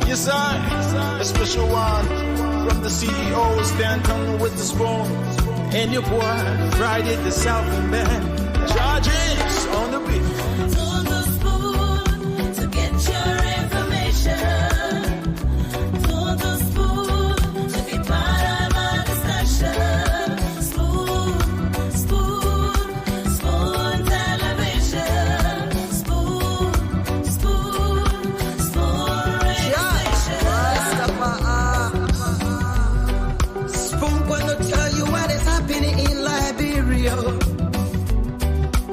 Yes, I, a special one from the CEO, stand coming with the spoon. And your boy, Friday the Southern Band, charges on the beat. On the spoon to get your information. On the spoon to be part of our discussion. Spoon, spoon, spoon television. Spoon, spoon, spoon radio station. Spoon gonna tell you what is happening in Liberia.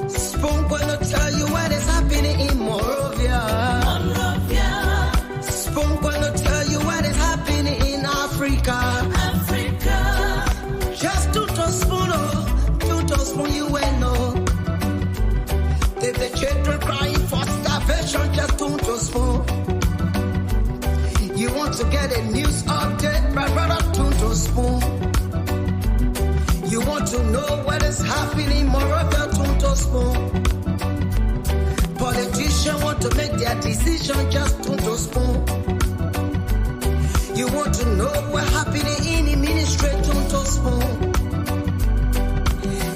Spoon gonna tell you what is happening in Monrovia. Monrovia, Spoon gonna tell you what is happening in Africa. Africa. Just to spoon you will know. If the children crying for starvation, just to spoon. You want to get a news update, my brother, to spoon. You want to know what is happening, Moravia, to spoon. Politicians want to make their decision, just to spoon. You want to know what's happening in the ministry, to spoon.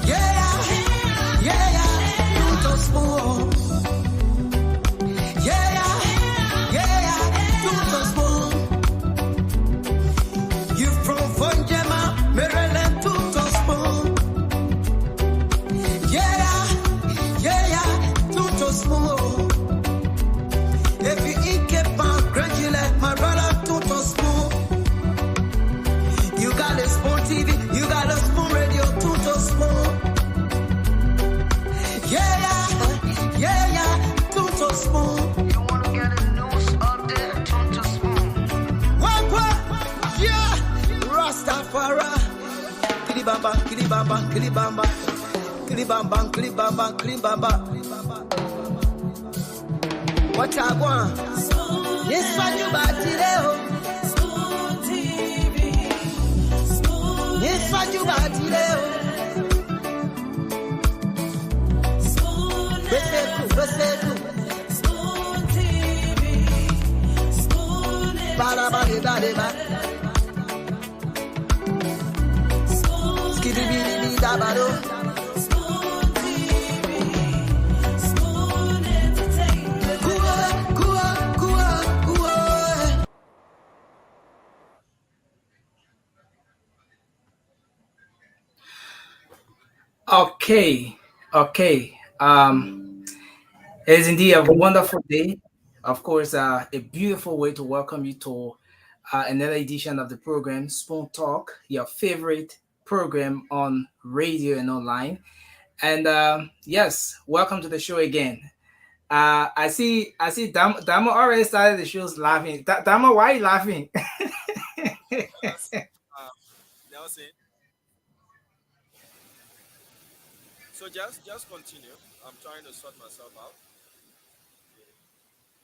Yeah, to spoon. Yeah, to spoon. You from Fonjema, Maryland, to spoon. Yeah, to spoon. If you eat kepa, gradually, my brother, to spoon. You got a spoon TV, you got a spoon radio, to spoon. Yeah, to spoon. You wanna get a news update, to spoon. What? Yeah, Rastafari. Kilibamba, kilibamba, kilibamba. Kilibamba, kilibamba, kilibamba. What I want? Yes, what you about today? Spoon TV. Spoon. Yes, what you about today? Spoon. Beseku. Spoon TV. Spoon. Ba. Spoon. Skidibidi dabado. Spoon TV. Spoon Entertainment. Kuwa. Okay. It is indeed a wonderful day. Of course, a beautiful way to welcome you to another edition of the program, Spoon Talk, your favorite program on radio and online. And yes, welcome to the show again. I see Damo already started the show's laughing. Damo, why are you laughing? Nelson. So just continue. I'm trying to sort myself out.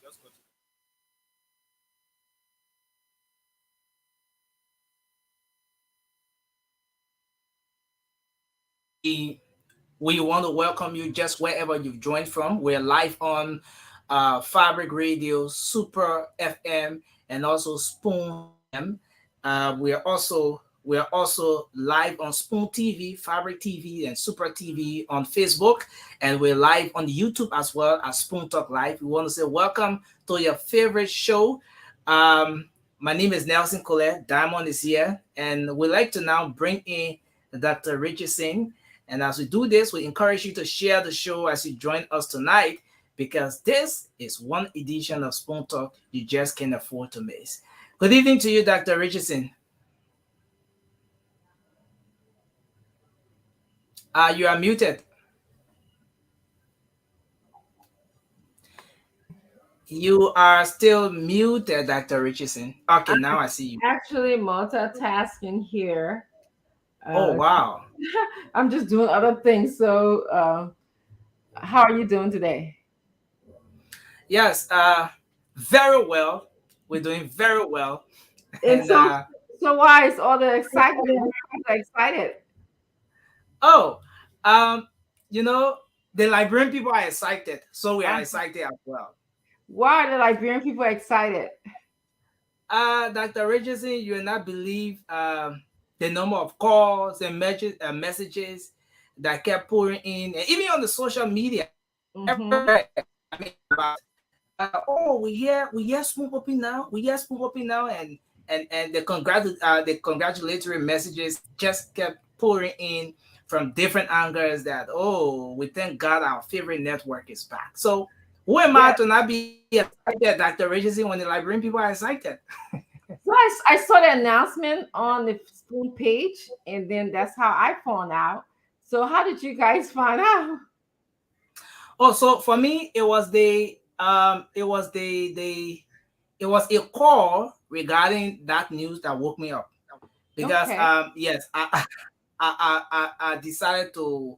Just continue. We want to welcome you just wherever you've joined from. We're live on Fabric Radio, Super FM, and also Spoon FM. We are also live on Spoon TV, Fabric TV, and Super TV on Facebook, and we're live on YouTube as well as Spoon Talk Live. We want to say welcome to your favorite show. My name is Nelson Colette. Diamond is here, and we'd like to now bring in Dr. Richardson. And as we do this, we encourage you to share the show as you join us tonight, because this is one edition of Spoon Talk you just can't afford to miss. Good evening to you, Dr. Richardson. You are muted. You are still muted, Dr. Richardson. Okay, now I see you. Actually multitasking here. Oh, wow. I'm just doing other things. So how are you doing today? Yes, very well. We're doing very well. And so why is all the excitement? Everybody's excited. Oh, the Liberian people are excited, so we are excited as well. Why are the Liberian people excited? Dr. Richardson, you will not believe the number of calls and messages that kept pouring in, and even on the social media Mm-hmm. everywhere. I mean, about oh, we hear Spoon Poppy now, we hear Spoon Poppy now, and the congratulatory messages just kept pouring in from different angles that, oh, we thank God our favorite network is back. So who am I Yeah. to not be excited, Dr. Richardson, when the Liberian people are excited? So I saw the announcement on the Spoon page, and then that's how I found out. So how did you guys find out? Oh, so for me, it was a call regarding that news that woke me up because Okay. yes, I decided to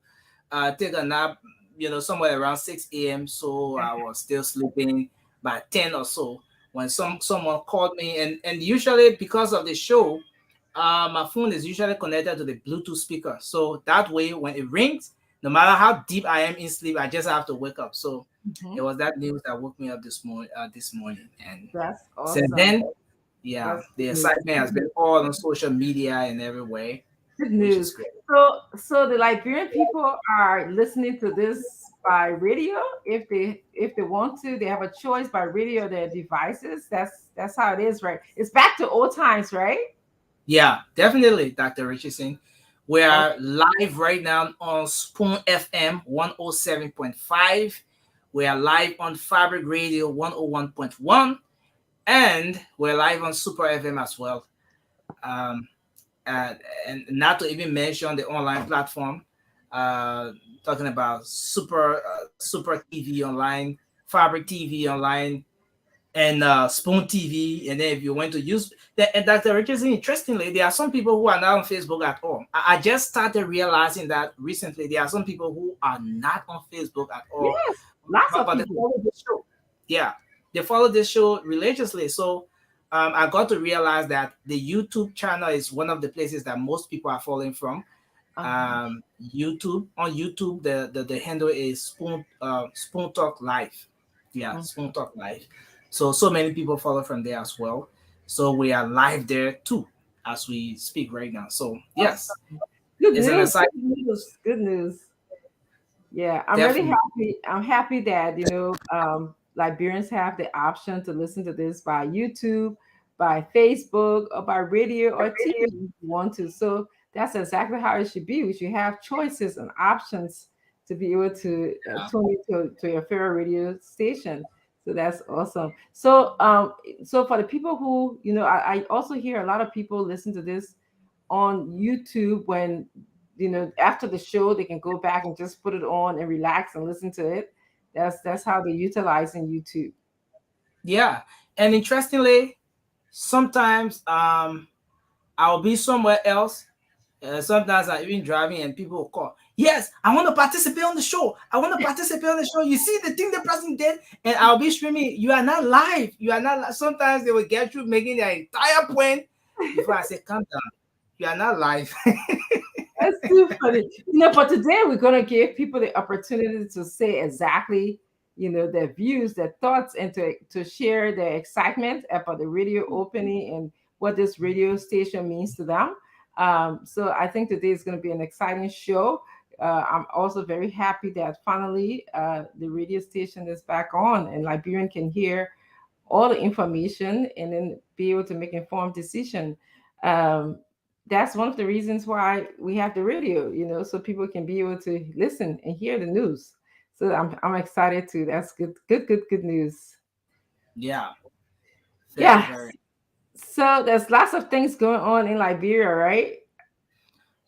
take a nap, somewhere around 6 a.m. So I was still sleeping by 10 or so when someone called me, and usually because of the show, my phone is usually connected to the Bluetooth speaker. So that way, when it rings, no matter how deep I am in sleep, I just have to wake up. So it Mhm. was that news that woke me up this morning, and That's since awesome. then, yeah, That's the good news. excitement has been all on social media and everywhere, Good which is news. great. So the Liberian people are listening to this by radio. If they want to, they have a choice by radio or their devices. That's how it is, right? It's back to old times, right? Yeah, definitely, Dr. Richardson. We Okay. are live right now on Spoon FM 107.5. We are live on Fabric Radio 101.1. And we're live on Super FM as well. Um, uh, and not to even mention the online platform, uh, talking about Super TV online, Fabric TV online, and Spoon TV. And then if you want to use that, and Dr. Richardson, interestingly, there are some people who are not on Facebook at all. I just started realizing that recently. There are some people who are not on Facebook at all, Yes, lots of but they people. follow the show. Yeah, they follow this show religiously. So I got to realize that the YouTube channel is one of the places that most people are following from. Uh-huh. YouTube, on YouTube, the handle is Spoon Talk Live. Yeah, Mhm. Spoon Talk Live. So many people follow from there as well. So we are live there too as we speak right now. So yes, Awesome. Good it's an news. exciting, Good news. Good news. Yeah, I'm really definitely. happy. I'm happy that Liberians have the option to listen to this by YouTube, by Facebook, or by radio or TV if you want to. So that's exactly how it should be. We should have choices and options to be able to tune into your favorite radio station. So that's awesome. So for the people who I also hear a lot of people listen to this on YouTube when after the show they can go back and just put it on and relax and listen to it. That's how they're utilizing YouTube. Yeah, and interestingly, sometimes I'll be somewhere else. Sometimes I'm even driving and people will call. Yes, I want to participate on the show. I want to participate on the show. You see the thing the person did, and I'll be screaming, "You are not live. You are not." Sometimes they will get through making their entire point before I say, "Calm down. You are not live." That's too funny. But today we're gonna give people the opportunity to say exactly, their views, their thoughts, and to share their excitement about the radio opening and what this radio station means to them. So I think today is going to be an exciting show. I'm also very happy that finally the radio station is back on and Liberian can hear all the information and then be able to make informed decision. Um, that's one of the reasons why we have the radio, so people can be able to listen and hear the news. So I'm excited too. That's good news. Yeah, very, Yeah. very. So there's lots of things going on in Liberia, right?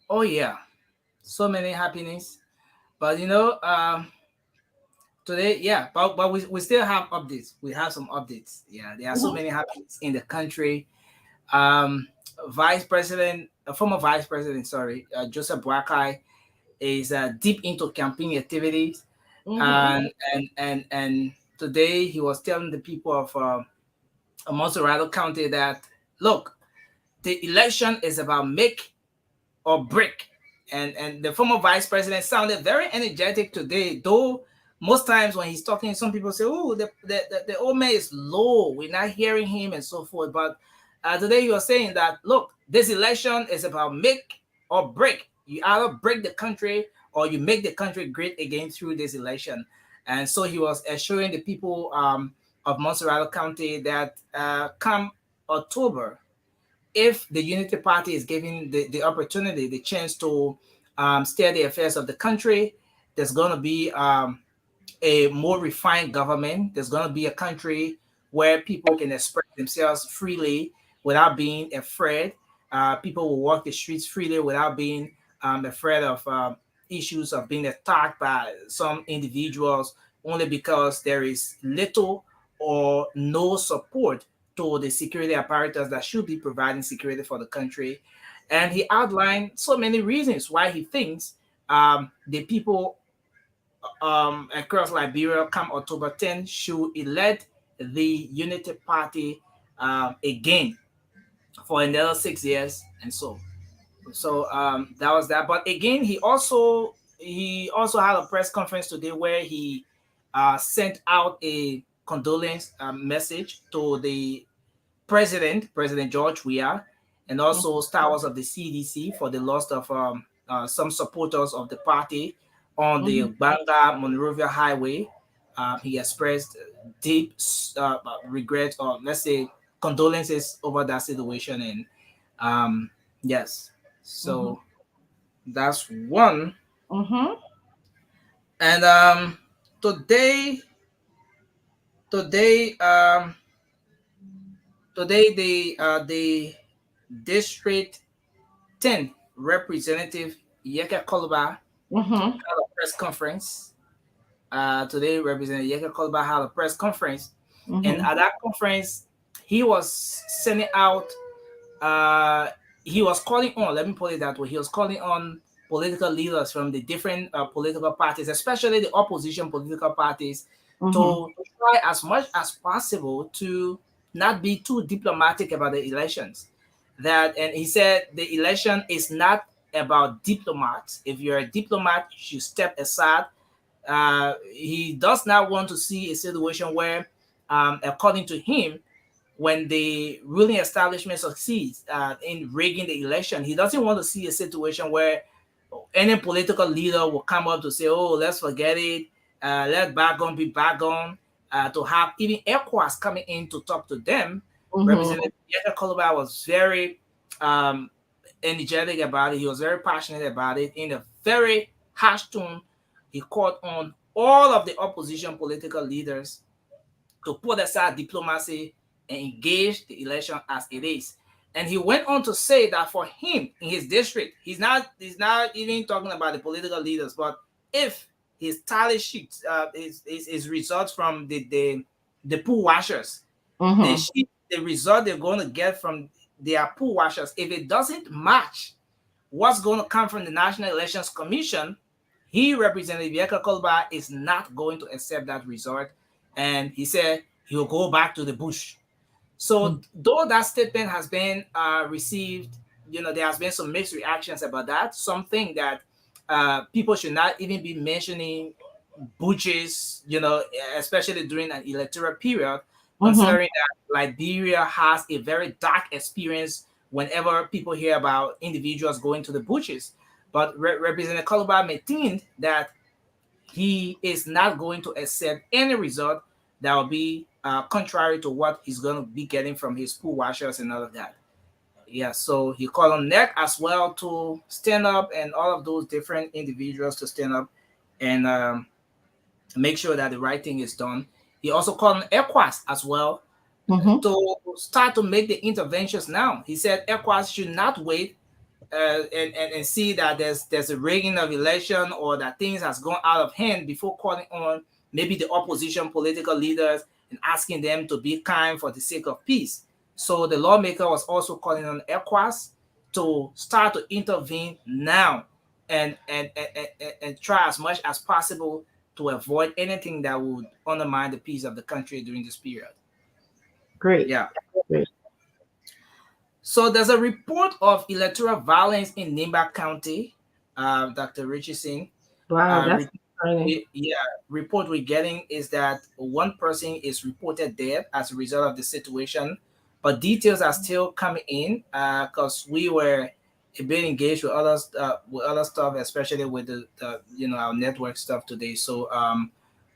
Oh yeah, so many happiness. But today, yeah, but we still have updates. We have some updates. Yeah, there are so Mhm. many happenings in the country. Um, Vice President, former Vice President, sorry, Joseph Boakai is deep into campaign activities, Mhm. and today he was telling the people of Monserrado County that look, the election is about make or break, and the former Vice President sounded very energetic today, though most times when he's talking, some people say, "Oh, the old man is low. We're not hearing him," and so forth. But today you are saying that, look, this election is about make or break. You either break the country or you make the country great again through this election. And so he was assuring the people of Montserrat County that come October, if the Unity Party is given the opportunity, the chance to steer the affairs of the country, there's going to be a more refined government. There's going to be a country where people can express themselves freely without being afraid. People will walk the streets freely without being afraid of issues of being attacked by some individuals only because there is little or no support to the security apparatus that should be providing security for the country. And he outlined so many reasons why he thinks the people across Liberia come October 10 should elect the Unity Party again for another 6 years and so. So that was that. But again, he also had a press conference today where he sent out a condolence message to the President George Weah, and also stars of the CDC for the loss of some supporters of the party on the Banga Monrovia Highway. He expressed deep regret, or let's say condolences over that situation. And yes, so that's one. Mm-hmm. And today, today, today the District 10 Representative Yeka Koluba Mm-hmm. had a press conference. Today, Representative Yeka Koluba had a press conference, and at that conference, he was sending out. He was calling on. Let me put it that way. He was calling on political leaders from the different political parties, especially the opposition political parties, to try as much as possible to not be too diplomatic about the elections. And he said the election is not about diplomats. If you're a diplomat, you step aside. He does not want to see a situation where, according to him, when the ruling establishment succeeds in rigging the election, he doesn't want to see a situation where any political leader will come up to say, "Oh, let's forget it. Let bygone be bygone." To have even ECOWAS coming in to talk to them. Representative Yeka Koluba was very energetic about it. He was very passionate about it. In a very harsh tone, he called on all of the opposition political leaders to put aside diplomacy and engage the election as it is. And he went on to say that for him in his district, he's not even talking about the political leaders, but if his tally sheet is results from the pool washers, the result they're going to get from their pool washers, if it doesn't match what's going to come from the National Elections Commission, he, Representative Yeka Koluba, is not going to accept that result. And he said he'll go back to the bush. So though that statement has been received, there has been some mixed reactions about that. Some think that people should not even be mentioning bushes, especially during an electoral period, considering that Liberia has a very dark experience whenever people hear about individuals going to the bushes. But Representative Koluba maintained that he is not going to accept any result that will be contrary to what he's going to be getting from his pool washers and all of that. Yeah, so he called on NEC as well to stand up, and all of those different individuals to stand up and make sure that the right thing is done. He also called on ECOWAS as well to start to make the interventions now. He said ECOWAS should not wait and see that there's a rigging of election or that things has gone out of hand before calling on maybe the opposition political leaders and asking them to be kind for the sake of peace. So the lawmaker was also calling on ECOWAS to start to intervene now and try as much as possible to avoid anything that would undermine the peace of the country during this period. Great. Yeah. Great. So there's a report of electoral violence in Nimba County, Dr. Richardson. Wow, that's concerning. report we're getting is that one person is reported dead as a result of the situation, but details are still coming in because we were a bit engaged with other stuff, especially with the our network stuff today. So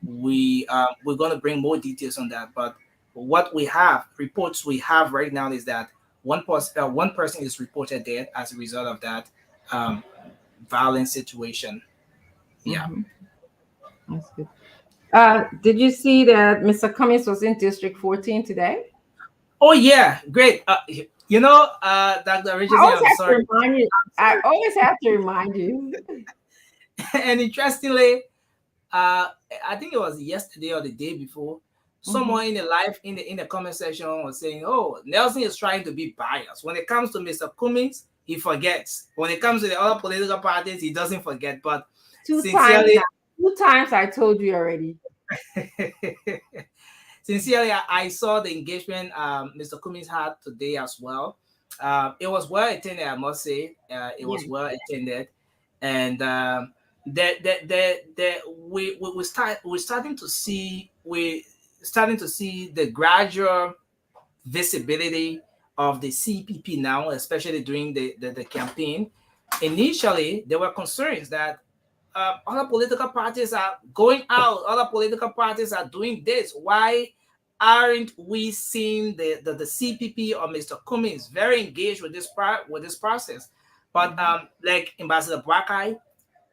we're gonna bring more details on that. But what we have reports we have right now is that one person is reported dead as a result of that um, violent situation. Yeah. Mhm. That's good. Did you see that Mr. Cummings was in District 14 today? Oh yeah, great. Dr. I Richardson, always I'm have to sorry. remind you. I'm I sorry. always have to remind you. And interestingly, uh, I think it was yesterday or the day before, Mhm. someone in the live in the comment section was saying, "Oh, Nelson is trying to be biased. When it comes to Mr. Cummings, he forgets. When it comes to the other political parties, he doesn't forget." But Two times sincerely, now. 2 times I told you already. sincerely, I saw the engagement Mr. Cummings had today as well. It was well attended, I must say. It Yeah, was well attended, and that we're starting to see the gradual visibility of the CPP now, especially during the campaign. Initially, there were concerns that other political parties are going out, other political parties are doing this. Why aren't we seeing the CPP or Mr. Cummings very engaged with this process? But like Ambassador Brackeye,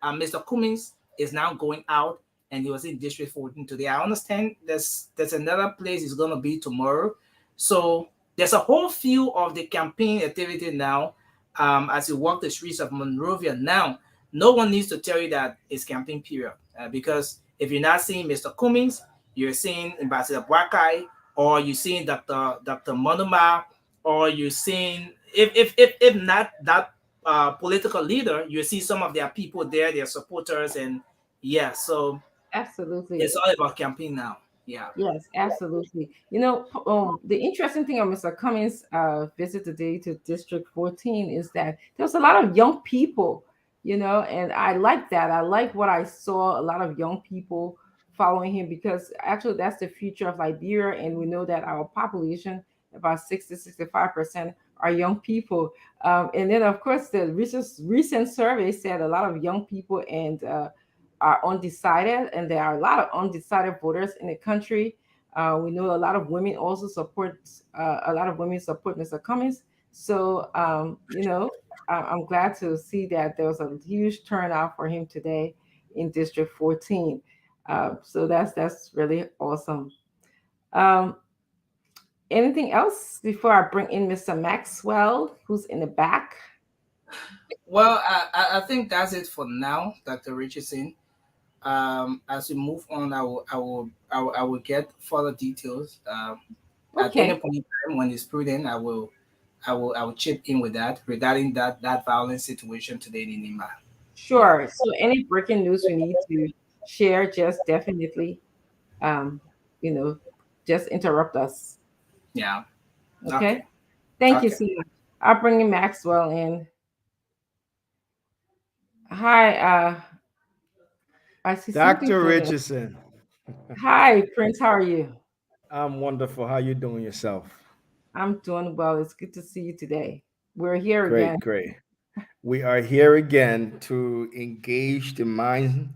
Mr. Cummings is now going out and he was in District 14 today. I understand there's another place he's gonna be tomorrow. So there's a whole few of the campaign activity now as you walk the streets of Monrovia. Now, no one needs to tell you that it's campaign period because if you're not seeing Mr. Cummings, you're seeing Ambassador Brackeye or you're seeing Dr. Monoma or you're seeing if not that political leader, you see some of their people there, their supporters, and yeah, so absolutely. it's all about campaign now. Yeah. Yes, absolutely. The interesting thing on Mr. Cummings' visit today to District 14 is that there was a lot of young people, and I like that. I like what I saw, a lot of young people following him because actually that's the future of Liberia. And we know that our population, about 60-65%, are young people. And then, of course, the recent survey said a lot of young people and are undecided, and there are a lot of undecided voters in the country. We know a lot of women also support. A lot of women support Mr. Cummings. So I'm glad to see that there was a huge turnout for him today in District 14. So that's really awesome. Um, Anything else before I bring in Mr. Maxwell, who's in the back? Well, I think that's it for now, Dr. Richardson. As we move on, I will get further details. At any Okay, point in time when it's prudent, I will chip in with that regarding that violent situation today in Nima. Yeah. sure. So any breaking news we need to share, just definitely um, you know, just interrupt us. Yeah. Okay. Okay. Thank you Okay. so much. I'll bring in Maxwell in. Hi, I see something Dr. floating. Richardson, Hi, Prince. How are you? I'm wonderful. How you doing yourself? I'm doing well. It's good to see you today. We're here again. Great, great. We are here again to engage the mind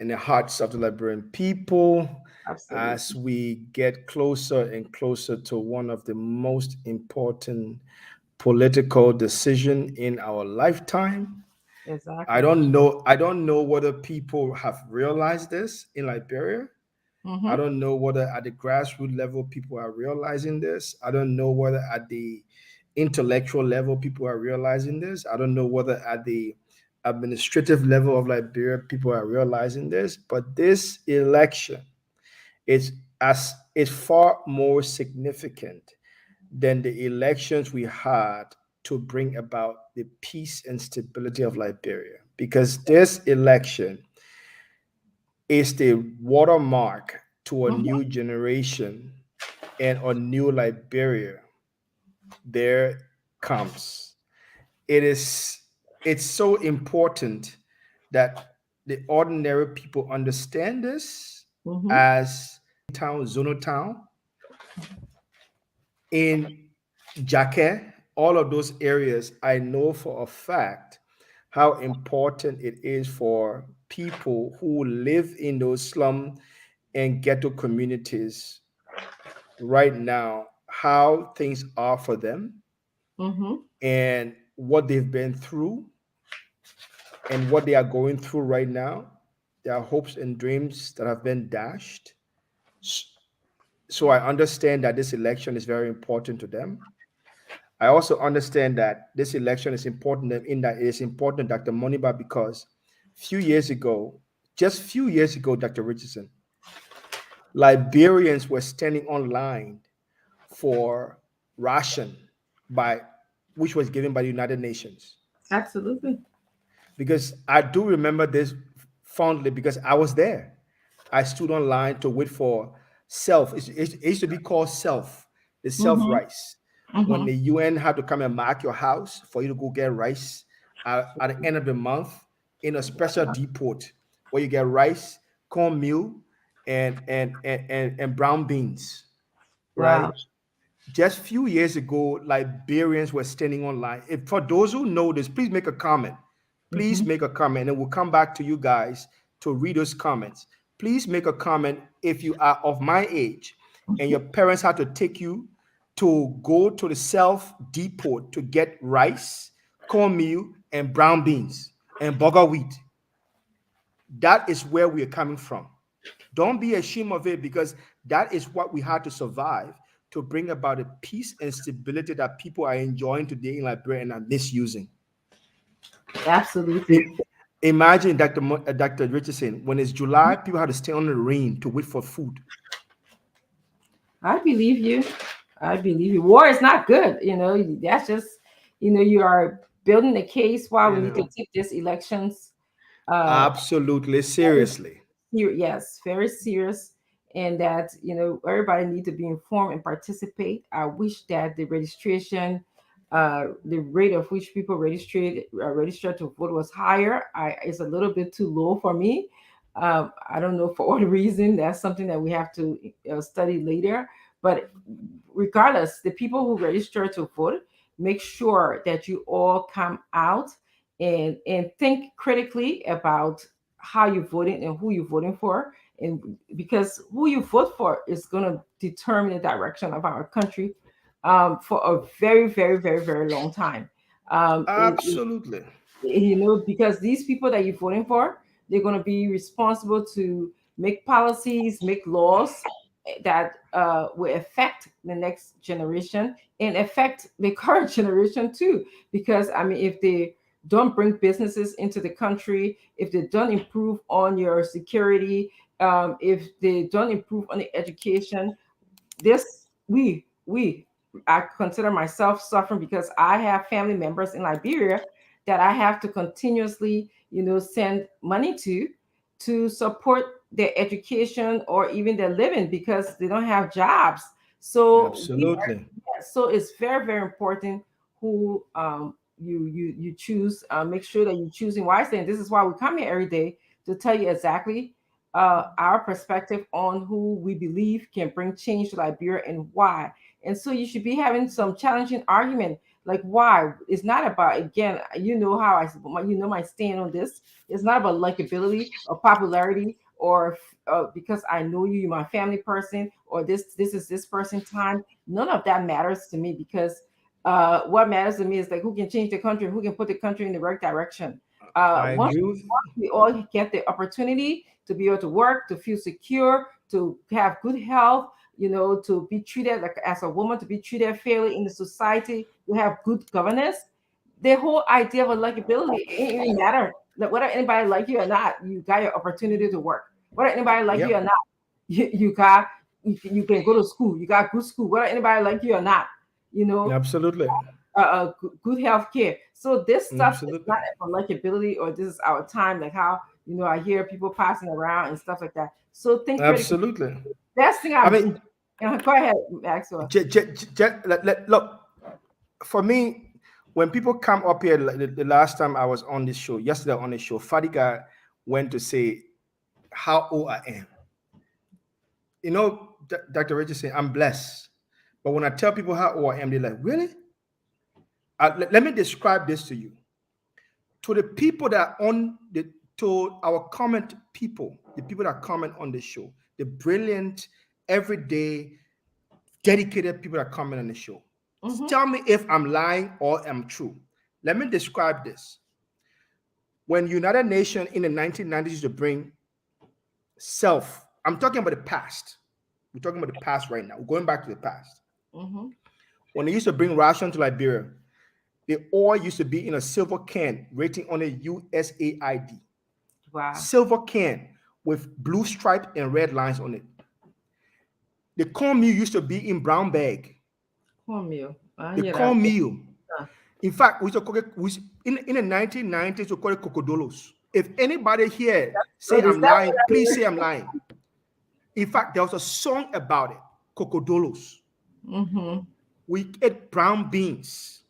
and the hearts of the Liberian people as Absolutely. we get closer and closer to one of the most important political decision in our lifetime. Exactly. I don't know whether people have realized this in Liberia. I Mm-hmm. don't know whether at the grassroots level people are realizing this. I don't know whether at the intellectual level people are realizing this. I don't know whether at the administrative level of Liberia people are realizing this. But this election is far more significant than the elections we had to bring about the peace and stability of Liberia. Because this election is the watermark to a Mm-hmm. new generation and a new Liberia. There comes. It is it's so important that the ordinary people understand this Mhm. as town, Zono town, in Jaque, all of those areas, I know for a fact how important it is for people who live in those slum and ghetto communities right now, how things are for them Mhm. and what they've been through and what they are going through right now, their hopes and dreams that have been dashed. So I understand that this election is very important to them. I also understand that this election is important in that it is important, Dr. Moniba, because few years ago, just few years ago, Dr. Richardson, Liberians were standing online for ration by which was given by the United Nations. Absolutely. Because I do remember this fondly because I was there. I stood online to wait for self. It used to be called self, the self Mhm. rice. When the Mhm. UN had to come and mark your house for you to go get rice at the end of the month in a special depot where you get rice, cornmeal, and brown beans, right? Wow. Just few years ago, Liberians were standing online. If for those who know this, please make a comment. Please Mhm. make a comment, and we'll come back to you guys to read those comments. Please make a comment if you are of my age and your parents had to take you to go to the self depot to get rice, cornmeal, and brown beans and burger wheat. That is where we are coming from. Don't be ashamed of it because that is what we had to survive to bring about the peace and stability that people are enjoying today in Liberia and are misusing. Absolutely. I- Imagine Dr. Richardson, when it's July, people had to stay on the rain to wait for food. I believe you. I believe you. War is not good. That's just, you are building a case why we need to Yeah. keep these elections uh Absolutely, seriously. yes, very serious, and that everybody need to be informed and participate. I wish that the registration, the rate of which people registered to vote was higher. It's a little bit too low for me. I don't know for what reason. That's something that we have to study later. But regardless, the people who register to vote, make sure that you all come out and think critically about how you're voting and who you're voting for, and because who you vote for is going to determine the direction of our country for a very, very, very, very long time. Absolutely. Because these people that you're voting for, they're going to be responsible to make policies, make laws that will affect the next generation and affect the current generation too. Because I mean, if they don't bring businesses into the country, if they don't improve on your security, if they don't improve on the education, this we I consider myself suffering because I have family members in Liberia that I have to continuously send money to support their education or even their living because they don't have jobs. So Absolutely. so it's very, very important who you choose. Make sure that you're choosing wisely, and this is why we come here every day to tell you exactly our perspective on who we believe can bring change to Liberia and why. And so you should be having some challenging argument, like why. It's not about, again, how my stand on this. It's not about likability or popularity or because I know you're my family person, or this is this person time. None of that matters to me because what matters to me is like who can change the country, who can put the country in the right direction. I Once agree with we all get the opportunity to be able to work, to feel secure, to have good health, to be treated like as a woman, to be treated fairly in the society, to have good governance. The whole idea of likability it ain't even matter. Like whether anybody like you or not, you got your opportunity to work. Whether anybody like you or Yep. not, you can go to school. You got good school. Whether anybody like you or not, you know, Absolutely. good health care. So this stuff is Absolutely. not for likability or this is our time. Like how I hear people passing around and stuff like that. So think critically. Absolutely. Best thing I I'm mean, go ahead, Maxwell. look, for me, when people come up here, like the last time I was on this show, yesterday on the show, Fadiga when to say how old I am. You know, Dr. Richardson, I'm blessed. But when I tell people how old I am, they're like, really? Let me describe this to you. To the people that are to our comment people, the people that comment on the show, the brilliant, everyday, dedicated people that comment on the show. Tell me if I'm lying or I'm true. Let me describe this. When United Nations in the 1990s used to bring self, I'm talking about the past. We're talking about the past right now. We're going back to the past. When they used to bring ration to Liberia, the oil used to be in a silver can rating on a USAID. Wow. Silver can with blue stripe and red lines on it. The cornmeal used to be in brown bag. Cornmeal. The cornmeal. In fact, we used to call it, in the 1990s, we call it cocodolos. If anybody here say I'm lying, please say I'm lying. In fact, there was a song about it, cocodolos. We ate brown beans.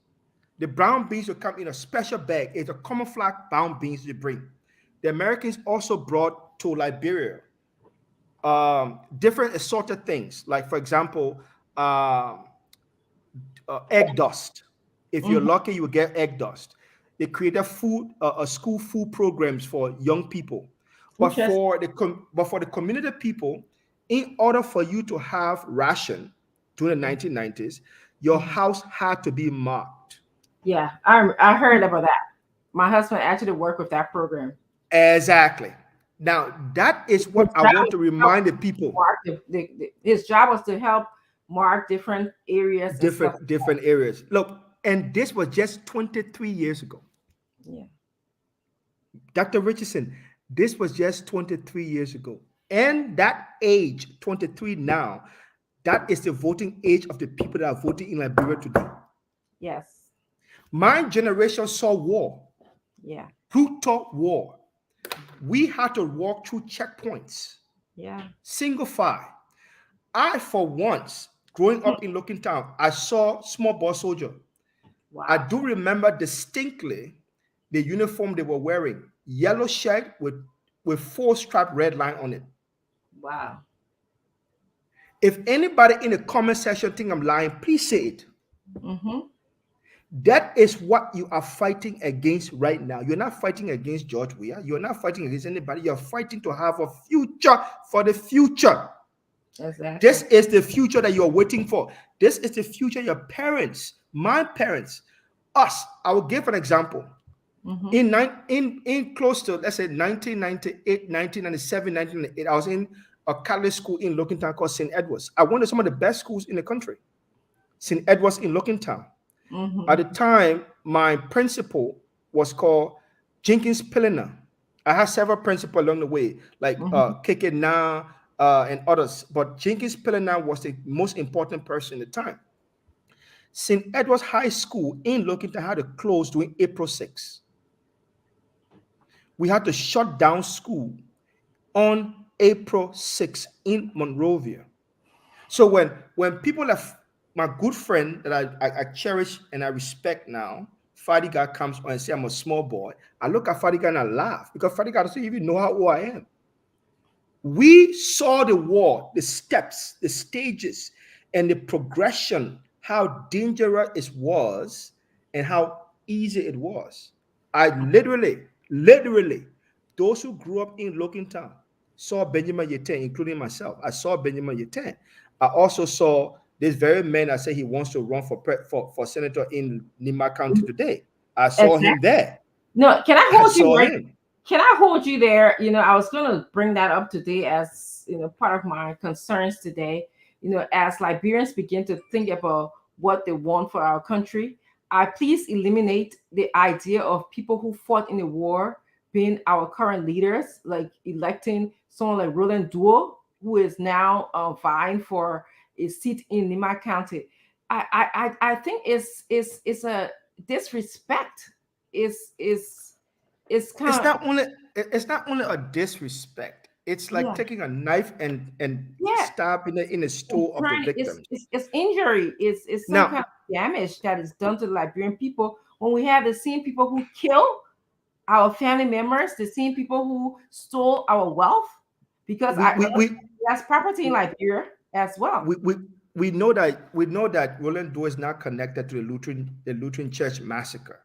The brown beans will come in a special bag. It's a camouflage brown beans they bring. The Americans also brought to Liberia different assorted things. Like, for example, egg dust. If you're lucky, you will get egg dust. They created school food programs for young people. But for the community people, in order for you to have ration during the 1990s, your house had to be marked. Yeah, I heard about that. My husband actually worked with that program. Exactly. Now, that is what I want to remind the people. His job was to help mark different areas. Different areas. Look, and this was just 23 years ago. Yeah. Dr. Richardson, this was just 23 years ago. And that age, 23 now, that is the voting age of the people that are voting in Liberia today. Yes. My generation saw war. Yeah. Brutal war. We had to walk through checkpoints. Yeah. Single file. I, for once, growing up in Looking Town, I saw small ball soldier. Wow. I do remember distinctly the uniform they were wearing. Yellow shirt with 4-stripe red line on it. Wow. If anybody in the comment section think I'm lying, please say it. That is what you are fighting against right now. You're not fighting against George Weah. You're not fighting against anybody. You're fighting to have a future for the future. Exactly. This is the future that you're waiting for. This is the future your parents, my parents, us. I will give an example. In close to, let's say, 1998, 1997, 1998, I was in a Catholic school in Looking Town called St. Edward's. I went to some of the best schools in the country. St. Edward's in Looking Town. At the time, my principal was called Jenkins Pillina. I had several principals along the way, like KK Na and others. But Jenkins Pillina was the most important person at the time. St. Edward's High School in Looking Town had to close during April 6th. We had to shut down school on April 6th in Monrovia. So when people have, my good friend that I cherish and I respect now, Fadiga, comes on and say I'm a small boy, I look at Fadiga and I laugh because Fadiga doesn't even know how old I am. We saw the war, the steps, the stages, and the progression, how dangerous it was and how easy it was. I literally, those who grew up in Looking Town saw Benjamin Yeten, including myself. I saw Benjamin Yeten. I also saw this very man I say he wants to run for senator in Nima County today. I saw him there. No, can I hold you right? Him. Can I hold you there? I was going to bring that up today as part of my concerns today. As Liberians begin to think about what they want for our country, please eliminate the idea of people who fought in the war being our current leaders, like electing someone like Roland Duo, who is now vying for a seat in Nima County. I think it's a disrespect. It's not only a disrespect. It's like taking a knife and stabbing it in the store of the victim. It's injury. It's some kind of damage that is done to the Liberian people when we have the same people who kill our family members, the same people who stole our wealth, because we we we that's property in Liberia as well. we, we we know that Roland Doe is not connected to the Lutheran Church massacre,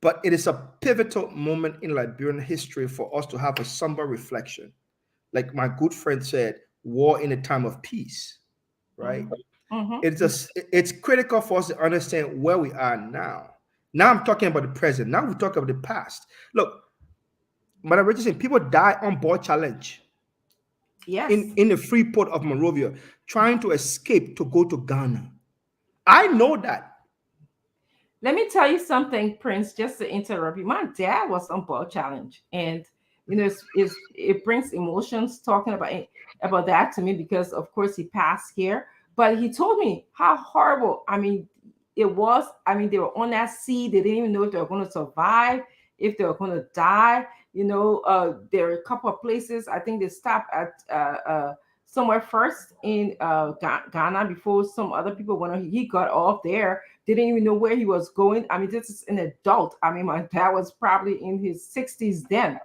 but it is a pivotal moment in Liberian history for us to have a somber reflection. Like my good friend said, war in a time of peace, right? Mhm. It's critical for us to understand where we are now. Now I'm talking about the present. Now we talk about the past. Look, Madam Richardson, people die on board challenge Yes. in the free port of Monrovia trying to escape to go to Ghana. I know that. Let me tell you something, Prince, just to interrupt you. My dad was on Ball Challenge, and it brings emotions talking about that to me, because of course he passed here. But he told me how horrible. I mean, it was. I mean, they were on that sea. They didn't even know if they were going to survive, if they were going to die. There are a couple of places. I think they stopped at somewhere first in Ghana before some other people went on. He got off there, didn't even know where he was going. I mean, this is an adult. I mean, my dad was probably in his 60s then,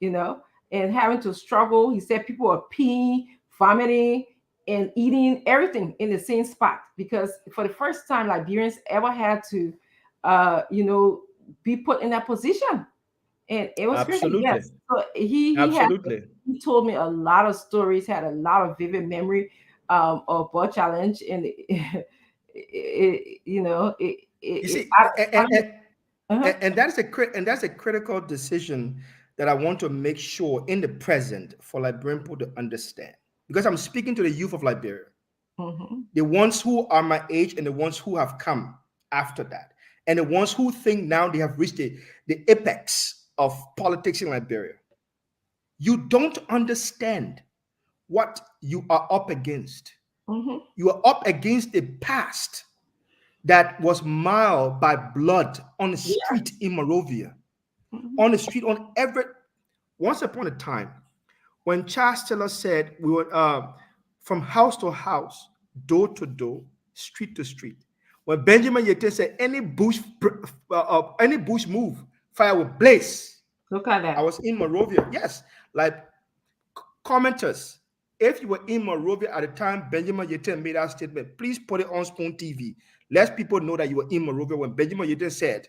and having to struggle. He said people are peeing, vomiting, and eating everything in the same spot, because for the first time, Liberians ever had to, be put in that position. And it was great. Absolutely. Yes. So Absolutely. he told me a lot of stories, had a lot of vivid memory of Ball Challenge, and You see, uh-huh. and that's a critical decision that I want to make sure in the present for Liberian people to understand. Because I'm speaking to the youth of Liberia, Mhm. the ones who are my age and the ones who have come after that, and the ones who think now they have reached the apex of politics in Liberia. You don't understand what you are up against. Mhm. You are up against a past that was marred by blood on the Yeah. street in Monrovia, Mhm. on the street, on every. Once upon a time, when Charles Taylor said we were from house to house, door to door, street to street. When Benjamin Yete said any bush move, fire will blaze. Look at I that. was in Monrovia. Yes, like commenters, if you were in Monrovia at the time Benjamin Yeten made that statement, please put it on Spoon TV. Let people know that you were in Monrovia when Benjamin Yeten said,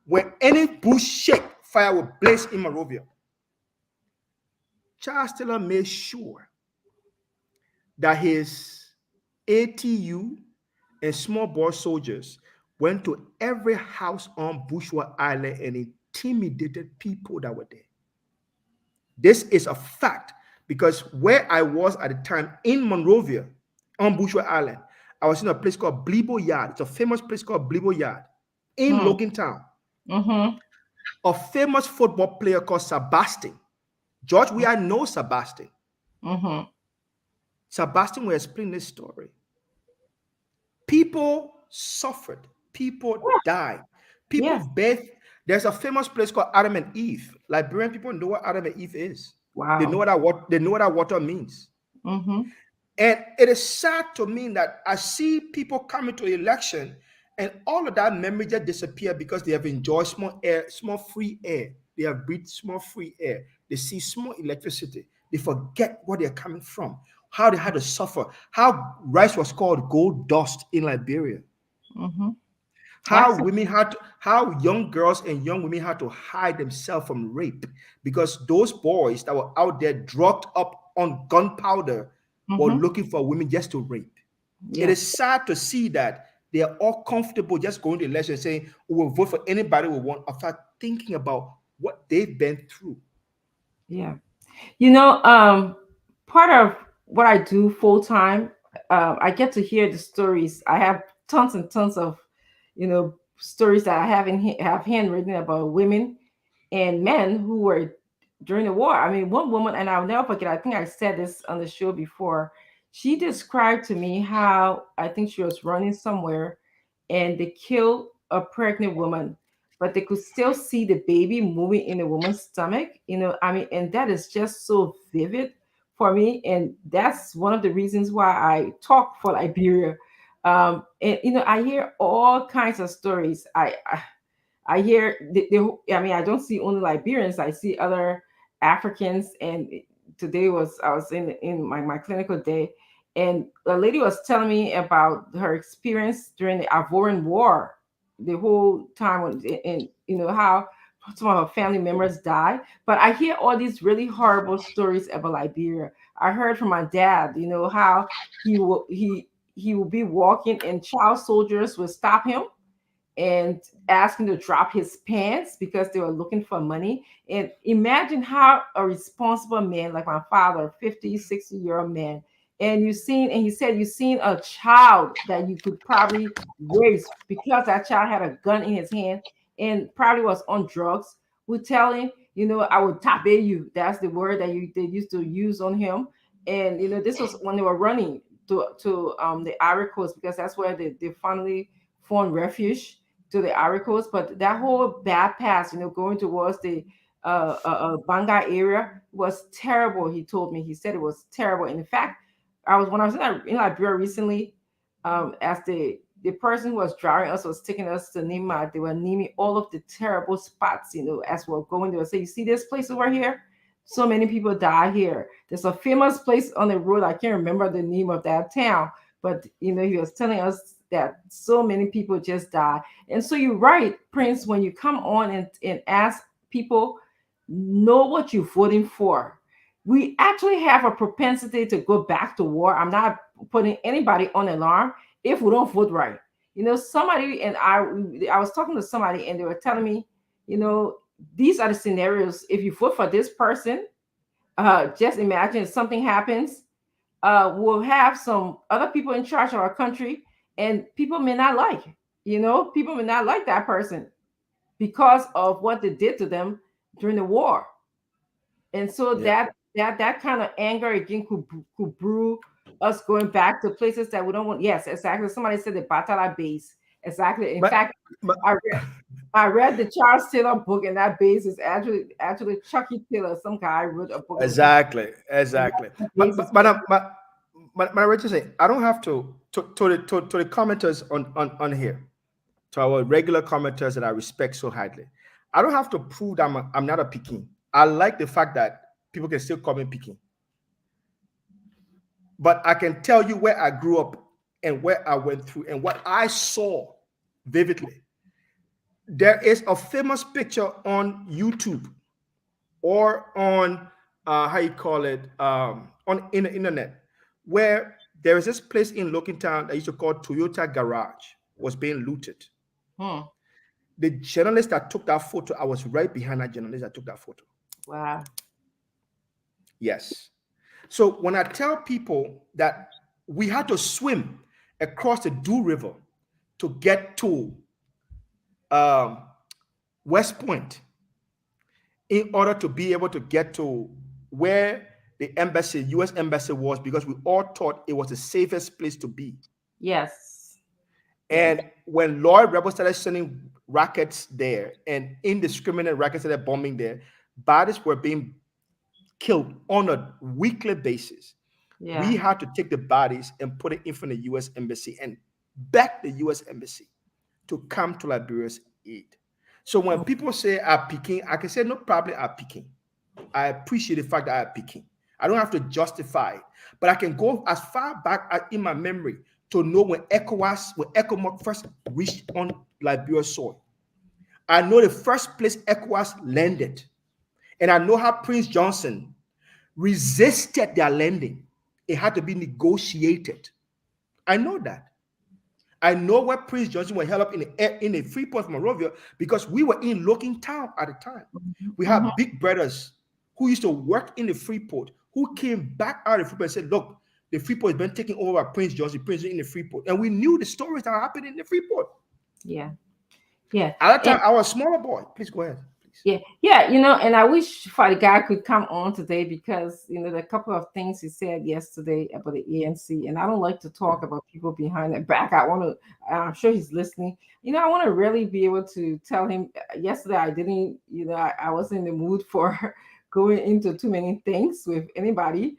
when any bush shake, fire will blaze in Monrovia. Charles Taylor made sure that his ATU and small boy soldiers went to every house on Bushwa Island and intimidated people that were there. This is a fact because where I was at the time in Monrovia on Bushwa Island, I was in a place called Blibo Yard. It's a famous place called Blibo Yard in Hmm. Logan Town. Mhm. A famous football player called Sebastian. George, we all know Sebastian. Mhm. Sebastian will explain this story. People suffered. People died. People Yes. bathed. There's a famous place called Adam and Eve. Liberian people know what Adam and Eve is. They know Wow. what that water means. Mhm. And it is sad to me that I see people coming to election and all of that memory just disappear because they have enjoyed small air, small free air. They have breathed small free air. They see small electricity. They forget where they're coming from, how they had to suffer, how rice was called gold dust in Liberia, Mhm. how Absolutely. women had to, how young girls and young women had to hide themselves from rape because those boys that were out there drugged up on gunpowder were Mhm. looking for women just to rape. It Yes. is sad to see that they are all comfortable just going to election saying we will vote for anybody we want after thinking about what they've been through. Yeah. You know, part of what I do full time, I get to hear the stories. I have tons and tons of, stories that I have handwritten about women and men who were during the war. I mean, one woman, and I'll never forget. I think I said this on the show before. She described to me how I think she was running somewhere, and they killed a pregnant woman, but they could still see the baby moving in the woman's stomach. I mean, and that is just so vivid for me, and that's one of the reasons why I talk for Liberia. And I hear all kinds of stories. I hear I mean, I don't see only Liberians, I see other Africans. And today I was in my clinical day, and a lady was telling me about her experience during the Ivorian War, the whole time when, and how some of her family members died. But I hear all these really horrible stories about Liberia. I heard from my dad, how he will be walking and child soldiers will stop him and ask him to drop his pants because they were looking for money. And imagine how a responsible man like my father, 50, 60-year-old man, and he said you seen a child that you could probably raise because that child had a gun in his hand and probably was on drugs, would tell him, I would tape you. That's the word that they used to use on him. And this was when they were running to the Ivory Coast, because that's where they finally found refuge, to the Ivory Coast. But that whole bad pass, going towards the Banga area was terrible. He told me, he said it was terrible. And in fact, when I was in Liberia recently, as the person who was driving us was taking us to Nima, they were naming all of the terrible spots, as we're going. They would say, you see this place over here? So many people die here. There's a famous place on the road. I can't remember the name of that town, but he was telling us that so many people just die. And so you're right, Prince, when you come on and ask people, know what you're voting for. We actually have a propensity to go back to war. I'm not putting anybody on alarm if we don't vote right. Somebody and I was talking to somebody and they were telling me, these are the scenarios. If you vote for this person, just imagine something happens. We'll have some other people in charge of our country, and people may not like, people may not like that person because of what they did to them during the war. And so Yeah. that kind of anger again could brew us going back to places that we don't want. Yes, exactly. Somebody said the Batala base. Exactly. In But, fact, but I read the Charles Taylor book, and that base is actually Chucky Taylor. Some guy wrote a book, and exactly, and exactly. that But base is but but I'm- but Rachel say I don't have to the commenters on here, to our regular commenters that I respect so highly. I don't have to prove that I'm not a Peking. I like the fact that people can still call me Peking, but I can tell you where I grew up and where I went through and what I saw vividly. There is a famous picture on YouTube or on how you call it, on in the internet, where there is this place in Town that used to call Toyota Garage was being looted. Hmm. The journalist that took that photo, I was right behind that journalist that took that photo. Wow. Yes. So when I tell people that we had to swim across the Do River to get to um, West Point in order to be able to get to where the embassy, U.S. embassy was, because we all thought it was the safest place to be. Yes. And when Lloyd Rebel started sending rockets there and indiscriminate rockets started bombing there, bodies were being killed on a weekly basis. Yeah. We had to take the bodies and put it in front of the U.S. embassy and back the U.S. embassy to come to Liberia's aid. So when people say I'm Peking, I can say no problem, I'm Peking. I appreciate the fact that I'm Peking. I don't have to justify it, but I can go as far back in my memory to know when ECOMOG first reached on Liberia soil. I know the first place ECOWAS landed, and I know how Prince Johnson resisted their landing. It had to be negotiated. I know that. I know where Prince Johnson was held up in a Freeport, Monrovia, because we were in Looking Town at the time. We had big brothers who used to work in the Freeport, who came back out of the Freeport and said, look, the Freeport has been taken over by Prince Johnson, Prince in the Freeport. And we knew the stories that happened in the Freeport. Yeah. Yeah. At that time, I was a smaller boy. Please go ahead. Please. Yeah, and I wish Father God could come on today, because there are a couple of things he said yesterday about the ANC, and I don't like to talk about people behind their back. I'm sure he's listening. I want to really be able to tell him. Yesterday I didn't, I wasn't in the mood for going into too many things with anybody.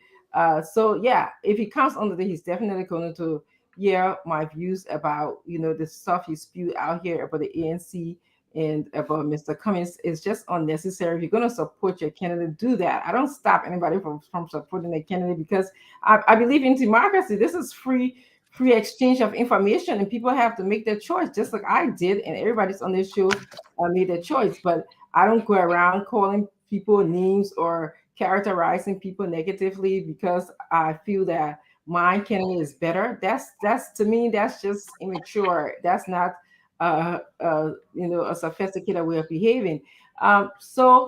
So yeah, if he comes on today, he's definitely going to hear my views about the stuff he spewed out here about the ANC. and about Mr. Cummings is just unnecessary. If you're going to support your candidate, do that. I don't stop anybody from supporting a candidate because I believe in democracy. This is free exchange of information, and people have to make their choice, just like I did, and everybody's on this show made their choice. But I don't go around calling people names or characterizing people negatively because I feel that my candidate is better. That's to me, that's just immature. That's not a sophisticated way of behaving. So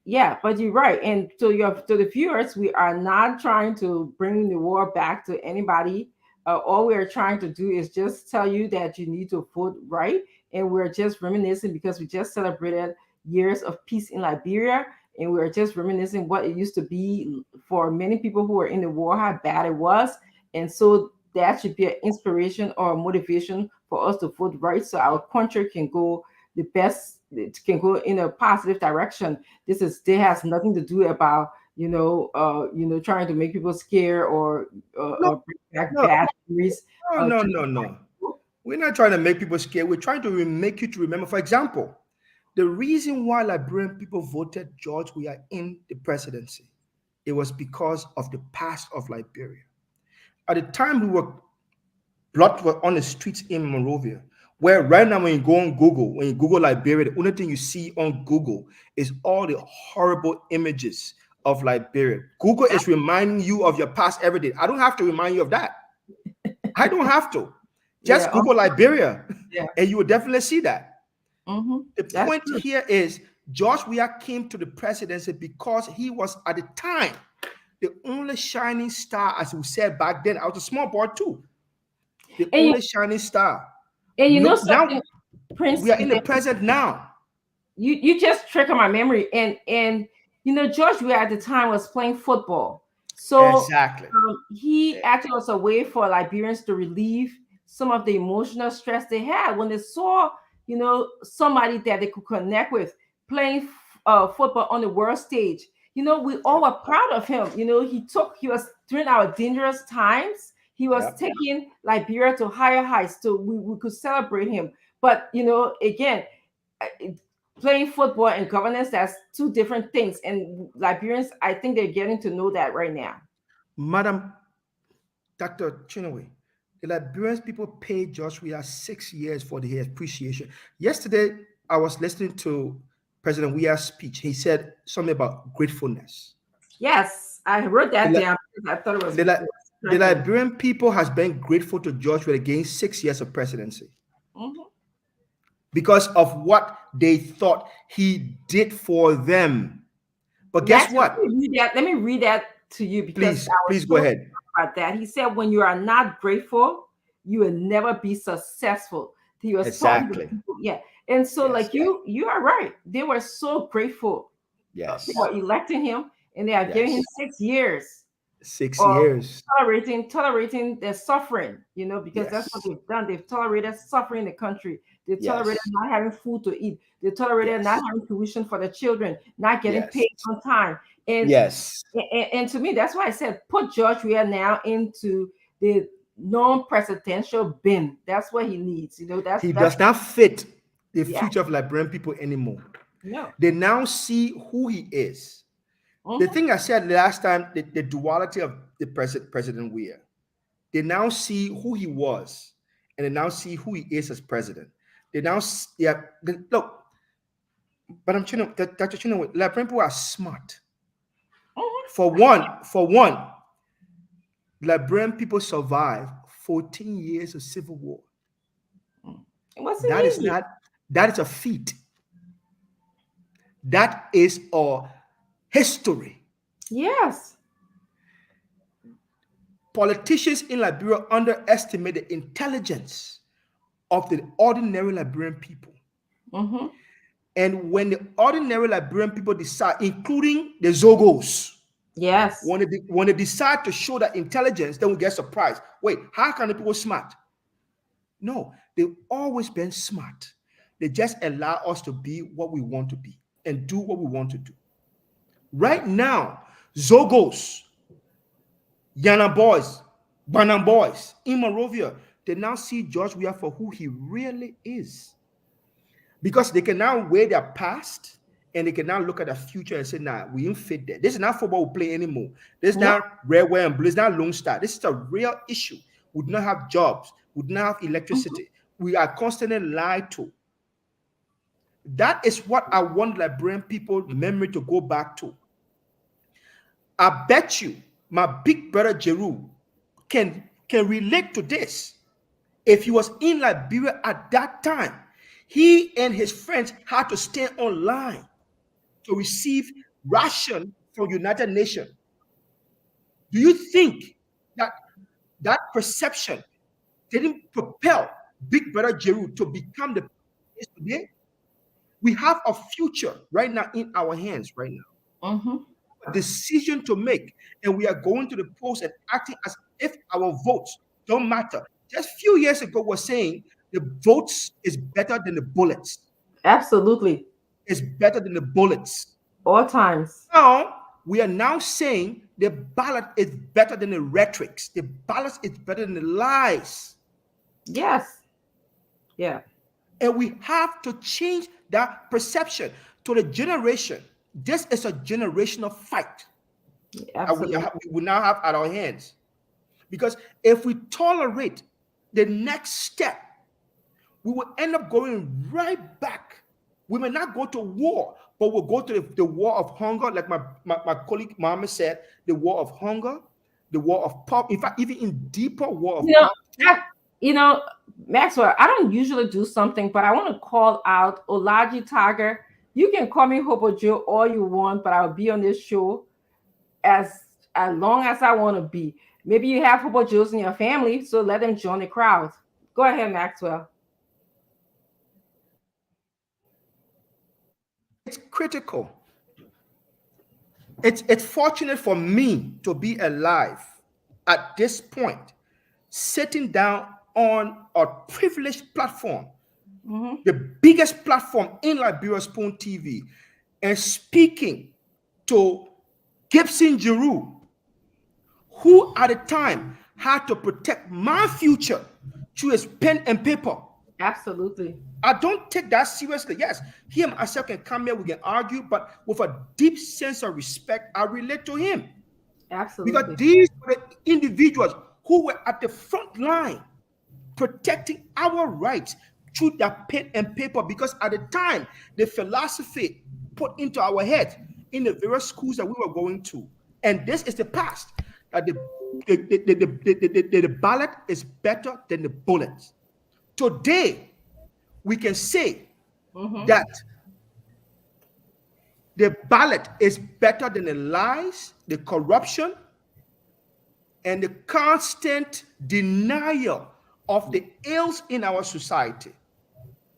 yeah, but you're right. And to the viewers, we are not trying to bring the war back to anybody. All we're trying to do is just tell you that you need to vote right. And we're just reminiscing because we just celebrated years of peace in Liberia. And we're just reminiscing what it used to be for many people who were in the war, how bad it was. And so that should be an inspiration or motivation for us to vote right so our country can go the best, it can go in a positive direction. This has nothing to do about trying to make people scared No, or bring back no, bad memories. no. We're not trying to make people scared. We're trying to make you to remember. For example, the reason why Liberian people voted George Weah in the presidency, it was because of the past of Liberia. At the time, blood were on the streets in Monrovia. Where right now, when you Google Liberia, the only thing you see on Google is all the horrible images of Liberia. Google is reminding you of your past every day. I don't have to remind you of that. I don't have to. Just Yeah, Google Liberia, yeah. and you will definitely see that. Mhm. The That's point true. here is George Weah came to the presidency because he was at the time the only shining star, as we said back then. I was a small boy too. The And only shining star. you know No, something, now Prince. we are in the present now. You just trigger my memory, and George Weah at the time was playing football, so Exactly. he actually was a way for Liberians to relieve some of the emotional stress they had when they saw somebody that they could connect with playing football on the world stage. We all Yep. were proud of him. He was during our dangerous times. He was Yep. taking Liberia to higher heights, so we could celebrate him. But again, playing football and governance, that's two different things. And Liberians, I think they're getting to know that right now. Madam Dr. Chinaway, the Liberians people paid George Weah 6 years for the appreciation. Yesterday, I was listening to President Weah's speech. He said something about gratefulness. Yes, I wrote that The, down because I thought it was the, the striking. Liberian people has been grateful to George Weah again 6 years of presidency Mhm. because of what they thought he did for them. But guess Actually, what? let me read that to you because I was Please go so ahead. about that. He said, when you are not grateful, you will never be successful. He was talking to Exactly. people. Yeah. And so, Yes. like you are right. They were so grateful. Yes. For electing him, and they have given him Yes. 6 years 6 of years. tolerating their suffering, because that's what Yes. they've done. They've tolerated suffering in the country. They tolerated Yes. not having food to eat. They tolerated not Yes. having tuition for their children, not getting Yes. paid on time. And, Yes. and to me, that's why I said put George Weah now into the non-presidential bin. That's what he needs. He That's does not fit the Yeah. future of Liberian people anymore. no. They now see who he is. The Mhm. thing I said last time, the duality of the President Weah, they now see who he was, and they now see who he is as president. They now, look, but Dr. Chino, Liberian people are smart. Mhm. For one, Liberian people survived 14 years of civil war. It wasn't That is easy. not, that is a feat. That is a history. Yes. Politicians in Liberia underestimate the intelligence of the ordinary Liberian people. Mm-hmm. And when the ordinary Liberian people decide, including the Zogos, Yes. when they decide to show that intelligence, then we get surprised. Wait, how can the people smart? No, they've always been smart. They just allow us to be what we want to be and do what we want to do. Right now, Zogos, Yana boys, Banam boys in Monrovia, they now see George Weah for who he really is. because they can now weigh their past and they can now look at the future and say, nah, we ain't fit there. This is not football we play anymore. This is Yeah. not red, white, and blue. It's not Lone Star. This is a real issue. We do not have jobs. We do not have electricity. We are constantly lied to. That is what I want Liberian people memory to go back to. I bet you my big brother Jeru can relate to this. If he was in Liberia at that time, he and his friends had to stand online to receive ration from United Nations. Do you think that that perception didn't propel Big Brother Jeru to become the he is today? We have a future right now in our hands right now. Mm-hmm. A decision to make, and we are going to the polls and acting as if our votes don't matter. Just a few years ago, we're saying the votes is better than the bullets. Absolutely. It's better than the bullets. All times. Now we are now saying the ballot is better than the rhetorics. The ballot is better than the lies, Yes. Yeah. and we have to change that perception to the generation. This is a generational fight that Absolutely. we will now have at our hands. Because if we tolerate the next step, we will end up going right back. We may not go to war, but we'll go to the war of hunger, like my colleague Mohammed said, the war of hunger, the war of poverty. In fact, even in deeper war of You know, poverty. you know, Maxwell, I don't usually do something, but I want to call out Olaji Tiger. You can call me Hobo Joe all you want, but I'll be on this show as long as I want to be. Maybe you have Hobo Joes in your family, so let them join the crowd. Go ahead, Maxwell. It's critical. It's fortunate for me to be alive at this point, sitting down on a privileged platform, the biggest platform in Liberia, Spoon TV, and speaking to Gibson Jeru, who at the time had to protect my future through his pen and paper. Absolutely. I don't take that seriously. Yes, he and myself can come here, we can argue, but with a deep sense of respect, I relate to him. Absolutely. Because these were the individuals who were at the front line protecting our rights through their pen and paper. Because at the time, the philosophy put into our heads in the various schools that we were going to, and this is the past, that the ballot is better than the bullets. Today, we can say that the ballot is better than the lies, the corruption, and the constant denial of the ills in our society.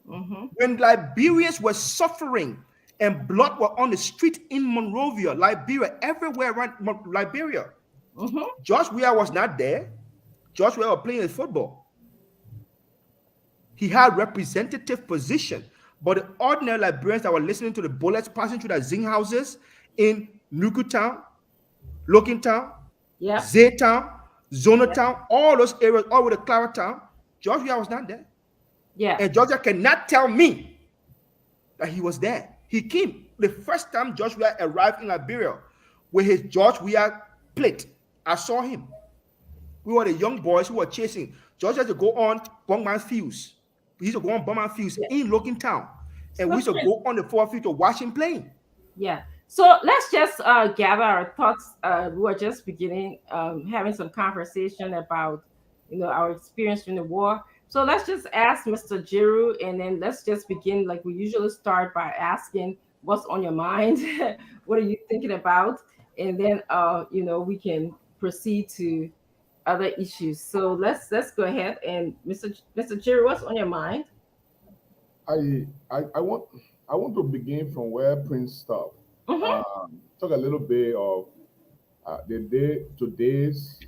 When Liberians were suffering and blood were on the street in Monrovia, Liberia, everywhere around Liberia, George Weah was not there. George Weah was playing his football. He had representative position, but the ordinary Liberians that were listening to the bullets passing through the zinc houses in Nuku Town, Lokin Town, Yeah. Zay Town, Zona Town, all those areas, all with the Clara Town, George Weah was not there. Yeah. And Georgia cannot tell me that he was there. He came the first time George Weah arrived in Liberia with his George Weah plate. I saw him. We were the young boys who were chasing. George had to go on Bongman Fields. We used to go on Bongman Fields in Lokin Town. And we used to go on the 4 field to watch him playing. Yeah. So let's just gather our thoughts. We are just beginning having some conversation about, our experience in the war. So let's just ask Mr. Jeru, and then let's just begin like we usually start by asking what's on your mind, what are you thinking about, and then we can proceed to other issues. So let's go ahead and Mr. Jeru, what's on your mind? I want to begin from where Prince stopped. Talk a little bit of today's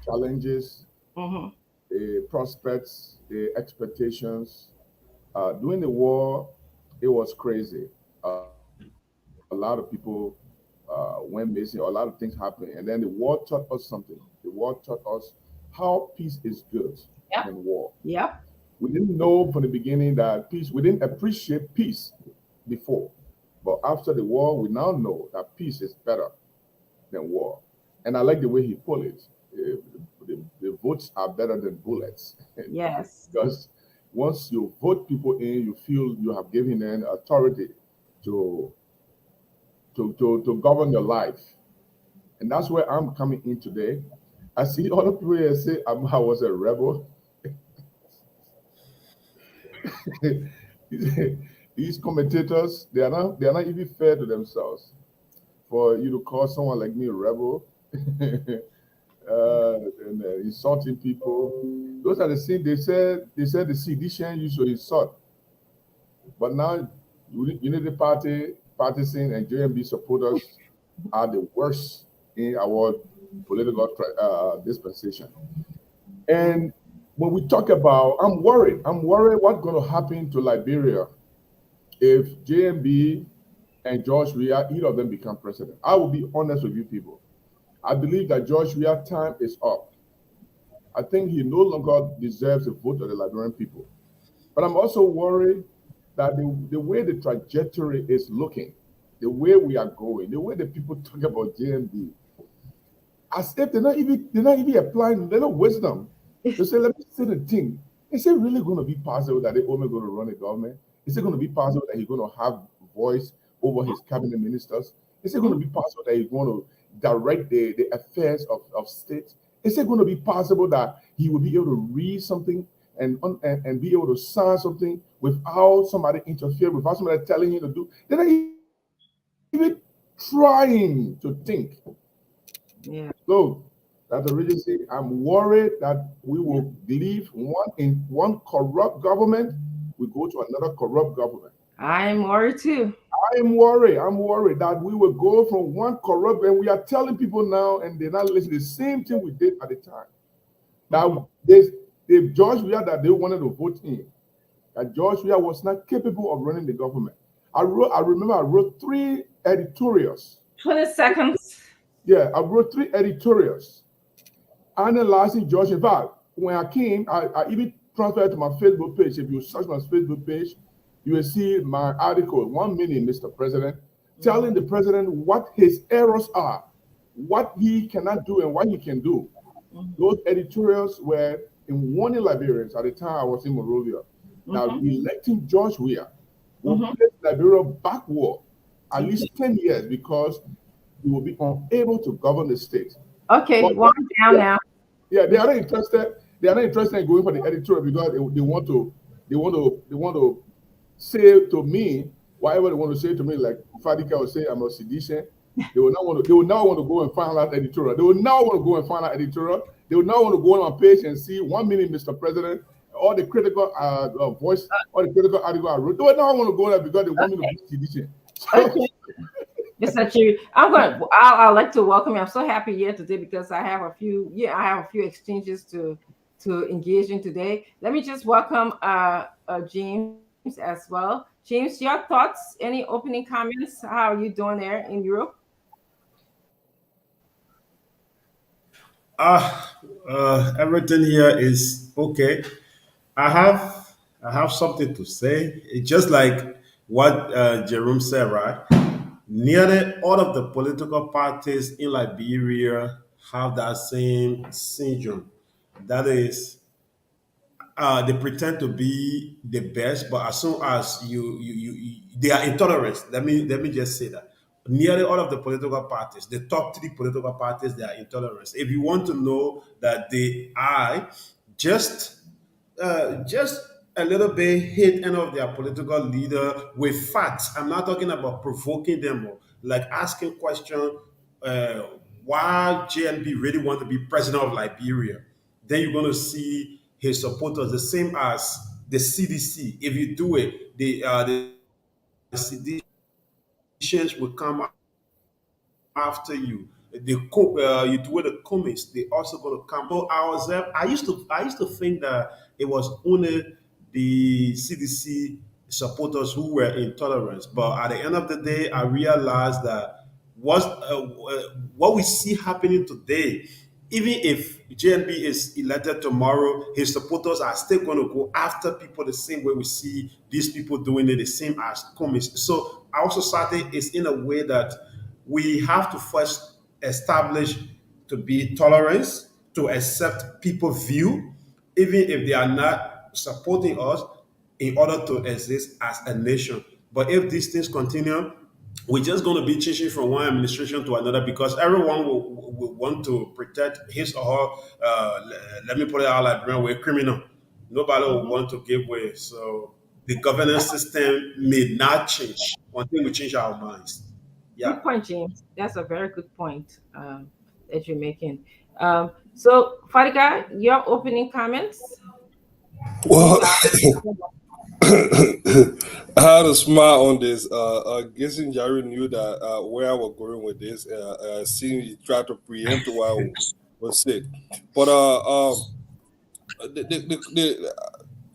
challenges, the prospects, the expectations. During the war, it was crazy. A lot of people went missing. A lot of things happened, and then the war taught us something. The war taught us how peace is built Yep. in war. Yep. We didn't know from the beginning that peace, we didn't appreciate peace before. But after the war, we now know that peace is better than war. And I like the way he put it. The votes are better than bullets. Yes. Because once you vote people in, you feel you have given them authority to, to govern your life. And that's where I'm coming in today. I see other people here say I was a rebel. These commentators, they are not even fair to themselves. For you to call someone like me a rebel, and insulting people, those are the things they said the sedition used to insult. But now Unity Party, partisan, and JMB supporters are the worst in our political dispensation. And when we talk about, I'm worried. I'm worried what's going to happen to Liberia if JMB and George Weah, either of them become president. I will be honest with you people. I believe that George Weah's time is up. I think he no longer deserves the vote of the Liberian people. But I'm also worried that the way the trajectory is looking, the way we are going, the way the people talk about JMB, as if they're not even applying little wisdom. They say, let me say the thing. Is it really going to be possible that they're only going to run the government? Is it going to be possible that he's going to have voice over his cabinet ministers? Is it going to be possible that he's going to direct the affairs of state? Is it going to be possible that he will be able to read something and be able to sign something without somebody interfering, without somebody telling him to do? They're not even trying to think. Yeah. So that's the reason I'm worried that we will leave one corrupt government, we go to another corrupt government. I'm worried too. I'm worried. I'm worried that we will go from one corrupt, and we are telling people now, and they're not listening. The same thing we did at the time. Now, if George Weah that they wanted to vote in, that George Weah was not capable of running the government. I remember I wrote 3 editorials. 20 seconds. Yeah, I wrote 3 editorials analyzing George. In fact, when I came, I even transferred to my Facebook page. If you search my Facebook page, you will see my article, 1 minute, Mr. President, telling the president what his errors are, what he cannot do and what he can do. Those editorials were in warning Liberians at the time I was in Monrovia. Now, electing George Weah will place Liberia backward at least 10 years because he will be unable to govern the state. Okay, But one down now. yeah, they are not interested. They are not interested in going for the editorial because they want to say to me whatever they want to say to me. Like Fadika will say, I'm a sedition. They will not want to go and find out editorial. They will not want to go and find out editorial. They will not want to go on my page and see 1 minute, Mr. President, all the critical voice, all the critical article I wrote. They will not want to go there because they want me to be sedition. So, Okay. Mr. Chief, I'd like to welcome you. I'm so happy here today because I have a few exchanges to engage in today. Let me just welcome James as well. James, your thoughts, any opening comments? How are you doing there in Europe? Everything here is okay. I have something to say. It's just like what Jerome said, right? Nearly all of the political parties in Liberia have that same syndrome. That is, they pretend to be the best, but as soon as they are intolerant. Let me just say that nearly all of the political parties, the top 3 political parties, they are intolerant. If you want to know that they are just a little bit hit any of their political leader with facts. I'm not talking about provoking them or like asking question why JNB really want to be president of Liberia. Then you're going to see his supporters the same as the CDC. If you do it, the CDCs will come after you. You do the comments, they also going to come. So I used to think that it was only the CDC supporters who were intolerant. But at the end of the day, I realized that what we see happening today even if JNB is elected tomorrow, his supporters are still going to go after people the same way we see these people doing it, the same as communists. So our society is in a way that we have to first establish to be tolerance, to accept people's view, even if they are not supporting us, in order to exist as a nation. But if these things continue, we're just going to be changing from one administration to another because everyone will want to protect his or her, let me put it out like we're criminal. Nobody will want to give way. So the governance system may not change until we change our minds. Yeah. Good point, James. That's a very good point that you're making. So, Fariga, your opening comments? Well, I had a smile on this. Guessing Jerry knew that where I was going with this. Seeing he tried to preempt what I was saying, but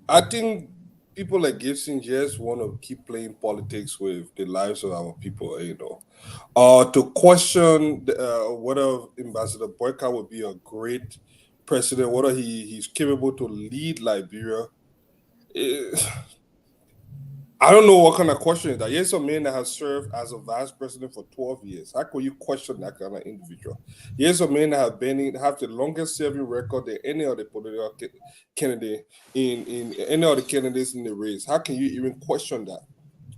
I think people like Gibson just want to keep playing politics with the lives of our people. To question whether Ambassador Boyka would be a great president, whether he's capable to lead Liberia. I don't know what kind of question is that. Here's a man that has served as a vice president for 12 years. How could you question that kind of individual? Here's a man that have the longest serving record than any other political candidate in any other candidates in the race. How can you even question that?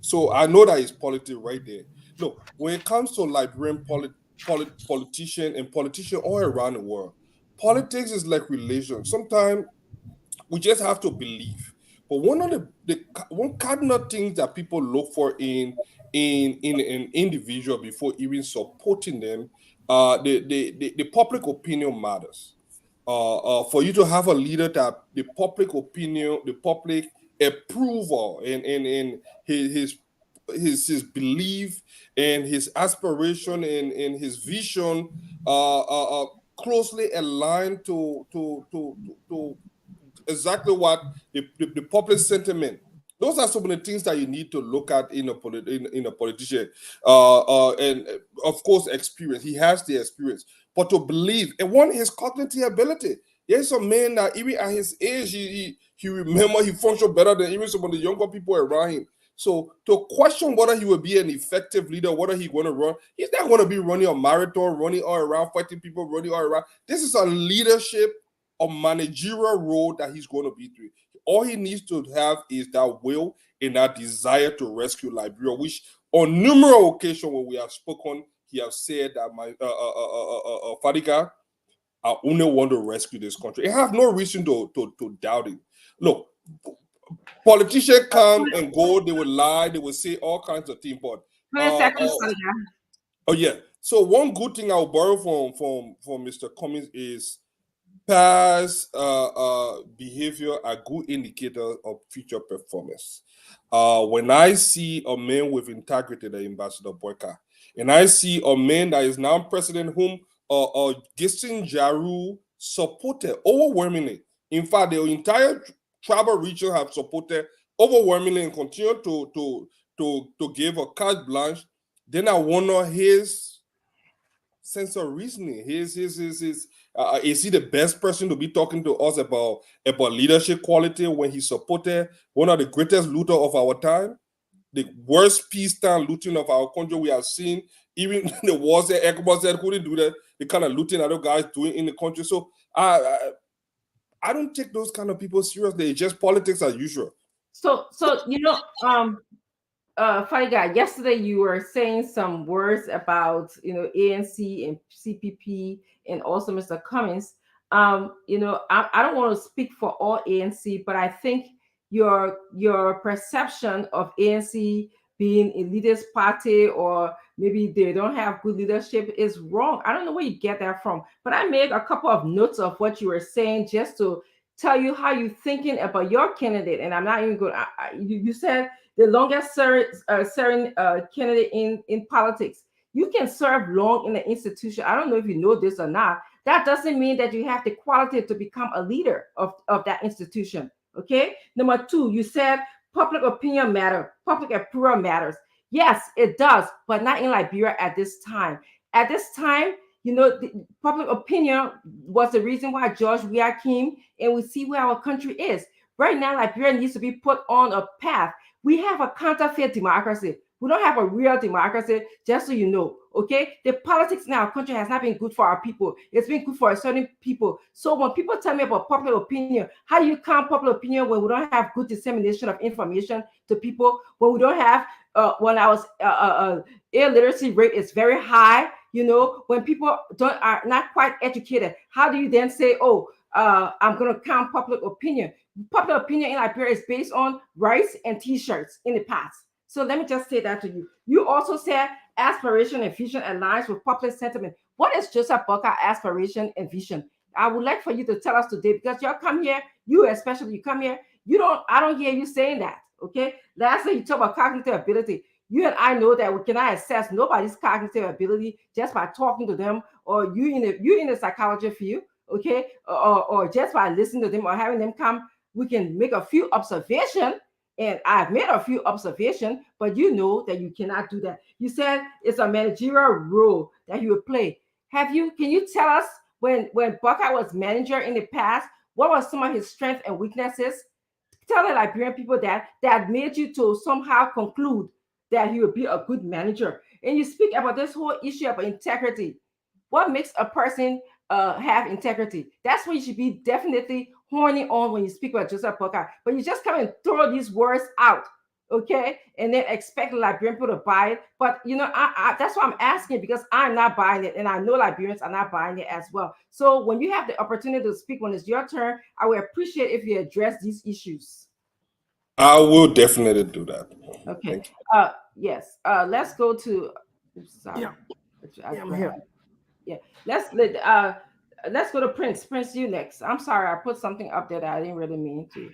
So I know that it's politics right there. Look, when it comes to Liberian politician and politicians all around the world, politics is like religion. Sometimes we just have to believe. But one of the one cardinal things that people look for in an individual before even supporting them, the public opinion matters. For you to have a leader that the public opinion, the public approval, and his belief and his aspiration and his vision closely aligned to exactly what the public sentiment. Those are some of the things that you need to look at in a politician, and of course experience. He has the experience, but to believe and one his cognitive ability. There's a man that even at his age, he remember he functioned better than even some of the younger people around him. So to question whether he will be an effective leader, whether he's going to run, he's not going to be running a marathon, running all around, fighting people, running all around. This is a leadership, a managerial role that he's going to be doing. All he needs to have is that will and that desire to rescue Liberia, which on numerous occasions when we have spoken, he has said that my Fadiga, I only want to rescue this country. I have no reason to doubt it. Look, politicians come and go, they will lie, they will say all kinds of things, but oh yeah. So one good thing I'll borrow from Mr. Cummings is past behavior are good indicators of future performance. When I see a man with integrity, the Ambassador Boyka, and I see a man that is now president whom Gistin Jaru supported overwhelmingly. In fact, the entire tribal region have supported overwhelmingly and continue to give a carte blanche. Then I wonder his sense of reasoning. Is he the best person to be talking to us about leadership quality when he supported one of the greatest looter of our time, the worst peacetime looting of our country we have seen? Even the wars that ECOWAS said couldn't do that, the kind of looting other guys doing in the country. So I don't take those kind of people seriously. It's just politics as usual. So Fariga, yesterday you were saying some words about ANC and CPP and also Mr. Cummings. I don't want to speak for all ANC, but I think your perception of ANC being a leaders party or maybe they don't have good leadership is wrong. I don't know where you get that from, but I made a couple of notes of what you were saying just to tell you how you're thinking about your candidate. And I'm not even going. You said the longest serving candidate in politics. You can serve long in the institution. I don't know if you know this or not. That doesn't mean that you have the quality to become a leader of that institution. Okay. Number two, you said public opinion matters, public approval matters. Yes, it does, but not in Liberia at this time. At this time, The public opinion was the reason why George Weah came, and we see where our country is. Right now, Liberia needs to be put on a path. We have a counterfeit democracy. We don't have a real democracy, just so you know. Okay, the politics in our country has not been good for our people. It's been good for certain people. So when people tell me about popular opinion, how do you count popular opinion when we don't have good dissemination of information to people? When we don't have, when our illiteracy rate is very high, when people are not quite educated, how do you then say, oh, I'm going to count public opinion? Popular opinion in Liberia is based on rice and T-shirts in the past. So let me just say that to you. You also said aspiration and vision aligns with popular sentiment. What is Joseph Boakai aspiration and vision? I would like for you to tell us today, because you come here, you especially, you come here, I don't hear you saying that. Okay. Lastly, you talk about cognitive ability. You and I know that we cannot assess nobody's cognitive ability just by talking to them, or you in the psychology field, okay, or just by listening to them or having them come. We can make a few observations, and I've made a few observations, but you know that you cannot do that. You said it's a managerial role that you would play. Can you tell us when Boakai was manager in the past, what were some of his strengths and weaknesses? Tell the Liberian people that made you to somehow conclude that he would be a good manager. And you speak about this whole issue of integrity. What makes a person have integrity? That's what you should be definitely horny on when you speak about Joseph Boakai. But you just come and throw these words out, okay, and then expect the Liberian people to buy it. But that's why I'm asking, because I'm not buying it, and I know Liberians are not buying it as well. So when you have the opportunity to speak when it's your turn, I would appreciate if you address these issues. I will definitely do that. Okay. Yes. Let's go to. Sorry. Yeah, I'm here. Yeah. Let's go to Prince. Prince, you next. I'm sorry, I put something up there that I didn't really mean to.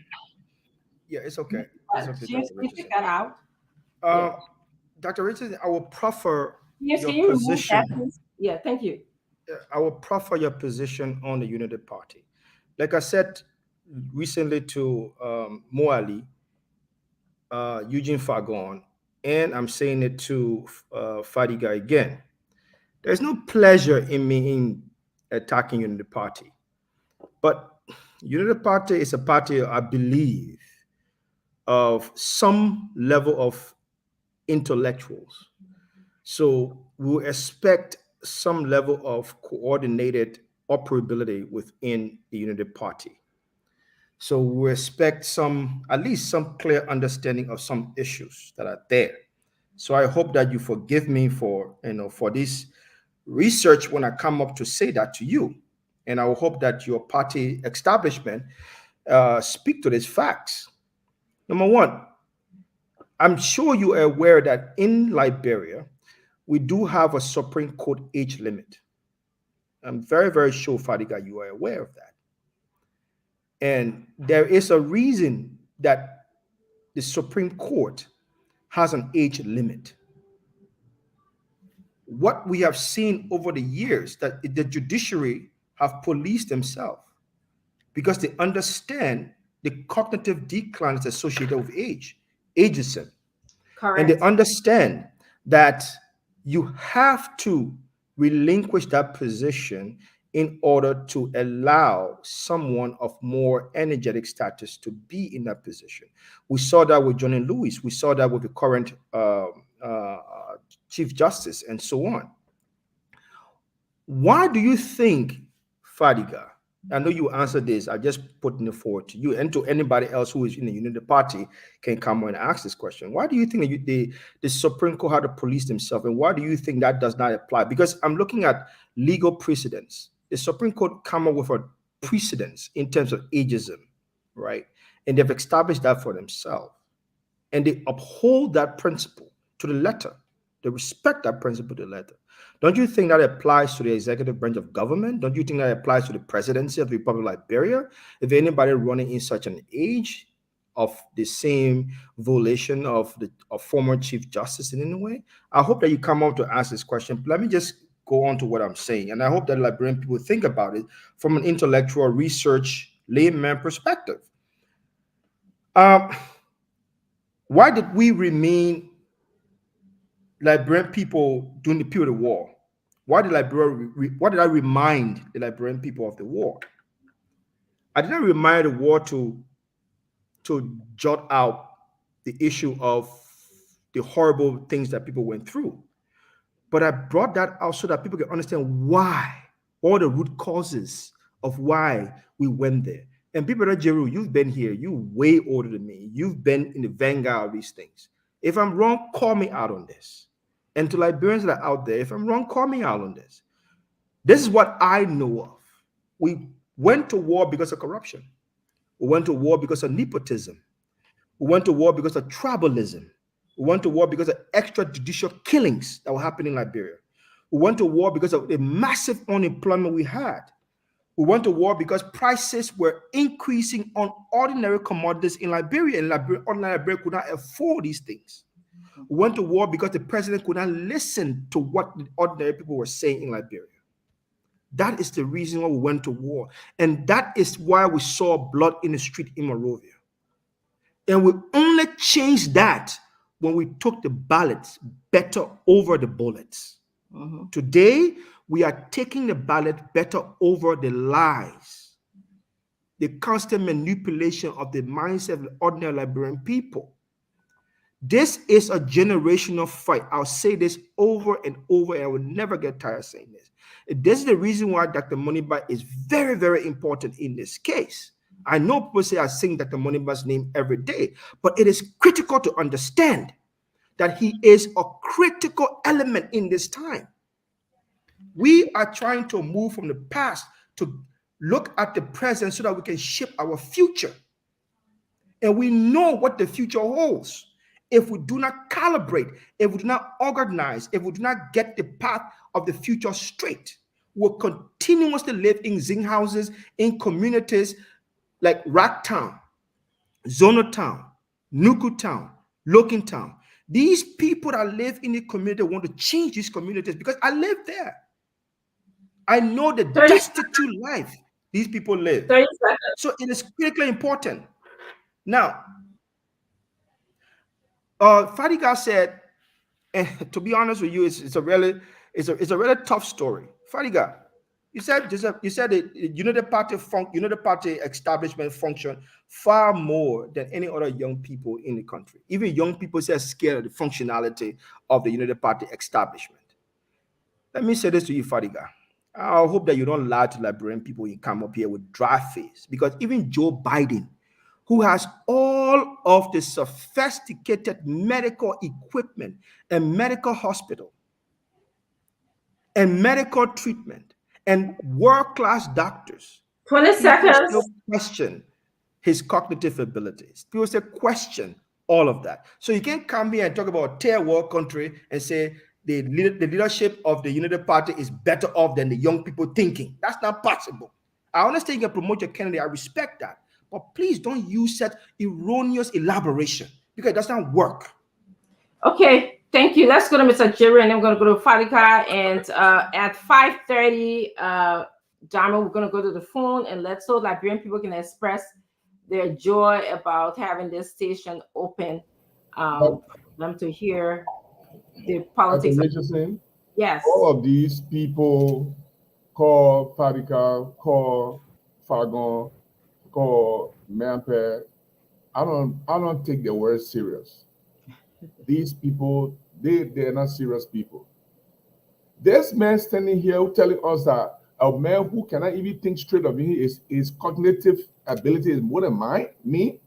Yeah, it's okay. It's okay, James, Dr. can you take Richardson. that out? Dr. Richardson, I will proffer Yes, can your you remove position. that, please? Yeah, thank you. I will proffer your position on the Unity Party. Like I said recently to Moali, Eugene Fagon, and I'm saying it to Fadiga again. There's no pleasure in me in attacking Unity Party, but Unity Party is a party, I believe, of some level of intellectuals. So we expect some level of coordinated operability within the Unity Party. So we expect at least some clear understanding of some issues that are there. So I hope that you forgive me for this research when I come up to say that to you. And I will hope that your party establishment speak to these facts. Number one, I'm sure you are aware that in Liberia, we do have a Supreme Court age limit. I'm very, very sure, Fadiga, you are aware of that. And there is a reason that the Supreme Court has an age limit. What we have seen over the years, that the judiciary have policed themselves because they understand the cognitive decline is associated with ageism. Correct. And they understand that you have to relinquish that position in order to allow someone of more energetic status to be in that position. We saw that with Johnny Lewis. We saw that with the current Chief Justice and so on. Why do you think, Fadiga, I know you answered this, I just put it forward to you and to anybody else who is in the Unity Party can come and ask this question. Why do you think that the Supreme Court had to police themselves, and why do you think that does not apply? Because I'm looking at legal precedents. The Supreme Court come up with a precedence in terms of ageism, right? And they've established that for themselves. And they uphold that principle to the letter. They respect that principle to the letter. Don't you think that applies to the executive branch of government? Don't you think that applies to the presidency of the Republic of Liberia? If anybody running in such an age of the same violation of former Chief Justice in any way? I hope that you come out to ask this question. Let me just go on to what I'm saying. And I hope that Liberian people think about it from an intellectual research layman perspective. Why did we remain Liberian people during the period of war? Why did I remind the Liberian people of the war? I didn't remind the war to jot out the issue of the horrible things that people went through, but I brought that out so that people can understand why, all the root causes of why we went there. And people like Jeru, you've been here, you way older than me. You've been in the vanguard of these things. If I'm wrong, call me out on this. And to Liberians that are out there, if I'm wrong, call me out on this. This is what I know of. We went to war because of corruption. We went to war because of nepotism. We went to war because of tribalism. We went to war because of extrajudicial killings that were happening in Liberia. We went to war because of the massive unemployment we had. We went to war because prices were increasing on ordinary commodities in Liberia, and ordinary Liberia could not afford these things. We went to war because the president could not listen to what the ordinary people were saying in Liberia. That is the reason why we went to war. And that is why we saw blood in the street in Monrovia. And we only changed that when we took the ballots better over the bullets. Today, we are taking the ballot better over the lies, the constant manipulation of the mindset of the ordinary Liberian people. This is a generational fight. I'll say this over and over, and I will never get tired of saying this. This is the reason why Dr. Moniba is very, very important in this case. I know people say I sing Dr. Moniba's name every day, but it is critical to understand that he is a critical element in this time. We are trying to move from the past to look at the present so that we can shape our future. And we know what the future holds. If we do not calibrate, if we do not organize, if we do not get the path of the future straight, we'll continuously live in zinc houses, in communities like Racktown, Zono Town, Nuku Town, Lokin Town. These people that live in the community want to change these communities because I live there. I know the destitute life these people live. So it is critically important. Now, Fadiga said, and to be honest with you, it's a really tough story. Fadiga, you said the United Party establishment function far more than any other young people in the country. Even young people say scared of the functionality of the United Party establishment. Let me say this to you, Fadiga. I hope that you don't lie to Liberian people when you come up here with dry face, because even Joe Biden, who has all of the sophisticated medical equipment and medical hospital and medical treatment and world-class doctors, 20 seconds. People still question his cognitive abilities. People still question all of that. So you can't come here and talk about a third world country and say the leadership of the United Party is better off than the young people thinking. That's not possible. I understand you can promote your candidate. I respect that. But please don't use that erroneous elaboration because it does not work. Okay, thank you. Let's go to Mr. Jerry, and then we're going to go to Fadika. And at 5:30, Dharma, we're going to go to the phone and so Liberian people can express their joy about having this station open for them to hear the politics. Yes. All of these people call Fadika, call Fagon, call Mampe. I don't take their words serious. These people, they're not serious people. This man standing here telling us that a man who cannot even think straight of his cognitive ability is more than me.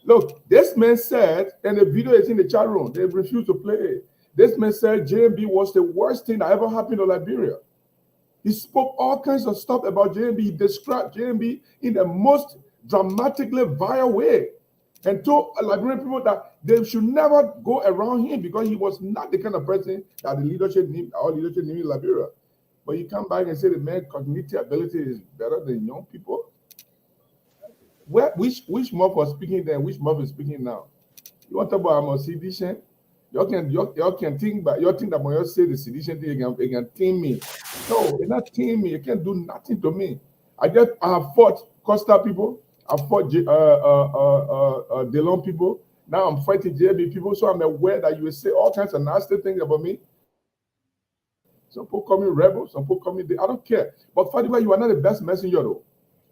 Look, this man said, and the video is in the chat room, they refused to play it. This man said JMB was the worst thing that ever happened to Liberia. He spoke all kinds of stuff about JMB. He described JMB in the most dramatically vile way and told Liberian people that they should never go around him because he was not the kind of person that our leadership need in Liberia. But you come back and say the man's cognitive ability is better than young people. Which mob was speaking then? Which mob is speaking now? You want to talk about a sedition? Y'all can think, but you think that when you say the sedition thing, you can team me. No, you're not team me. You can't do nothing to me. I have fought Costa people. I fought Delon people. Now I'm fighting JB people. So I'm aware that you will say all kinds of nasty things about me. Some people call me rebel. Some people call me. I don't care. But Fadiba, you are not the best messenger, though.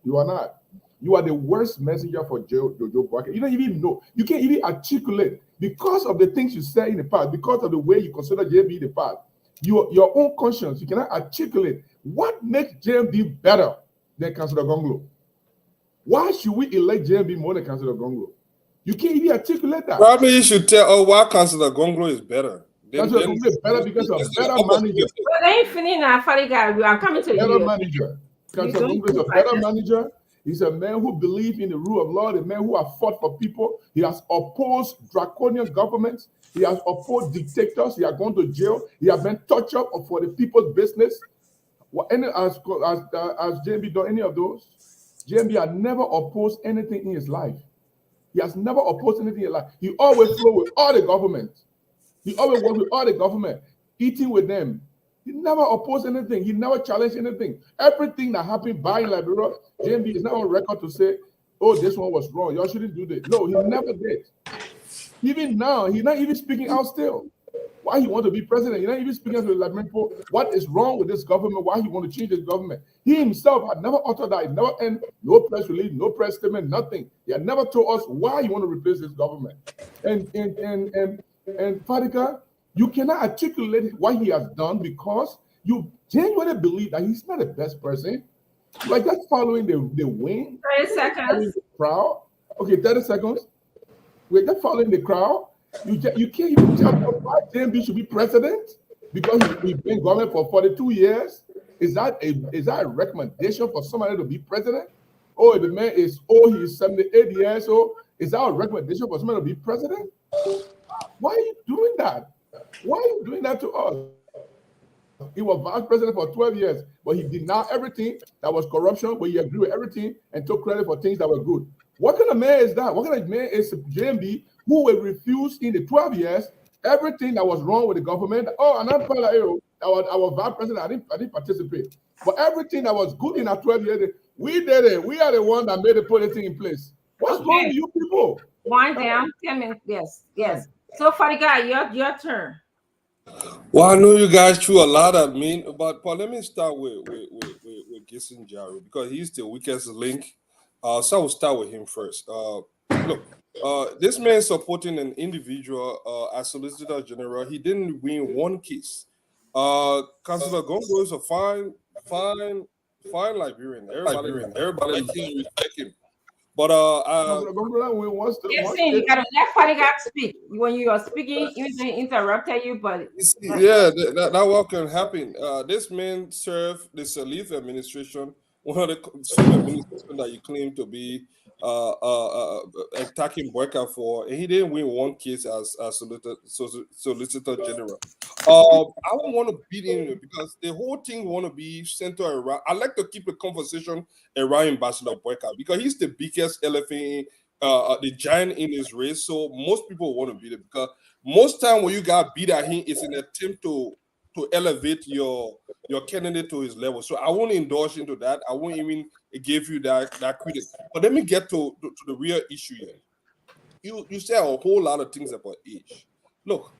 You are not. You are the worst messenger for Jojo Boyka. You don't even know. You can't even articulate because of the things you said in the past, because of the way you consider JMB in the past. Your own conscience, you cannot articulate what makes JMB better than Councillor Gonglo. Why should we elect JMB more than Councillor Gonglo? You can't even articulate that. Probably you should tell why Councillor Gonglo is better. Councillor Gonglo is better because of better manager. But they ain't finished now, Fadiga. I'm coming to Better you. manager. Councillor Gonglo is a better manager. He's a man who believes in the rule of law, a man who has fought for people. He has opposed draconian governments. He has opposed dictators. He has gone to jail. He has been tortured for the people's business. Has JMB done any of those? JMB has never opposed anything in his life. He has never opposed anything in his life. He always flow with all the government. He always works with all the government, eating with them. He never opposed anything. He never challenged anything. Everything that happened by Liberia, JMB is not on record to say, oh, this one was wrong. Y'all shouldn't do this. No, he never did. Even now, he's not even speaking out still. Why he want to be president? He's not even speaking to the Liberian people. What is wrong with this government? Why he want to change this government? He himself had never uttered that. He never end no press release, no press statement, nothing. He had never told us why he want to replace this government. And Fadiga, you cannot articulate what he has done because you genuinely believe that he's not the best person. Like just following the wind. 30 seconds. The crowd. Okay, 30 seconds. We're just following the crowd. You can't even tell me why JMB should be president because he's been government for 42 years. Is that a recommendation for somebody to be president? Oh, if the man is he's 78 years old. Is that a recommendation for somebody to be president? Why are you doing that? Why are you doing that to us? He was vice president for 12 years, but he denied everything that was corruption, but he agreed with everything and took credit for things that were good. What kind of man is that? What kind of man is JMB who will refuse in the 12 years everything that was wrong with the government? Oh, and I'm our vice president, I didn't participate. But everything that was good in our 12 years, we did it. We are the one that made the policy in place. What's wrong with you people? Wind down. 10 minutes. Yes. So, Fadiga, your turn. Well, I know you guys threw a lot at me, but let me start with Gisson Jari because he's the weakest link. So I will start with him first. Look, this man supporting an individual as Solicitor General. He didn't win one case. Councillor Gonglo is a fine Liberian. Everybody can respect him. But Listen, you gotta let Fadiga speak. When you are speaking, even interrupted you, but yeah, that what can happen. This man served the Salif administration, one of the administration that you claim to be attacking Boyka for, and he didn't win one case as Solicitor General. I don't want to beat him because the whole thing want to be centered around. I like to keep the conversation around Ambassador Boyka because he's the biggest elephant, the giant in his race. So most people want to beat him because most time when you got beat at him, it's an attempt to elevate your candidate to his level. So I won't indulge into that. I won't even give you that credit. But let me get to the real issue here. You say a whole lot of things about age. Look,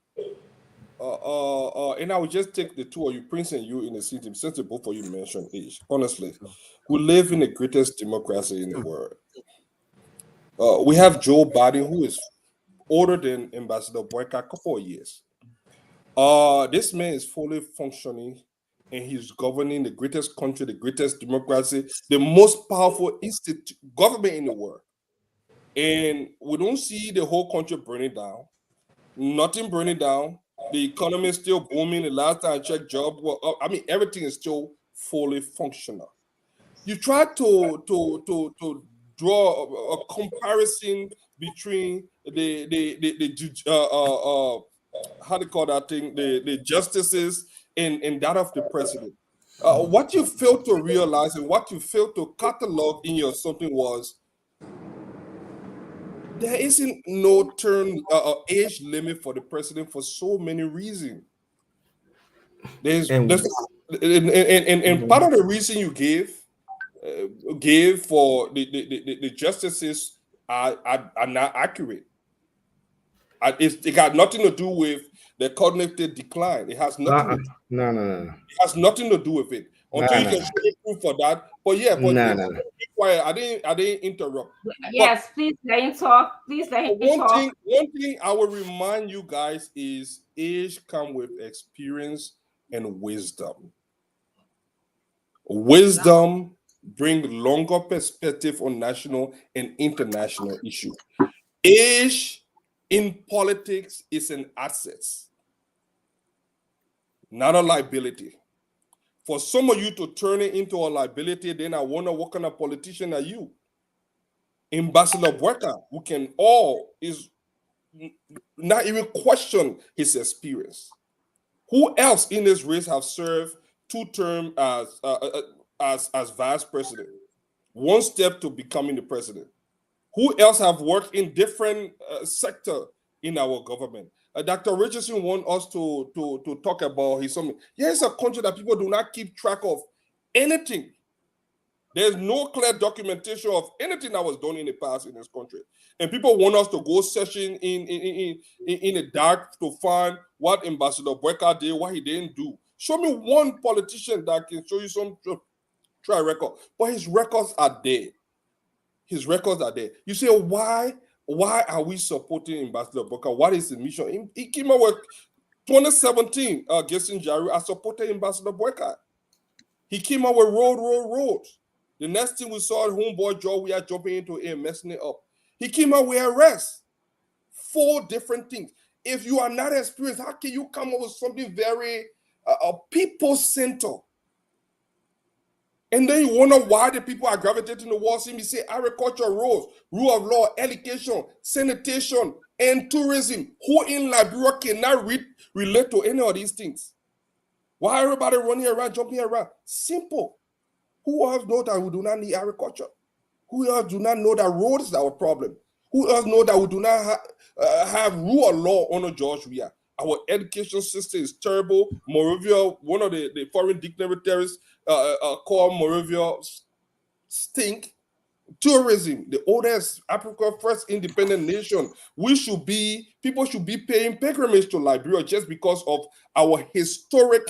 and I will just take the two of you, Prince and you, in the city, since both of you mentioned age. Honestly, we live in the greatest democracy in the world. We have Joe Biden, who is older than Ambassador Boyka a couple of years. This man is fully functioning and he's governing the greatest country, the greatest democracy, the most powerful government in the world. And we don't see the whole country burning down. Nothing burning down. The economy is still booming. The last time I checked, job were up. I mean, everything is still fully functional. You try to draw a comparison between how do you call that thing? The justices and that of the president. What you failed to realize and what you failed to catalog in your something was there isn't no age limit for the president for so many reasons. And part of the reason you gave for the justices are not accurate. It got nothing to do with the cognitive decline. It has nothing. Uh-uh. To, No. it has nothing to do with it. Until you Nah. can show me proof for that. But yeah, but Nah. be quiet. I didn't interrupt. Yes, please let him talk. Please let him talk. One thing I will remind you guys is age comes with experience and wisdom. Wisdom bring longer perspective on national and international issues. Age in politics is an asset, not a liability. For some of you to turn it into a liability, then I wonder what kind of politician are you? Ambassador Boyka, who can all is not even question his experience. Who else in this race have served 2 terms as vice president? 1 step to becoming the president. Who else have worked in different sector in our government? Dr. Richardson wants us to talk about his something. Here's a country that people do not keep track of anything. There's no clear documentation of anything that was done in the past in this country. And people want us to go searching in the dark to find what Ambassador Boyka did, what he didn't do. Show me one politician that can show you some track record. But his records are there. His records are there. You say, why are we supporting Ambassador Boyka? What is the mission? He came out with 2017, Gessin Jari, I supported Ambassador Boyka. He came out with road. The next thing we saw, homeboy Joe, we are jumping into it and messing it up. He came out with arrest. 4 different things. If you are not experienced, how can you come up with something very people-centered? And then you wonder why the people are gravitating towards him. You say agriculture, roads, rule of law, education, sanitation, and tourism. Who in Liberia cannot relate to any of these things? Why everybody running around, jumping around? Simple. Who else know that we do not need agriculture? Who else do not know that roads is our problem? Who else know that we do not have rule of law under George Weah? Our education system is terrible. Moravia, one of the foreign dignitaries called Moravia stink. Tourism, the oldest Africa first independent nation. People should be paying pilgrimage to Liberia just because of our historic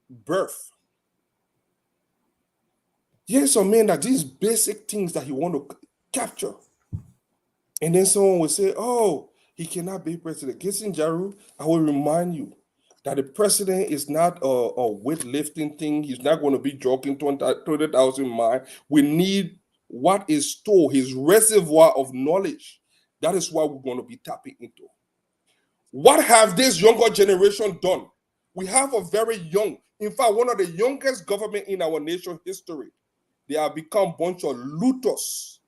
birth. Here's a man that these basic things that he want to capture. And then someone will say, oh, he cannot be president. Gessin Jari, I will remind you that the president is not a weightlifting thing. He's not going to be jogging 20,000 miles. We need what is stored, his reservoir of knowledge. That is what we're going to be tapping into. What have this younger generation done? We have a very young, in fact, one of the youngest government in our nation's history. They have become a bunch of looters.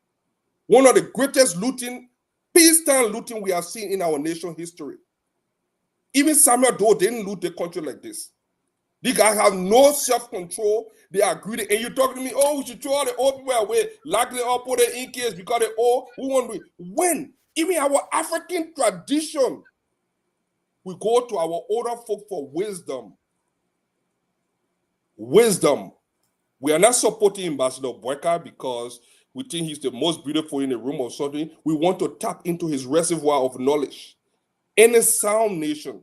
One of the greatest looting, peacetime looting we have seen in our nation's history. Even Samuel Doe didn't loot the country like this. These guys have no self-control. They are greedy. And you're talking to me, oh, we should throw all the old people away, lock them up, put them in case because they're old. We want to when? Even our African tradition, we go to our older folk for wisdom. Wisdom. We are not supporting Ambassador Boyka because we think he's the most beautiful in the room or something. We want to tap into his reservoir of knowledge. Any sound nation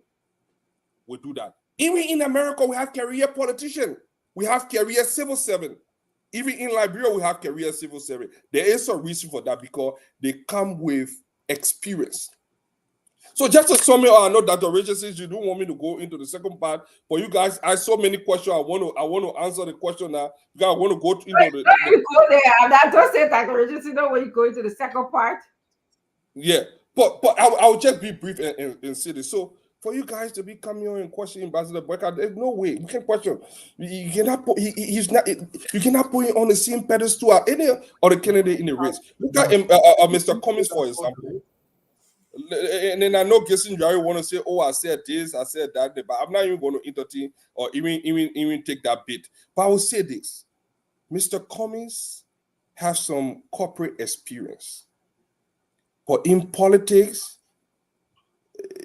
will do that. Even in America, we have career politicians. We have career civil servants. Even in Liberia, we have career civil servants. There is a reason for that because they come with experience. So just to sum it up, I know Dr. Richardson, you don't want me to go into the second part, but you guys, I so many questions. I want to answer the question now. You guys want to go into you go there. I'm not just saying Dr. Richardson, know when you go into the second part. Yeah, but I'll just be brief and say this. So for you guys to be coming here and questioning Ambassador Boyka, there's no way we can question. You cannot put he's not. You cannot put him on the same pedestal as any other candidate in the race. Look at Mr. Cummings, for example. And then I know Gessin Jari want to say, oh, I said this, I said that, but I'm not even going to entertain or even take that bit. But I will say this. Mr. Cummings has some corporate experience. But in politics,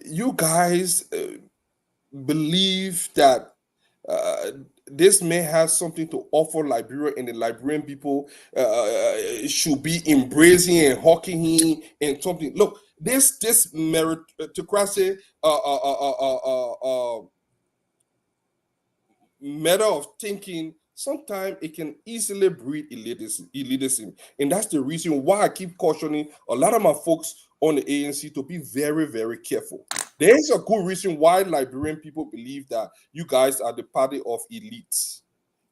you guys believe that this man has something to offer Liberia, and the Liberian people should be embracing and hawking him and something. Look, this meritocracy matter of thinking, sometimes it can easily breed elitism. And that's the reason why I keep cautioning a lot of my folks on the ANC to be very, very careful. There's a good reason why Liberian people believe that you guys are the party of elites.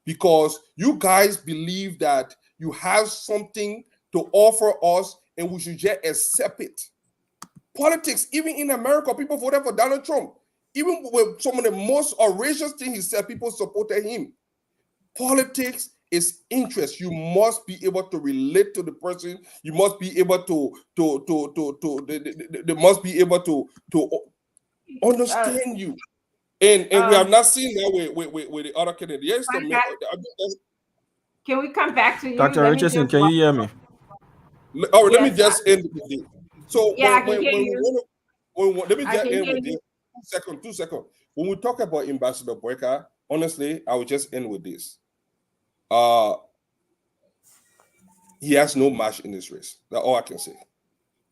Because you guys believe that you have something to offer us and we should just accept it. Politics, even in America, people voted for Donald Trump. Even with some of the most outrageous things he said, people supported him. Politics is interest. You must be able to relate to the person. You must be able they must be able to understand you. And we have not seen that with the other candidates. Yes, can we come back to you? Dr. Richardson, can you hear me? All right, let me just end with this. So yeah, I can hear you. Let me just end with this. 2 seconds. When we talk about Ambassador Boyka, honestly, I will just end with this. He has no match in this race. That's all I can say.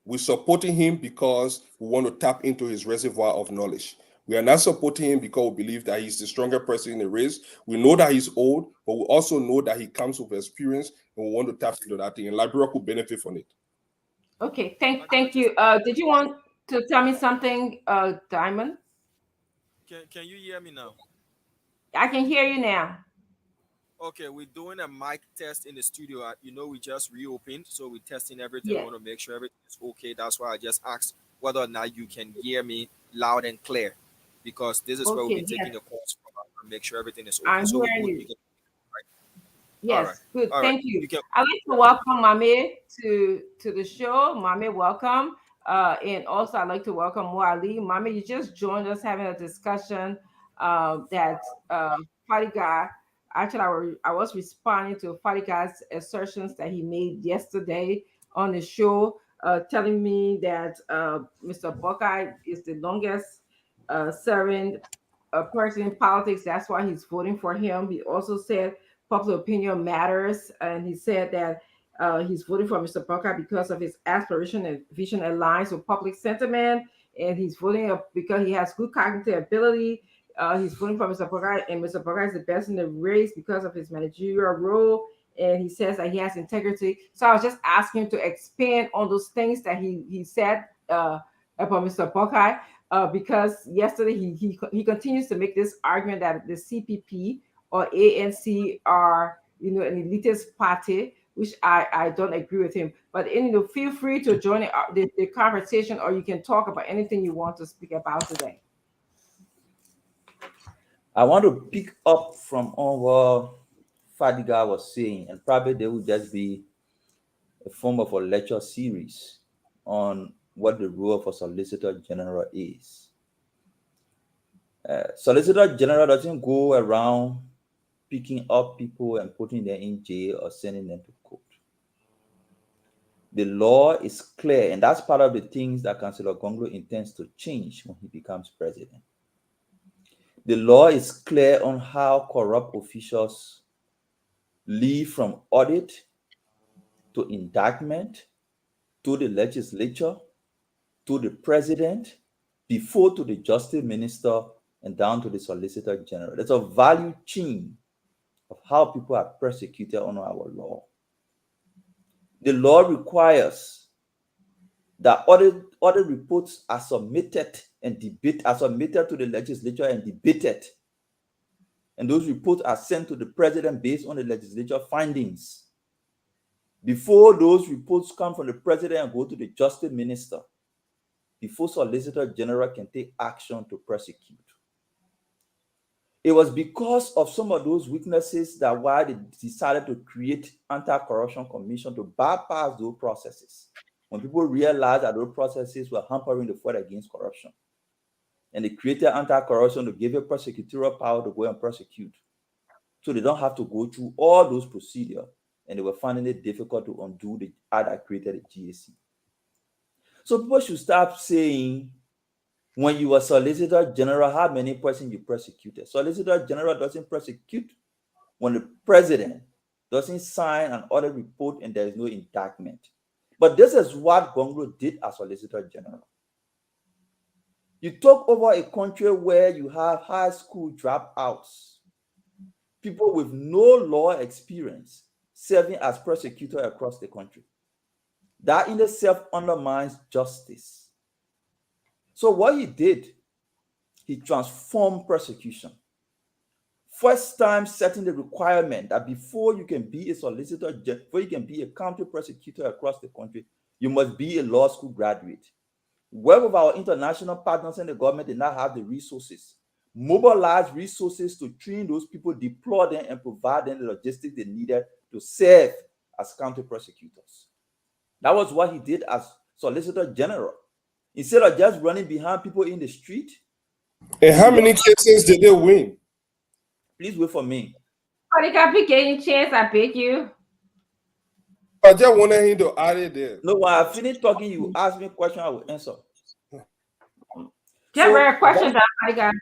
We're supporting him because we want to tap into his reservoir of knowledge. We are not supporting him because we believe that he's the stronger person in the race. We know that he's old, but we also know that he comes with experience, and we want to tap into that thing. And Liberia could benefit from it. Okay, thank you. Did you want to tell me something, Diamond? Can you hear me now? I can hear you now. Okay, we're doing a mic test in the studio. We just reopened, so we're testing everything. Yeah. I want to make sure everything is okay. That's why I just asked whether or not you can hear me loud and clear, because this is where we'll be taking the calls from. To make sure everything is okay. I'm so hearing you. Right? Yes, right. good. All Thank right. you. can- I'd like to welcome Mame to the show. Mame, welcome. And also I'd like to welcome Wali. Mame, you just joined us having a discussion that Fadiga, actually I was responding to Fadiga's assertions that he made yesterday on the show, telling me that Mr. Buckeye is the longest serving person in politics. That's why he's voting for him. He also said popular opinion matters, and he said that he's voting for Mr. Buckeye because of his aspiration and vision aligns with public sentiment, and he's voting because he has good cognitive ability. He's voting for Mr. Buckeye, and Mr. Buckeye is the best in the race because of his managerial role, and he says that he has integrity. So I was just asking him to expand on those things that he said about Mr. Buckeye, because yesterday he continues to make this argument that the CPP or ANC are an elitist party, which I don't agree with him. But feel free to join the conversation, or you can talk about anything you want to speak about today. I want to pick up from what Fadiga was saying, and probably there will just be a form of a lecture series on what the role of a Solicitor General is. Solicitor General doesn't go around picking up people and putting them in jail or sending them to court. The law is clear, and that's part of the things that Councillor Gonglo intends to change when he becomes president. The law is clear on how corrupt officials leave from audit to indictment to the legislature to the president, before to the justice minister, and down to the Solicitor General. There's a value chain of how people are persecuted under our law. The law requires that audit reports are submitted to the legislature and debated. And those reports are sent to the president based on the legislature findings. Before those reports come from the president and go to the justice minister, before Solicitor General can take action to prosecute. It was because of some of those weaknesses that why they decided to create anti-corruption commission to bypass those processes. When people realized that those processes were hampering the fight against corruption. And they created anti-corruption to give a prosecutorial power to go and prosecute. So they don't have to go through all those procedures. And they were finding it difficult to undo the act that created the GAC. So people should start saying, when you are Solicitor General, how many persons you prosecuted? Solicitor General doesn't prosecute when the president doesn't sign an audit report and there is no indictment. But this is what Gonglo did as Solicitor General. You took over a country where you have high school dropouts, people with no law experience serving as prosecutor across the country. That in itself undermines justice. So what he did, he transformed prosecution. First time setting the requirement that before you can be a solicitor, before you can be a county prosecutor across the country, you must be a law school graduate. Where of our international partners and the government did not have the resources, mobilize resources to train those people, deploy them, and provide them the logistics they needed to serve as county prosecutors. That was what he did as Solicitor General. Instead of just running behind people in the street. And how many cases did they win? Please wait for me. But I be getting chance, I beg you. I just wanted him to add it there. No, when I finish talking, you ask me a question, I will answer. Get a question down, I got.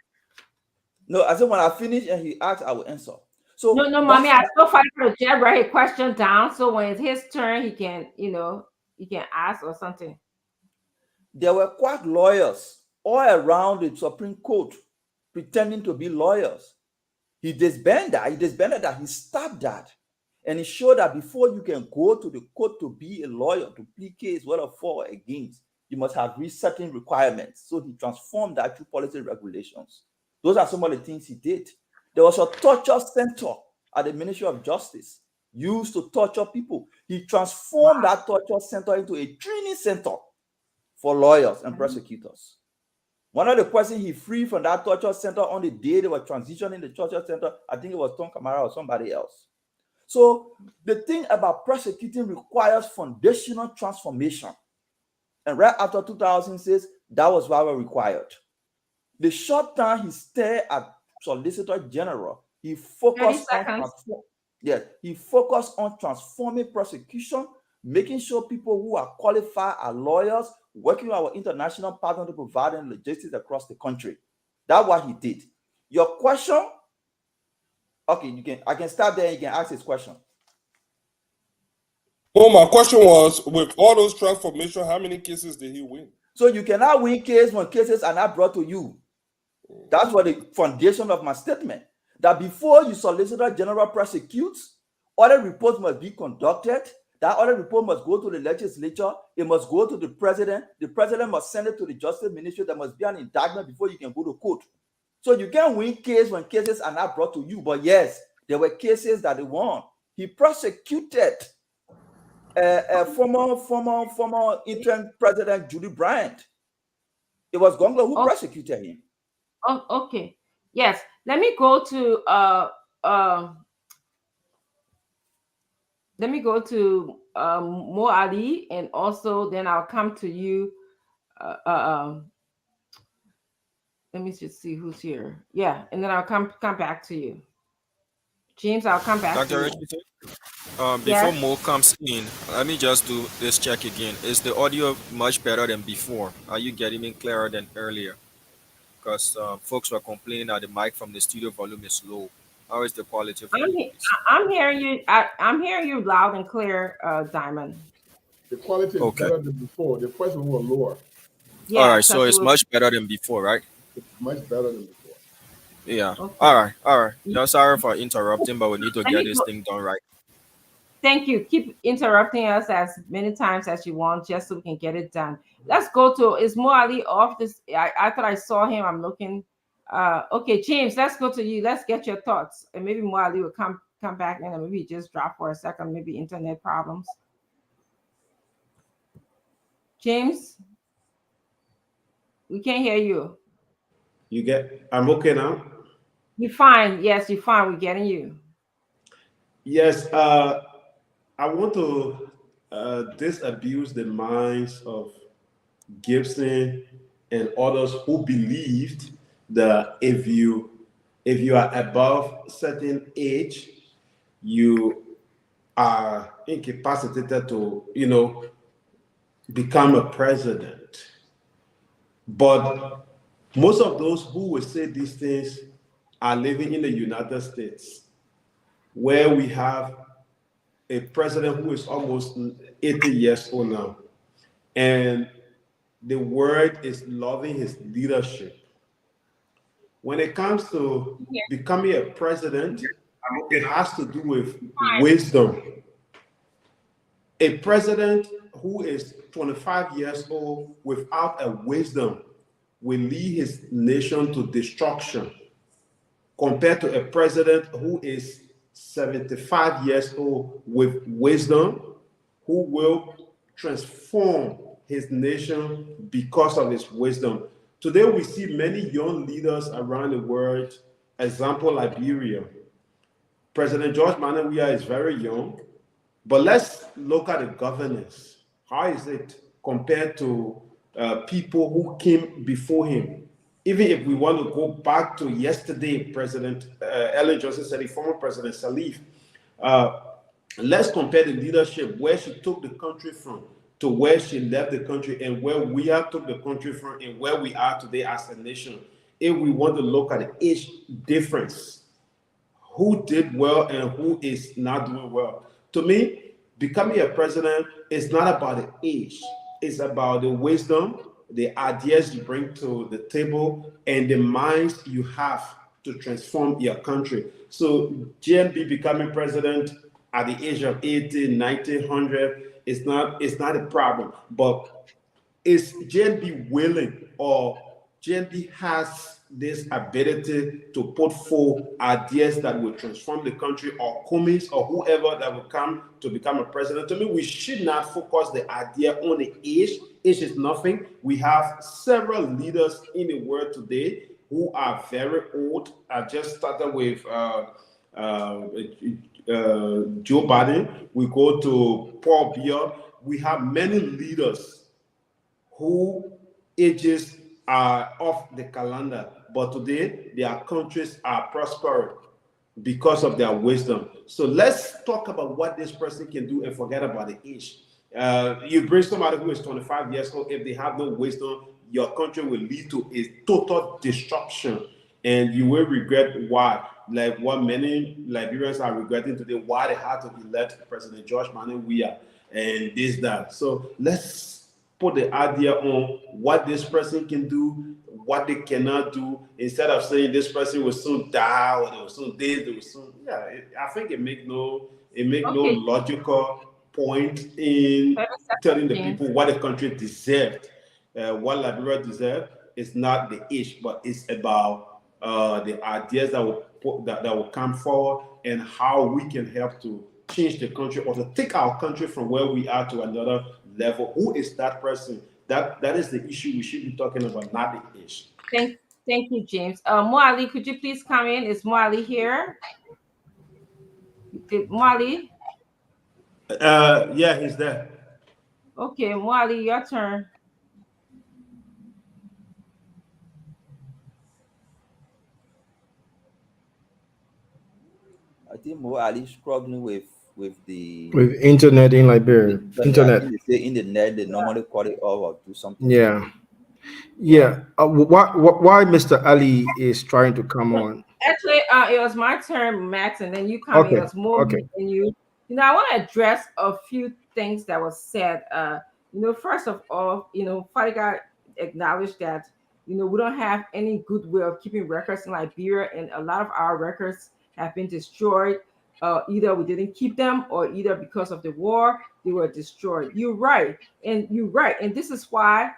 No, I said when I finish and he asks, I will answer. So no, mommy, I still fight for the jab right question down. So when it's his turn, he can, he can ask or something. There were quack lawyers all around the Supreme Court pretending to be lawyers. He disbanded that, he stopped that. And he showed that before you can go to the court to be a lawyer, to plead case, whether for or against, you must have certain requirements. So he transformed that through policy regulations. Those are some of the things he did. There was a torture center at the Ministry of Justice used to torture people. He transformed that torture center into a training center for lawyers and prosecutors. One of the persons he freed from that torture center on the day they were transitioning the torture center, I think it was Tom Kamara or somebody else. So the thing about prosecuting requires foundational transformation. And right after 2006, that was what was required. The short time he stayed at Solicitor General, he focused on transforming prosecution, making sure people who are qualified are lawyers, working with our international partners to provide them logistics across the country. That's what he did. Your question? Okay, I can start there. You can ask his question. Oh, my question was, with all those transformations, how many cases did he win? So you cannot win cases when cases are not brought to you. That's what the foundation of my statement. That before you Solicitor General prosecutes, other reports must be conducted. That other report must go to the legislature. It must go to the president. The president must send it to the Justice Ministry. There must be an indictment before you can go to court. So you can win cases when cases are not brought to you. But yes, there were cases that they won. He prosecuted former interim president Julie Bryant. It was Gonglo who prosecuted him. Oh, okay. Yes. Let me go to Mo Ali, and also then I'll come to you. Let me just see who's here. Yeah, and then I'll come back to you. James, I'll come back Dr. to Richardson, you. before Mo comes in, let me just do this check again. Is the audio much better than before? Are you getting me clearer than earlier? Because folks were complaining that the mic from the studio volume is low. How is the quality? I'm hearing you. I'm hearing you loud and clear, Diamond. The quality is better than before. The question was lower. Yeah, all right, so it's much better than before, right? It's much better than before. Yeah. Okay. All right. No, sorry for interrupting, but we need to get this thing done right. Thank you. Keep interrupting us as many times as you want, just so we can get it done. Let's go to, is Mo Ali off this? I thought I saw him. I'm looking. Okay, James, let's go to you. Let's get your thoughts. And maybe Mo Ali will come back in, and maybe just drop for a second, maybe internet problems. James, we can't hear you. I'm okay now? You're fine. Yes, you're fine. We're getting you. Yes, I want to disabuse the minds of Gibson and others who believed that if you are above certain age, you are incapacitated to, become a president. But most of those who will say these things are living in the United States, where we have a president who is almost 80 years old now. And the word is loving his leadership. When it comes to becoming a president, it has to do with wisdom. A president who is 25 years old without a wisdom will lead his nation to destruction, compared to a president who is 75 years old with wisdom, who will transform his nation because of his wisdom. Today, we see many young leaders around the world. Example, Liberia. President George Manuel Weah is very young, but let's look at the governance. How is it compared to people who came before him? Even if we want to go back to yesterday, President Ellen Johnson Sirleaf, former President Sirleaf, let's compare the leadership, where she took the country from to where she left the country, and where we are took the country from and where we are today as a nation. If we want to look at the age difference, who did well and who is not doing well. To me, becoming a president is not about the age. It's about the wisdom, the ideas you bring to the table, and the minds you have to transform your country. So GNB becoming president at the age of 80, 90, 100 is not a problem. But is GNB willing, or GNB has this ability to put forth ideas that will transform the country, or Cummings or whoever that will come to become a president? To me, we should not focus the idea on the age. Age is nothing. We have several leaders in the world today who are very old. I just started with Joe Biden. We go to Paul Biya. We have many leaders who ages are off the calendar, but today their countries are prospering because of their wisdom. So let's talk about what this person can do and forget about the age. You bring somebody who is 25 years old, if they have no wisdom, your country will lead to a total destruction, and you will regret why. Like what many Liberians are regretting today, why they had to elect President George Manuel Weah and this, that. So let's put the idea on what this person can do, what they cannot do, instead of saying this person will soon die, or they will soon this, they will soon. Yeah, I think it make no logical point in telling the people what the country deserved. What Liberia deserved is not the age, but it's about the ideas that will come forward, and how we can help to change the country, or to take our country from where we are to another level. Who is that person? That is the issue we should be talking about, not the age. Thank you, James. Moali, could you please come in? Is Moali here? Moali? Yeah, he's there. Okay, Moali, your turn. I think Mo Ali struggling with the internet in Liberia. Internet. In the net, they normally call it off or do something. Yeah. Why Mr. Ali is trying to come on? Actually, it was my turn, Max, and then you come in. It was more than you. I want to address a few things that was said. First of all, Fadiga acknowledged that we don't have any good way of keeping records in Liberia, and a lot of our records have been destroyed. Either we didn't keep them, or either because of the war they were destroyed. You're right, and this is why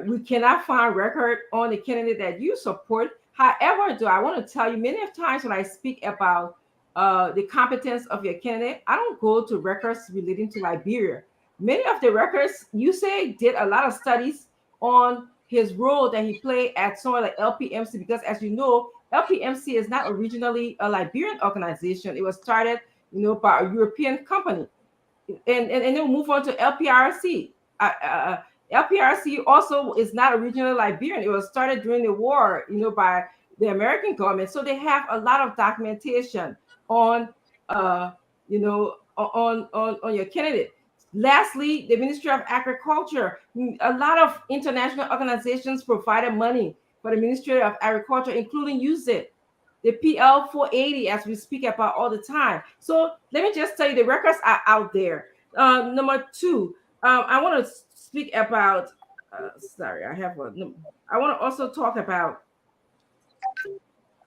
we cannot find record on the candidate that you support. However, I want to tell you, many of times when I speak about the competence of your candidate, I don't go to records relating to Liberia. Many of the records you say did a lot of studies on his role that he played at somewhere like LPMC, because as you know, LPMC is not originally a Liberian organization. It was started, by a European company, and then move on to LPRC. LPRC also is not originally Liberian. It was started during the war, by the American government. So they have a lot of documentation on, on your candidate. Lastly, the Ministry of Agriculture. A lot of international organizations provided money for the Ministry of Agriculture, including USAID. the PL 480, as we speak about all the time. So let me just tell you, the records are out there. Number two, I want to speak about. Sorry, I have one. I want to also talk about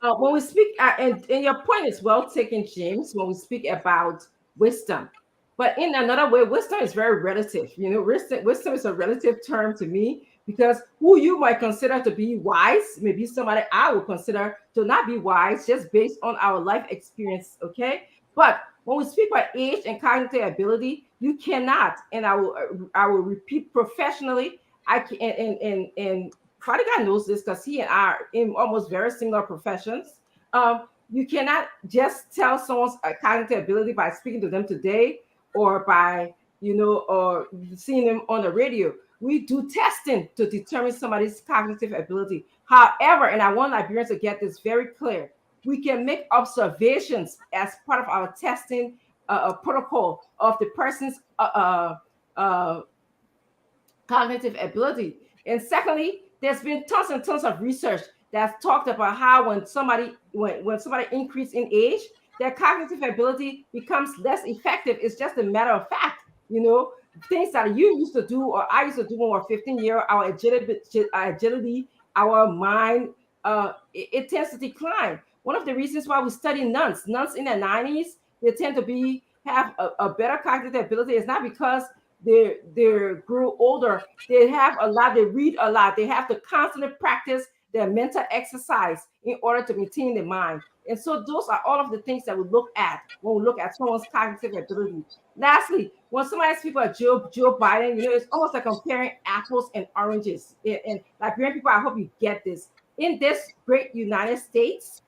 when we speak, and your point is well taken, James. When we speak about wisdom, but in another way, wisdom is very relative. You know, wisdom is a relative term to me because who you might consider to be wise, maybe somebody I would consider to not be wise just based on our life experience. Okay, but when we speak about age and cognitive ability, you cannot, and I will repeat professionally. I can and Father God knows this because he and I are in almost very similar professions. You cannot just tell someone's cognitive ability by speaking to them today or by, or seeing them on the radio. We do testing to determine somebody's cognitive ability. However, and I want Liberians to get this very clear, we can make observations as part of our testing protocol of the person's cognitive ability. And secondly, there's been tons and tons of research that's talked about how when somebody increases in age, their cognitive ability becomes less effective. It's just a matter of fact. Things that you used to do or I used to do when we were 15 years, our agility, our mind, it tends to decline. One of the reasons why we study nuns in their 90s, they tend to have a better cognitive ability. It's not because they grew older. They have a lot, they read a lot, they have to constantly practice their mental exercise in order to maintain their mind. And so those are all of the things that we look at when we look at someone's cognitive ability. Lastly, when somebody speaks about Joe Biden, it's almost like comparing apples and oranges. And Liberian people, I hope you get this. In this great United States,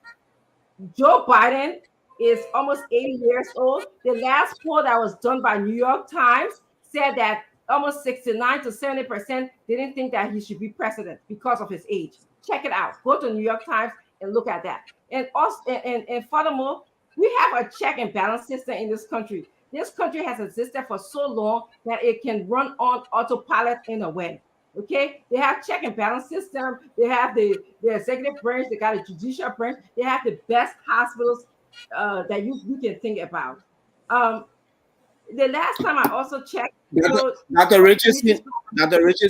Joe Biden is almost 80 years old. The last poll that was done by New York Times said that almost 69 to 70% didn't think that he should be president because of his age. Check it out. Go to New York Times and look at that. And also, and furthermore, we have a check and balance system in this country. This country has existed for so long that it can run on autopilot in a way. Okay, they have check and balance system. They have the executive branch. They got a judicial branch. They have the best hospitals that you can think about. The last time I also checked, Dr. Richardson,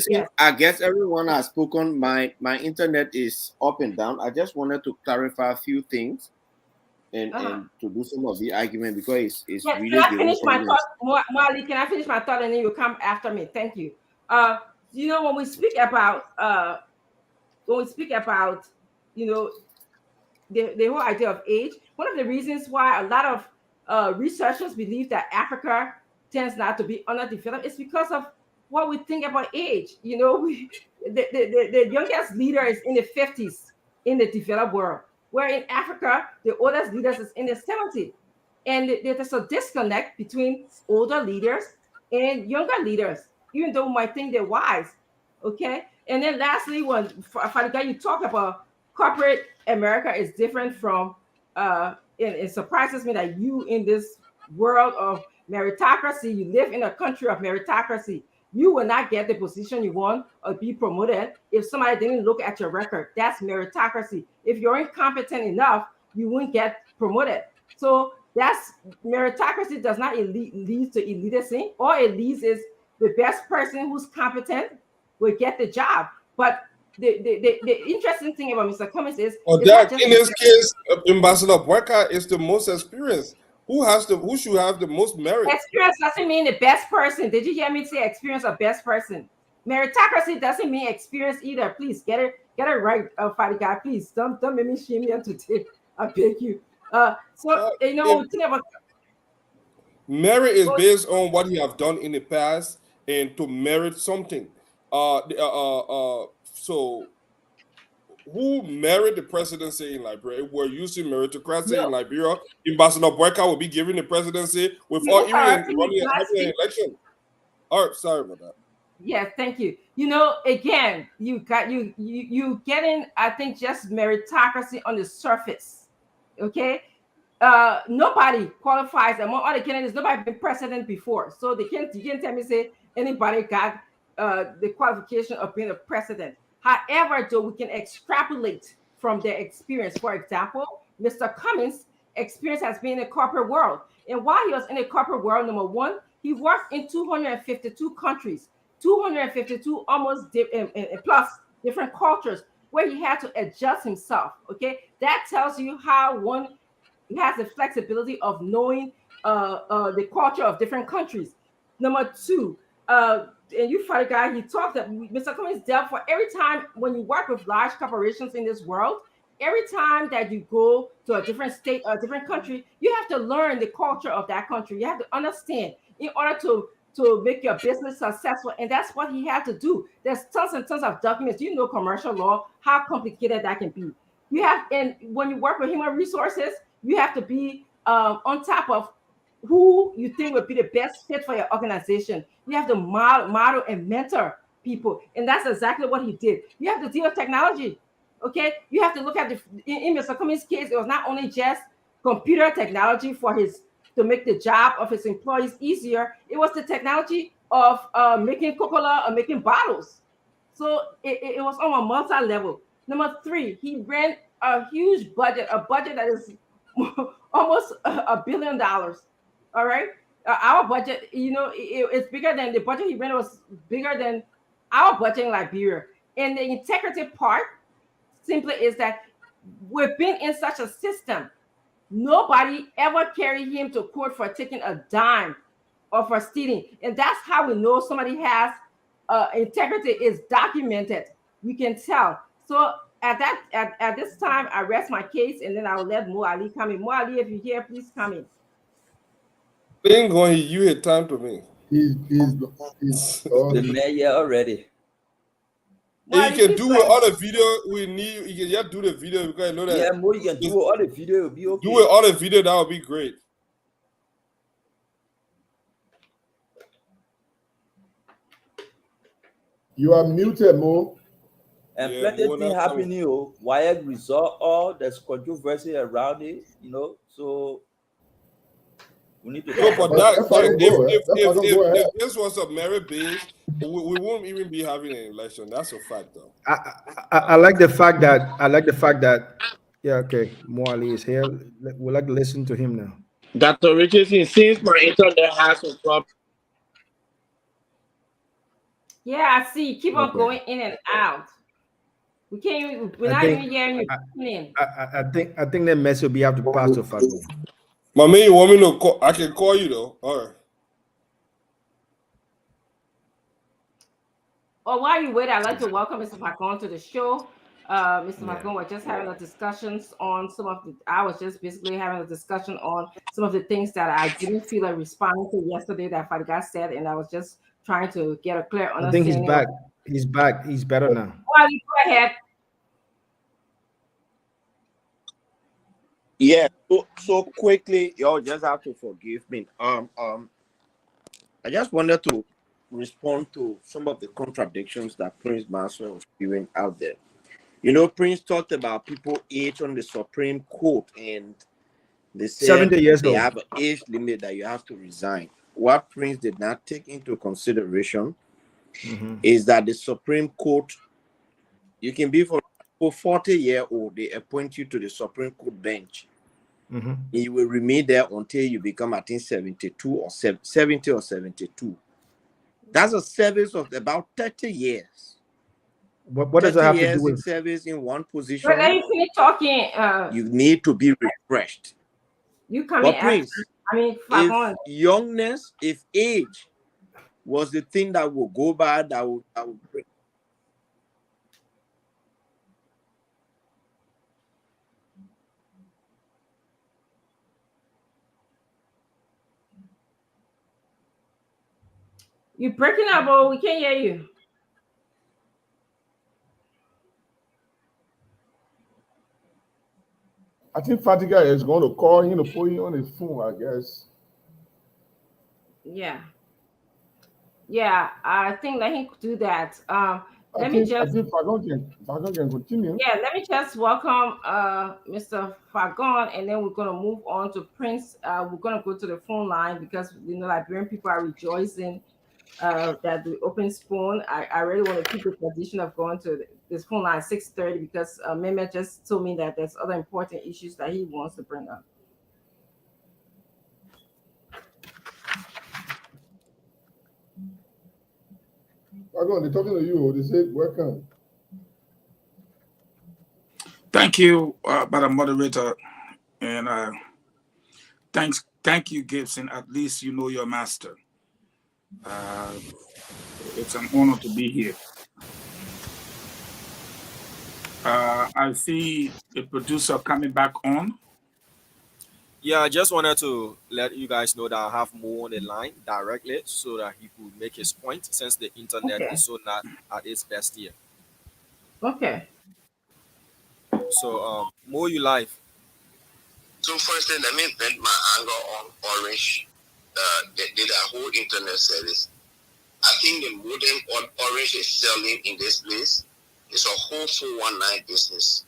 yes. I guess everyone has spoken. My internet is up and down. I just wanted to clarify a few things and to do some of the argument because it's Yes, really can I the finish my open thought, Marley? Can I finish my thought and then you come after me? Thank you. When we speak about the whole idea of age, one of the reasons why a lot of researchers believe that Africa tends not to be underdeveloped is because of what we think about age. The youngest leader is in the 50s in the developed world, where in Africa the oldest leaders is in the 70s, and there's a disconnect between older leaders and younger leaders, even though we might think they're wise. Okay, and then lastly, when Fadika, you talk about corporate America is different from it surprises me that you in this world of meritocracy, you live in a country of meritocracy. You will not get the position you want or be promoted if somebody didn't look at your record. That's meritocracy. If you're incompetent enough, you won't get promoted. So that's meritocracy does not lead to elitism. All it leads is the best person who's competent will get the job. But the interesting thing about Mr. Cummings is in this case, Ambassador Boyka is the most experienced. Who should have the most merit? Experience doesn't mean the best person. Did you hear me say experience or best person? Meritocracy doesn't mean experience either. Please get it right, Fadika. Please don't make me shame you today. I beg you. When we think about merit is based on what you have done in the past and to merit something. So who married the presidency in Liberia? We're using meritocracy in Liberia. Ambassador Boyka will be given the presidency without even having an election. All right, sorry about that. Yes, thank you. Again, you getting, I think, just meritocracy on the surface. Okay, nobody qualifies among all the candidates. Nobody been president before, so you can't tell me say anybody got the qualification of being a president. However, though, we can extrapolate from their experience. For example, Mr. Cummings' experience has been in the corporate world. And while he was in the corporate world, number one, he worked in 252 countries, 252 almost plus different cultures where he had to adjust himself. Okay, that tells you how one has the flexibility of knowing the culture of different countries. Number two, and you funny guy, he talked that Mr. Cummings dealt for every time when you work with large corporations in this world, every time that you go to a different state or a different country, you have to learn the culture of that country. You have to understand in order to make your business successful. And that's what he had to do. There's tons and tons of documents. You know, commercial law, how complicated that can be. You have, and when you work with human resources, you have to be on top of who you think would be the best fit for your organization. You have to model and mentor people. And that's exactly what he did. You have to deal with technology. Okay, you have to look at in Mr. Cummings' case, it was not only just computer technology to make the job of his employees easier, it was the technology of making Coca-Cola or making bottles. So it was on a multi-level. Number three, he ran a huge budget, a budget that is almost $1 billion. All right, our budget, you know, it's bigger than the budget he ran was bigger than our budget in Liberia. And the integrity part simply is that we've been in such a system. Nobody ever carried him to court for taking a dime or for stealing. And that's how we know somebody has integrity is documented. You can tell. So at this time, I rest my case, and then I will let Mo Ali come in. Mo Ali, if you're here, please come in. Ain't going, you had time to me. He's The mayor already. And you can do all the video we need. You can just do the video because I know that. Yeah, Mo, you can do all the video. It'll be okay. Do it all the video. That would be great. You are muted, Mo. And Yeah, plenty Mo, of things that's happening. Oh, Wyatt resolve all. There's controversy around it. You know, so we need to. No, but That's fine, go ahead. That's fine, go ahead. if this was a merit based, we won't even be having an election. That's a fact, though. I like the fact that yeah, okay, Mo Ali is here. We'd like to listen to him now. Dr. Richardson, since my internet has some problem. Yeah, I see. Keep on Okay. going in and out. We can't even, we're I not think- even hearing you coming in. I think that message will be have to pass to Fago. My man, you want me to call? I can call you though. All right. Or while you wait, I'd like to welcome Mr. Fagon to the show. Mr. Fagon, we're just having a discussions on I was just basically having a discussion on some of the things that I didn't feel like responding to yesterday that Fadiga said, and I was just trying to get a clear I think understanding. he's back. He's back. He's better now. Well, you go ahead. Yeah, so quickly, y'all just have to forgive me. I just wanted to respond to some of the contradictions that Prince Maxwell was spewing out there. You know, Prince talked about people age on the Supreme Court, and they said 70 years they old. have an age limit that you have to resign. What Prince did not take into consideration is that the Supreme Court, you can be for 40-year-old, they appoint you to the Supreme Court bench. You will remain there until you become, I think, 72 or 70 or 72. That's a service of about 30 years. What does that have to do in with? service in one position? But let me finish talking. You need to be refreshed. You come But in Prince, Fagon. if youngness, if age was the thing that will go by, that would bring. You're breaking up, oh, we can't hear you. I think Fatiga is going to call him to put you on his phone, I guess. Yeah. Yeah, I think let him do that. I Let me think just Fagon can continue. Yeah, let me just welcome Mr. Fagon, and then we're gonna move on to Prince. We're gonna go to the phone line because you know Liberian people are rejoicing that the open spoon. I really want to keep the tradition of going to this phone line 6:30 because Mehmet just told me that there's other important issues that he wants to bring up. Wagon, they're talking to you. They said, welcome. Thank you, Madam Moderator, and thank you, Gibson. At least you know your master. It's an honor to be here. I see the producer coming back on. Yeah, I just wanted to let you guys know that I have Mo on the line directly so that he could make his point since the internet Okay. is so not at its best here. Okay. So, Mo, you live. So firstly, let me vent my anger on Orange. They did a whole internet service. I think the modem Orange is selling in this place is a whole 419 business.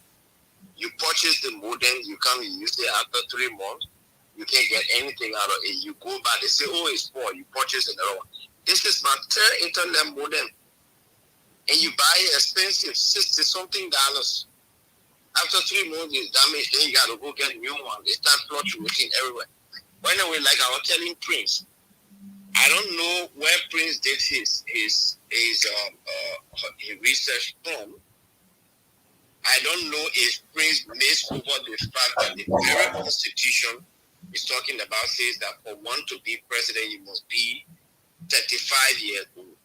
You purchase the modem, you come, you use it after 3 months, you can't get anything out of it. You go back, they say, oh, it's poor, you purchase another one. This is my third internet modem. And you buy it expensive, $60-something. After 3 months, it's damaged, then you got to go get a new one. They start fluctuating everywhere. But anyway, like I was telling Prince, I don't know where Prince did his research from. I don't know if Prince missed over the fact that the very Constitution is talking about says that for one to be president, you must be 35 years old.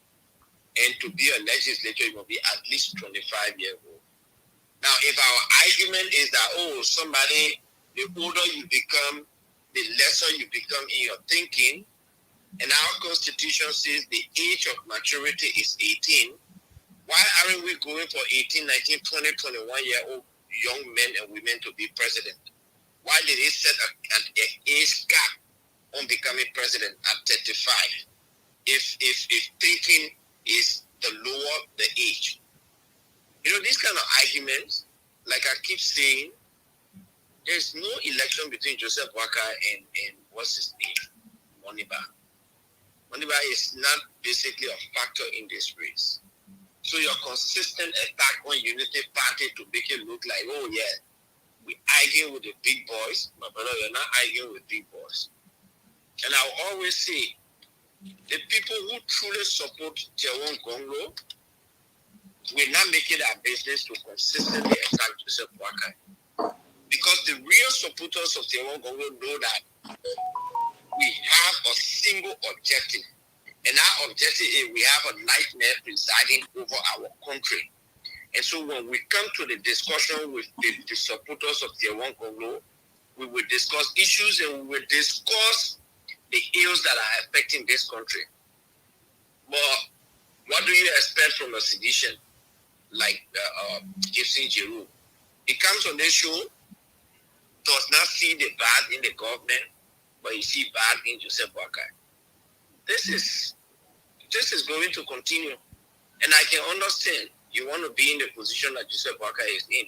And to be a legislator, you must be at least 25 years old. Now, if our argument is that, oh, somebody, the older you become, the lesser you become in your thinking, and our Constitution says the age of maturity is 18, why aren't we going for 18, 19, 20, 21-year-old young men and women to be president? Why did they set an age cap on becoming president at 35? If thinking is the lower the age. You know, these kind of arguments, like I keep saying, there's no election between Joseph Boakai and what's his name? Moniba. Moniba is not basically a factor in this race. So your consistent attack on Unity Party to make it look like, oh yeah, we arguing with the big boys. My brother, you're not arguing with big boys. And I'll always say, the people who truly support Tiawon Gonglo will not make it our business to consistently attack Joseph Boakai. Because the real supporters of Tiawon Gonglo know that we have a single objective. And our objective is we have a nightmare presiding over our country. And so when we come to the discussion with the supporters of Tiawon Gonglo, we will discuss issues and we will discuss the ills that are affecting this country. But what do you expect from a sedition like Gibson Giroux? He comes on this show, does not see the bad in the government, but he see bad in Joseph Boakai. This is going to continue. And I can understand you want to be in the position that Joseph Boakai is in.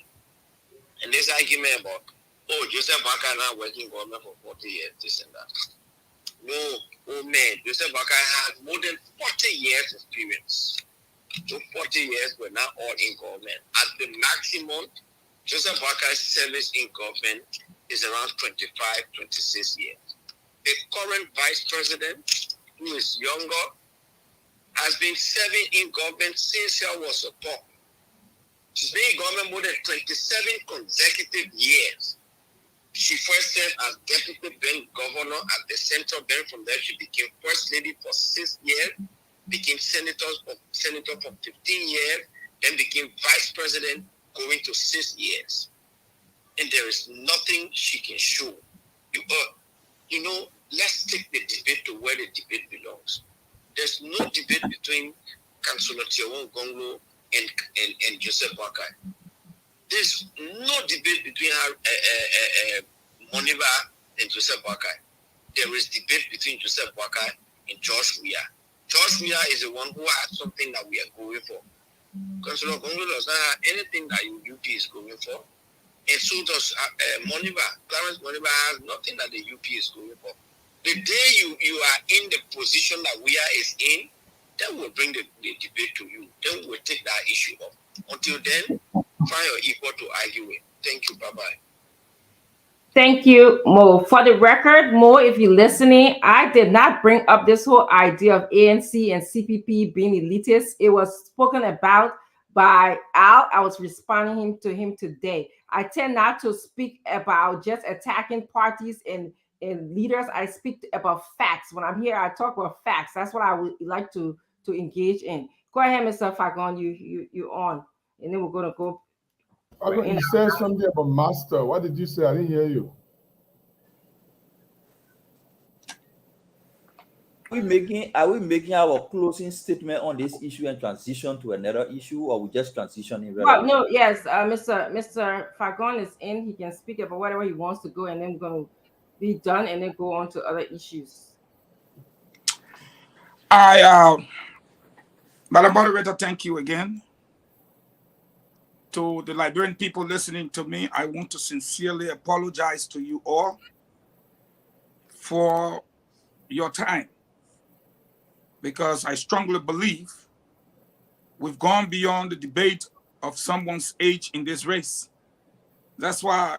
And this argument about, oh, Joseph Boakai now working in government for 40 years, this and that. No, oh man, Joseph Boakai has more than 40 years experience. So 40 years, we're not all in government. At the maximum, Joseph Boakai's service in government is around 25, 26 years. The current vice president, who is younger, has been serving in government since she was a pup. She's been in government more than 27 consecutive years. She first served as deputy bank governor at the central bank. From there, she became first lady for 6 years, became senator for 15 years, then became vice president going to 6 years. And there is nothing she can show. You know, let's take the debate to where the debate belongs. There's no debate between Councillor Tiawon Gonglo and Joseph Boakai. There's no debate between Moniba and Joseph Boakai. There is debate between Joseph Boakai and George Weah. George Weah is the one who has something that we are going for. Councillor Gonglo does not have anything that UP is going for. And so does Moniba. Clarence Moniba has nothing that the UP is going for. The day you are in the position that Weah is in, then we'll bring the debate to you. Then we'll take that issue up. Until then, find your equal to argue with. Thank you. Bye-bye. Thank you, Mo. For the record, Mo, if you're listening, I did not bring up this whole idea of ANC and CPP being elitist. It was spoken about by Al. I was responding to him today. I tend not to speak about just attacking parties and leaders. I speak about facts. When I'm here, I talk about facts. That's what I would like to engage in. Go ahead, Mr. Fagon. You on, and then we're gonna go. You said something about master. What did you say? I didn't hear you. Are we making our closing statement on this issue and transition to another issue, or we just transitioning? Well, no, yes, Mr. Fagon is in. He can speak about whatever he wants to go, and then we're going to be done, and then go on to other issues. Madam Moderator, thank you again. To the Liberian people listening to me, I want to sincerely apologize to you all for your time, because I strongly believe we've gone beyond the debate of someone's age in this race. That's why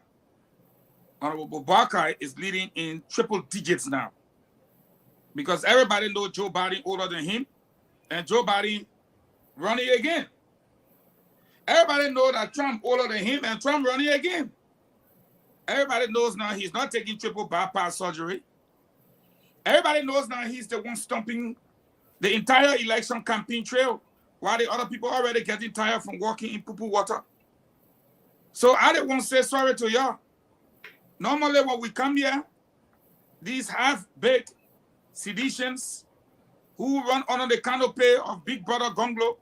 Honorable Barkai is leading in triple digits now, because everybody knows Joe Biden older than him, and Joe Biden running again. Everybody knows that Trump older than him, and Trump running again. Everybody knows now he's not taking triple bypass surgery. Everybody knows now he's the one stomping the entire election campaign trail, while the other people are already getting tired from walking in poo-poo water. So I didn't want to say sorry to y'all. Normally when we come here, these half-baked seditions who run under the canopy of Big Brother Gonglo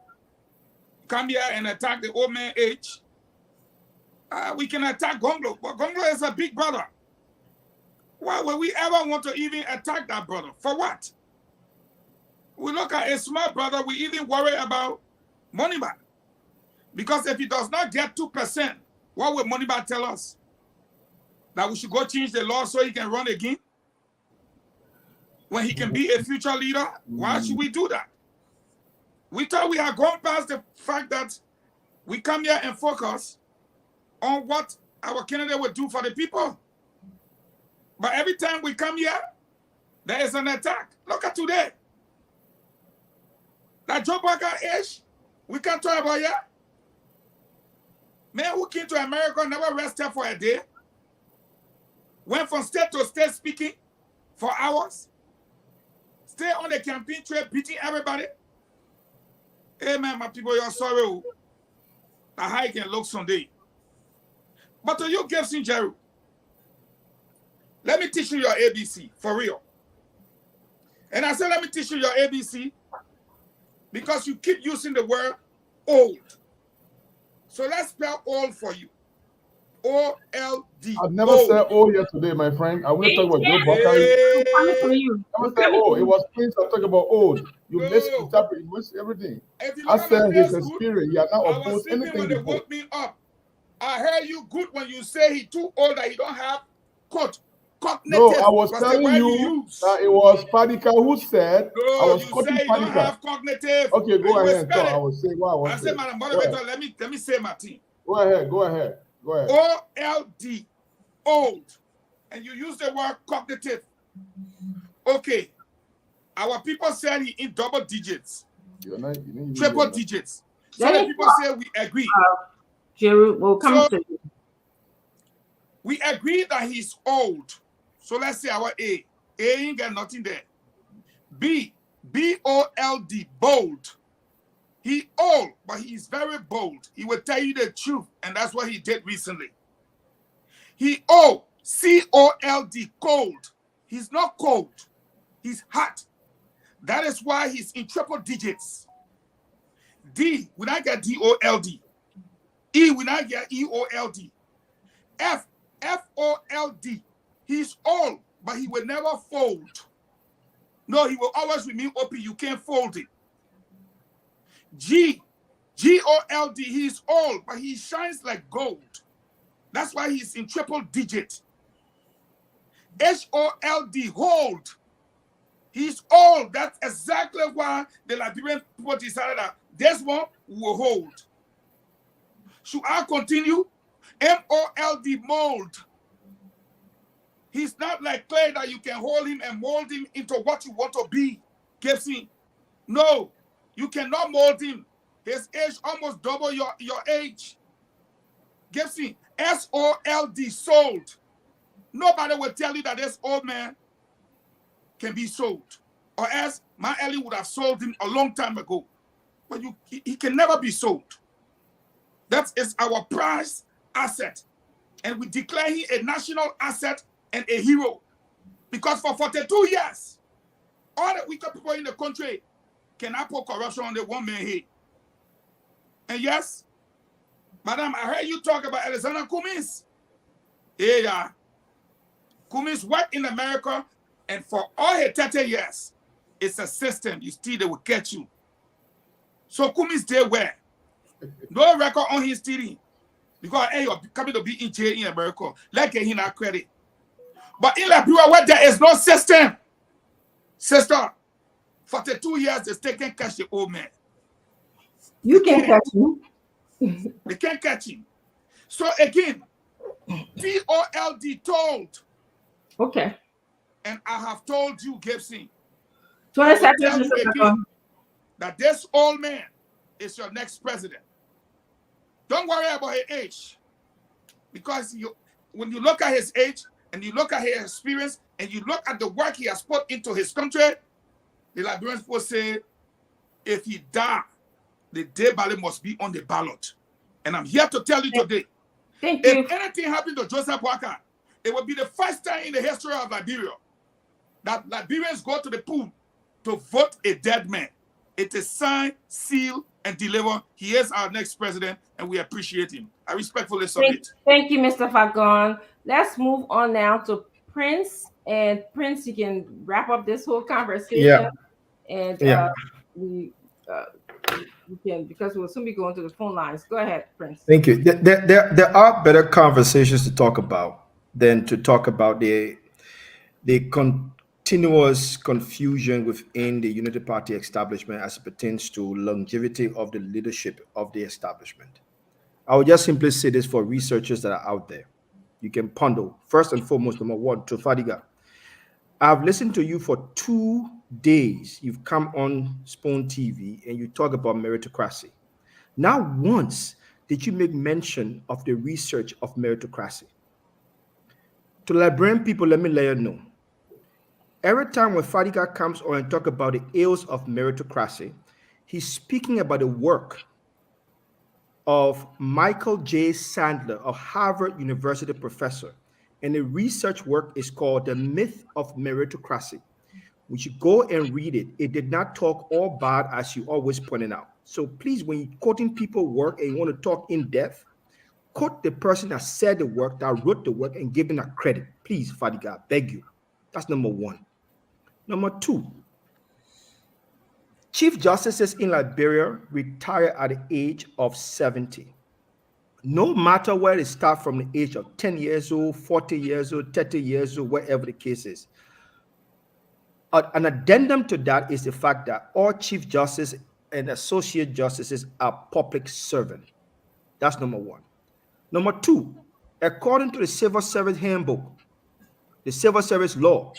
come here and attack the old man age. We can attack Gonglo, but Gonglo is a big brother. Why would we ever want to even attack that brother? For what? We look at a small brother, we even worry about Moneyman. Because if he does not get 2%, what will Moneyman tell us? That we should go change the law so he can run again? When he can be a future leader, why should we do that? We thought we had gone past the fact that we come here and focus on what our candidate would do for the people. But every time we come here, there is an attack. Look at today. That Joe Biden age, we can't talk about it. Man who came to America never rested for a day. Went from state to state speaking for hours. Stay on the campaign trail beating everybody. Hey man, my people, you're sorry. That how it can look someday. But to you, Gibson Jerry, let me teach you your ABC, for real. And I said, let me teach you your ABC because you keep using the word old. So let's spell old for you. O-L-D. I've never said old here today, my friend. I will talk about Joe Biden. Never said old. It was Prince I'm talking about old. You misinterpret, you miss everything. I said his experience. He had not opposed anything when they before. woke me up. I heard you good when you say he too old that he don't have cognitive. No, I was telling you that it was Padika who said I was quoting You don't Padika. have cognitive. Okay, go You ahead and spell talk. it. I will say what I want I to said, say. Madam Go Moderator, ahead. let me say my team. Go ahead. Go ahead. Go ahead. O-L-D, old. And you use the word cognitive. Okay. Our people said he in double digits. Triple digits. So the people say we agree. Jerry will come to you. We agree that he's old. So let's say our A. A ain't got nothing there. B. B-O-L-D, bold. He old, but he's very bold. He will tell you the truth, and that's what he did recently. He old, C-O-L-D, cold. He's not cold. He's hot. That is why he's in triple digits. D, we not get D-O-L-D. E, we not get E-O-L-D. F, F-O-L-D. He's old, but he will never fold. No, he will always remain open. You can't fold it. G, G-O-L-D. He's old, but he shines like gold. That's why he's in triple digit. H-O-L-D, hold. He's old. That's exactly why the Liberian people decided that this one will hold. Should I continue? MOLD, mold. He's not like clay that you can hold him and mold him into what you want to be. Gibson. No, you cannot mold him. His age almost double your age. Gibson, SOLD, sold. Nobody will tell you that this old man can be sold. Or else, my Ellie would have sold him a long time ago. But he can never be sold. That is our prize asset. And we declare him a national asset and a hero. Because for 42 years, all the wicked people in the country cannot put corruption on the one man head. And yes, madam, I heard you talk about Alexander Cummings. Yeah. Cummings worked in America, and for all his 30 years, it's a system. You still, they will catch you. So Cummings did where? No record on his TV. Because, hey, you're coming to be in jail in America. Let's get him that credit. But in Liberia, where there is no system, sister, 42 years, they're taking catch the old man. You can't catch him. They can't catch him. So again, TOLD, told. Okay. And I have told you, Gibson, 20 I will tell seconds. you again that this old man is your next president. Don't worry about his age. Because when you look at his age and you look at his experience and you look at the work he has put into his country, the Liberians will say, if he die, the day ballot must be on the ballot. And I'm here to tell you today, if anything happened to Joseph Boakai, it will be the first time in the history of Liberia that Liberians go to the pool to vote a dead man. It is signed, sealed, and delivered. He is our next president, and we appreciate him. I respectfully submit. Thank you, Mr. Fagon. Let's move on now to Prince. And Prince, you can wrap up this whole conversation. Yeah. And we can, because we'll soon be going to the phone lines. Go ahead, Prince. Thank you. There are better conversations to talk about than to talk about the continuous confusion within the Unity Party establishment as it pertains to longevity of the leadership of the establishment. I would just simply say this for researchers that are out there. You can ponder, first and foremost, number one, to Fadiga. I've listened to you for 2 days. You've come on Spoon TV and you talk about meritocracy. Not once did you make mention of the research of meritocracy. To Liberian people, let me let you know. Every time when Fadiga comes on and talk about the ills of meritocracy, he's speaking about the work of Michael J. Sandler, a Harvard University professor. And the research work is called The Myth of Meritocracy. We should go and read it. It did not talk all bad, as you always pointed out. So please, when you're quoting people's work and you want to talk in depth, quote the person that said the work, that wrote the work, and give them that credit. Please, Fadiga, I beg you. That's number one. Number two, Chief Justices in Liberia retire at the age of 70. No matter where they start, from the age of 10 years old, 40 years old, 30 years old, wherever the case is. An addendum to that is the fact that all Chief Justices and Associate Justices are public servants. That's number one. Number two, according to the Civil Service Handbook, the Civil Service Law,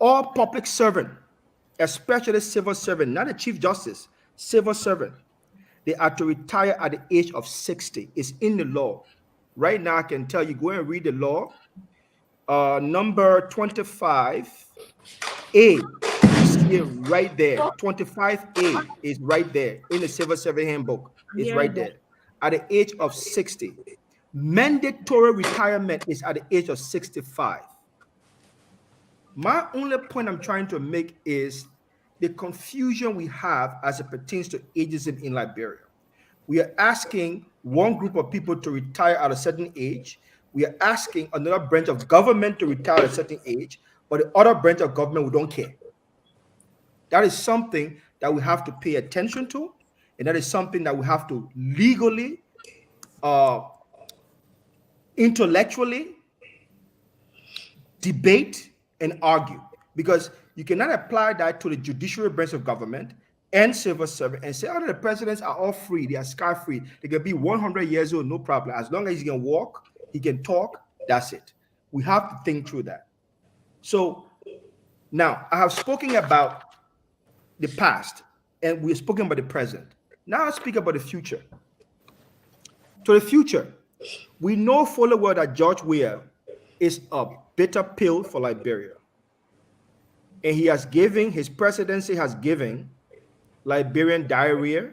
all public servant, especially civil servant, not a Chief Justice, civil servant, they are to retire at the age of 60. It's in the law. Right now, I can tell you, go and read the law. Number 25A, you see it right there. 25A is right there in the Civil Service Handbook. It's right there. At the age of 60. Mandatory retirement is at the age of 65. My only point I'm trying to make is the confusion we have as it pertains to ageism in Liberia. We are asking one group of people to retire at a certain age. We are asking another branch of government to retire at a certain age, but the other branch of government, we don't care. That is something that we have to pay attention to, and that is something that we have to legally, intellectually debate and argue, because you cannot apply that to the judiciary branch of government and civil servant and say, oh, the presidents are all free. They are scar-free. They can be 100 years old, no problem. As long as he can walk, he can talk, that's it. We have to think through that. So now I have spoken about the past and we've spoken about the present. Now I'll speak about the future. To the future, we know fully well that George Weah is a bitter pill for Liberia. And he has given, his presidency has given Liberian diarrhea.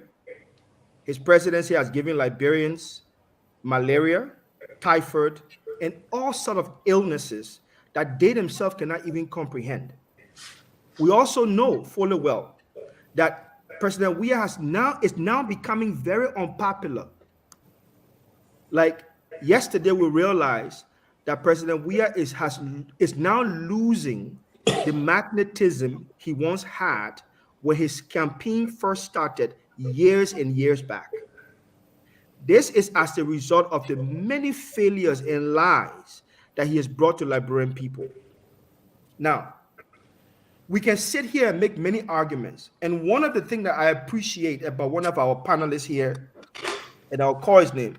His presidency has given Liberians malaria, typhoid, and all sorts of illnesses that they themselves cannot even comprehend. We also know fully well that President Weah is now becoming very unpopular. Like yesterday, we realized that President Weah is now losing the magnetism he once had when his campaign first started years and years back. This is as a result of the many failures and lies that he has brought to Liberian people. Now, we can sit here and make many arguments. And one of the things that I appreciate about one of our panelists here, and I'll call his name,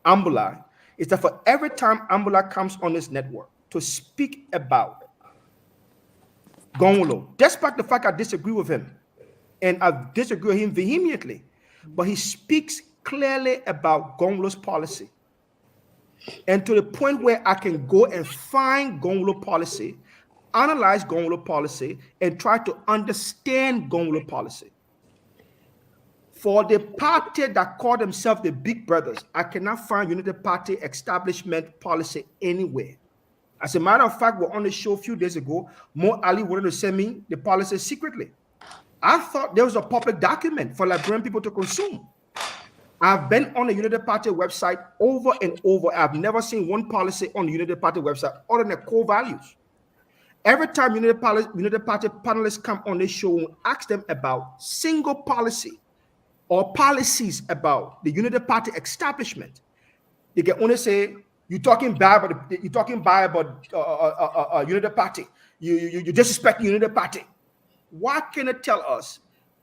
Ambula, is that for every time Ambula comes on this network to speak about Gongolo, despite the fact I disagree with him, and I disagree with him vehemently, but he speaks clearly about Gongolo's policy. And to the point where I can go and find Gongolo policy, analyze Gongolo policy, and try to understand Gongolo policy. For the party that call themselves the Big Brothers, I cannot find United Party establishment policy anywhere. As a matter of fact, we're on the show a few days ago. Mo Ali wanted to send me the policy secretly. I thought there was a public document for Liberian people to consume. I've been on the United Party website over and over. I've never seen one policy on the United Party website other than the core values. Every time United Party panelists come on this show, we ask them about single policy or policies about the United Party establishment. They can only say, you're talking bad about United Party. You disrespect the United Party. Why can't it tell us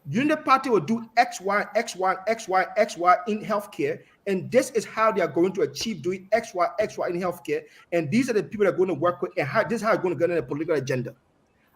United Party will do X, Y, X, Y, X, Y, X, Y in healthcare, and this is how they are going to achieve doing X, Y, X, Y in healthcare, and these are the people that are going to work with, and this is how they're going to get in a political agenda.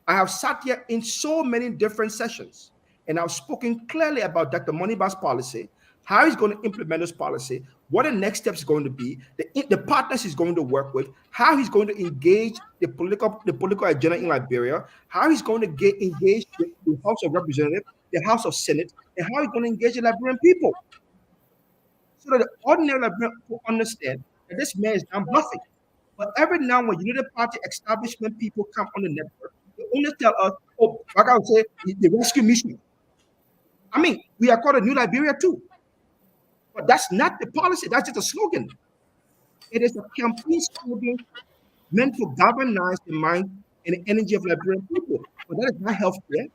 I have sat here in so many different sessions, and I've spoken clearly about Dr. Moneyba's policy, how he's going to implement this policy, what the next steps is going to be, the partners he's going to work with, how he's going to engage the political agenda in Liberia, how he's going to engage the House of Representatives, the House of Senate, and how he's going to engage the Liberian people. So that the ordinary Liberian people understand that this man is not bluffing. But every now and when United Party establishment people come on the network, they only tell us, oh, like I would say, the rescue mission. I mean, we are called a new Liberia too. But that's not the policy. That's just a slogan. It is a campaign slogan meant to galvanize the mind and the energy of Liberian people. But that is not healthcare.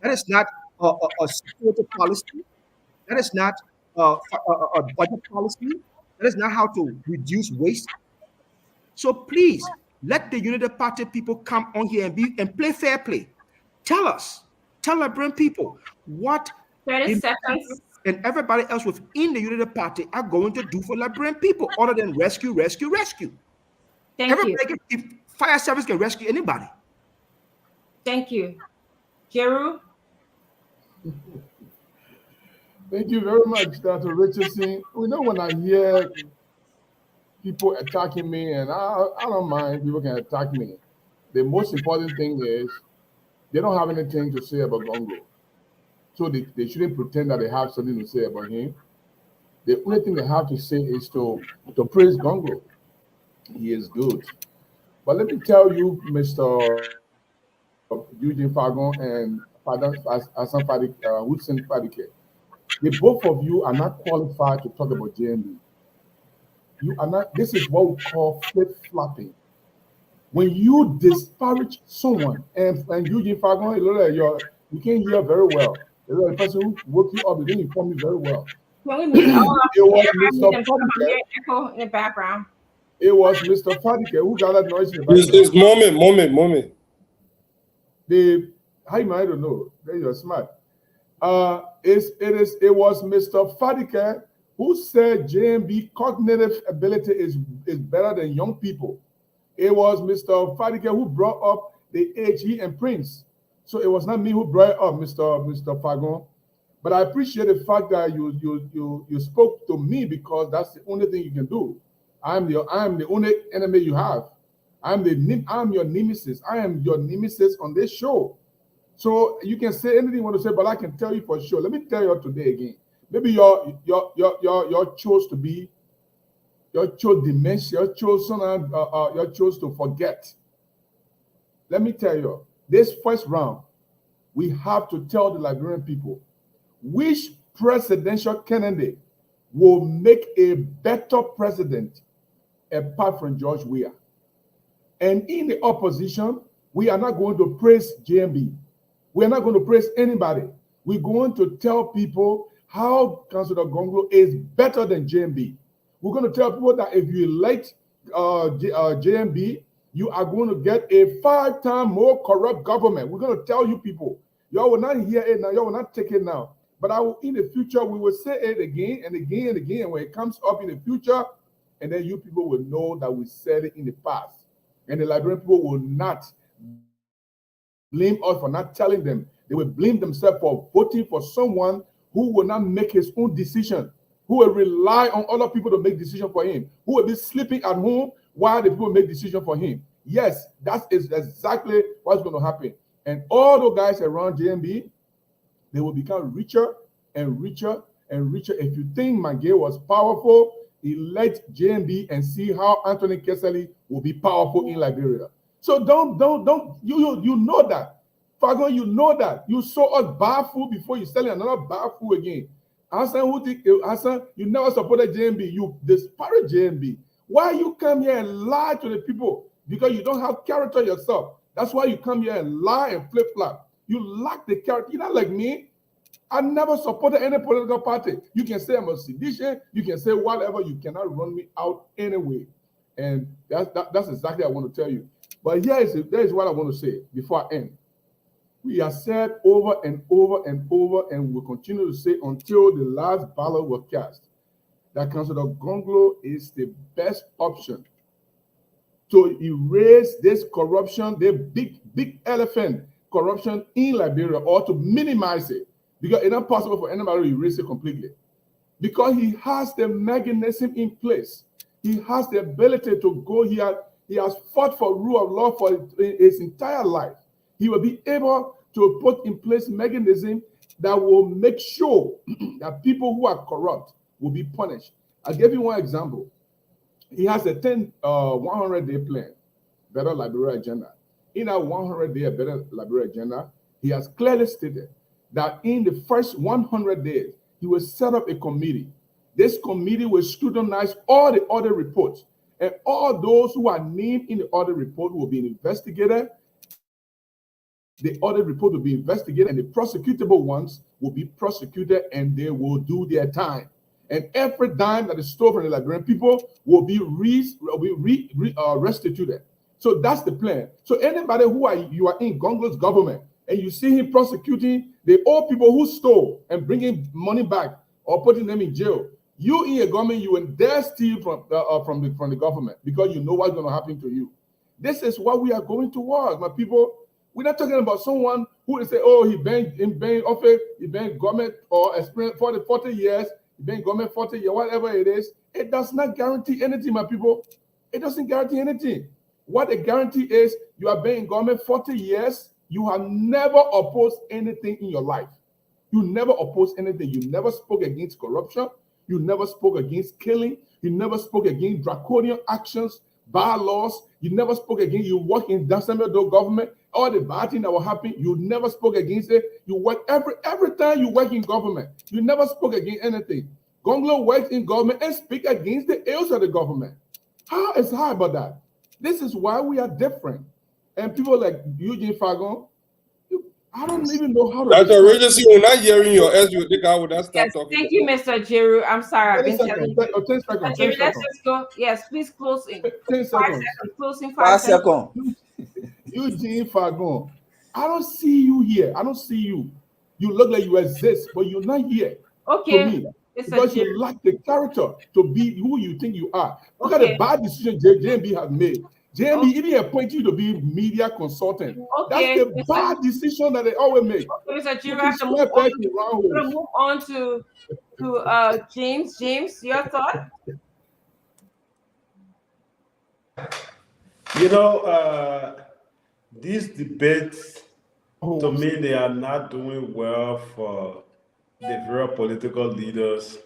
That is not a security policy. That is not a budget policy. That is not how to reduce waste. So please, let the United Party people come on here and play fair play. Tell Liberian people what 30 seconds. And everybody else within the United Party are going to do for Liberian people other than rescue. Everybody if fire service can rescue anybody. Thank you. Jeru? Thank you very much, Dr. Richardson. You know, when I hear people attacking me, and I don't mind people can attack me, the most important thing is they don't have anything to say about Gongo. So they shouldn't pretend that they have something to say about him. The only thing they have to say is to praise Gongo. He is good. But let me tell you, Mr. Eugene Fagon and Hassan Hudson Fadike, the both of you are not qualified to talk about JMB. You are not. This is what we call flip-flopping. When you disparage someone, and Eugene Fagon, you can't hear very well. The person who woke you up didn't inform me very well. Can we meet all Mr. Fadike. Echo in the background. It was Mr. Fadike who got that noise in the background. It's moment. how you might don't know, then you're smart. It was Mr. Fadike who said JMB cognitive ability is better than young people. It was Mr. Fadike who brought up the age he and Prince. So it was not me who brought it up, Mr. Fagon. But I appreciate the fact that you spoke to me, because that's the only thing you can do. I'm the only enemy you have. I'm your nemesis. I am your nemesis on this show. So you can say anything you want to say, but I can tell you for sure. Let me tell you today again. Maybe your chose to be, your chose dementia, your chose to forget. Let me tell you, this first round, we have to tell the Liberian people which presidential candidate will make a better president apart from George Weah. And in the opposition, we are not going to praise JMB. We are not going to praise anybody. We're going to tell people how Councillor Gonglo is better than JMB. We're going to tell people that if you elect JMB, you are going to get a 5-time more corrupt government. We're going to tell you people. Y'all will not hear it now. Y'all will not take it now. But in the future, we will say it again and again and again when it comes up in the future. And then you people will know that we said it in the past. And the Liberian people will not blame us for not telling them. They will blame themselves for voting for someone who will not make his own decision, who will rely on other people to make decisions for him, who will be sleeping at home while the people make decisions for him. Yes, that is exactly what's going to happen. And all those guys around JMB, they will become richer and richer and richer. If you think Mange was powerful, elect JMB and see how Anthony Keseli will be powerful in Liberia. So don't you know that. Fagon, you know that. You saw us bar food before you selling another bar food again. Hassan, you never supported JMB. You disparage JMB. Why you come here and lie to the people? Because you don't have character yourself. That's why you come here and lie and flip-flop. You lack the character. You're not like me. I never supported any political party. You can say I'm a sedition. You can say whatever. You cannot run me out anyway. And that's exactly what I want to tell you. But there is what I want to say before I end. We have said over and over and over, and will continue to say until the last ballot was cast, that Councillor Gonglo is the best option to erase this corruption, the big elephant corruption in Liberia, or to minimize it, because it's not possible for anybody to erase it completely. Because he has the mechanism in place. He has the ability to go here. He has fought for rule of law for his entire life. He will be able to put in place mechanism that will make sure that people who are corrupt will be punished. I'll give you one example. He has a 100-day plan, Better Liberia Agenda. In that 100-day Better Liberia Agenda, he has clearly stated that in the first 100 days, he will set up a committee. This committee will scrutinize all the audit reports, and all those who are named in the audit report will be investigated. The audit report will be investigated, and the prosecutable ones will be prosecuted, and they will do their time. And every dime that is stolen from the Liberian people will be restituted. So that's the plan. So anybody you are in Gonglo's government, and you see him prosecuting the old people who stole and bringing money back or putting them in jail, you in your government, you will dare steal from the government, because you know what's going to happen to you. This is what we are going towards, my people. We're not talking about someone who will say, oh, he been office, he been government or experience for the 40 years, he been government 40 years, whatever it is. It does not guarantee anything, my people. It doesn't guarantee anything. What a guarantee is, you have been in government 40 years, you have never opposed anything in your life. You never opposed anything. You never spoke against corruption. You never spoke against killing. You never spoke against draconian actions, bylaws. You never spoke against, you work in December government, all the bad things that will happen, you never spoke against it. You work every time you work in government, you never spoke against anything. Gonglo works in government and speak against the ills of the government. How is hard about that? This is why we are different. And people like Eugene Fagon, I don't even know how to. Dr. Regency, we're not hearing your S. You think I would not start talking. Thank you, Mr. Jeru. I'm sorry. I've been telling you. 10 seconds. Jeru, let's just go. Yes, please close in 10 seconds. Closing 5 seconds. Eugene Fagon, I don't see you here. I don't see you. You look like you exist, but you're not here. Okay, To me, Mr. because you Jerry. lack the character to be who you think you are. Look at the Okay. bad decision JMB has made. JMB even appoint you to be media consultant. Okay, That's the bad decision that they always make. Okay, Mr. Jerry, Putting I have to square move on. pegs in round We're gonna holes. move on to James. James, your thought? You know, these debates, to me, they are not doing well for the very political leaders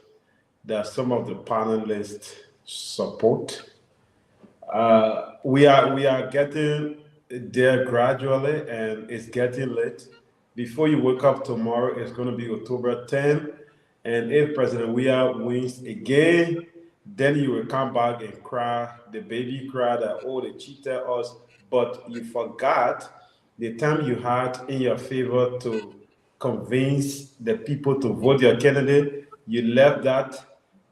that some of the panelists support. We are getting there gradually, and it's getting late. Before you wake up tomorrow, it's going to be October 10th, and if President Weah wins again, then you will come back and cry, the baby cry that, oh, they cheated us. But you forgot the time you had in your favor to convince the people to vote your candidate. You left that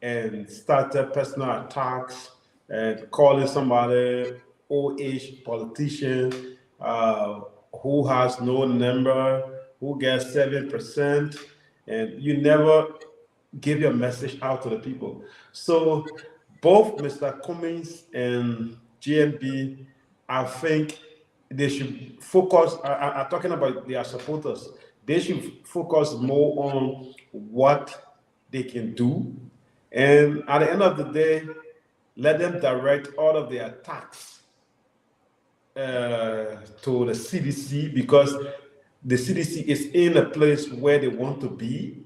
and started personal attacks and calling somebody old age politician who has no number, who gets 7%, and you never give your message out to the people. So both Mr. Cummings and GMB, I think they should focus. I'm talking about their supporters. They should focus more on what they can do, and at the end of the day, let them direct all of their attacks to the CDC, because the CDC is in a place where they want to be.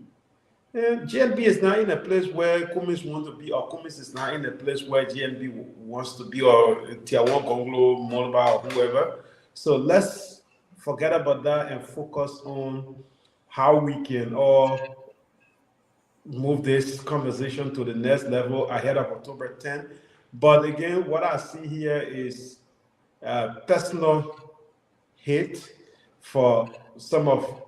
And GNB is not in a place where Cummings wants to be, or Cummings is not in a place where GNB wants to be, or Tiawan Gonglo, Molba, or whoever. So let's forget about that and focus on how we can all move this conversation to the next level ahead of October 10th. But again, what I see here is personal hate for some of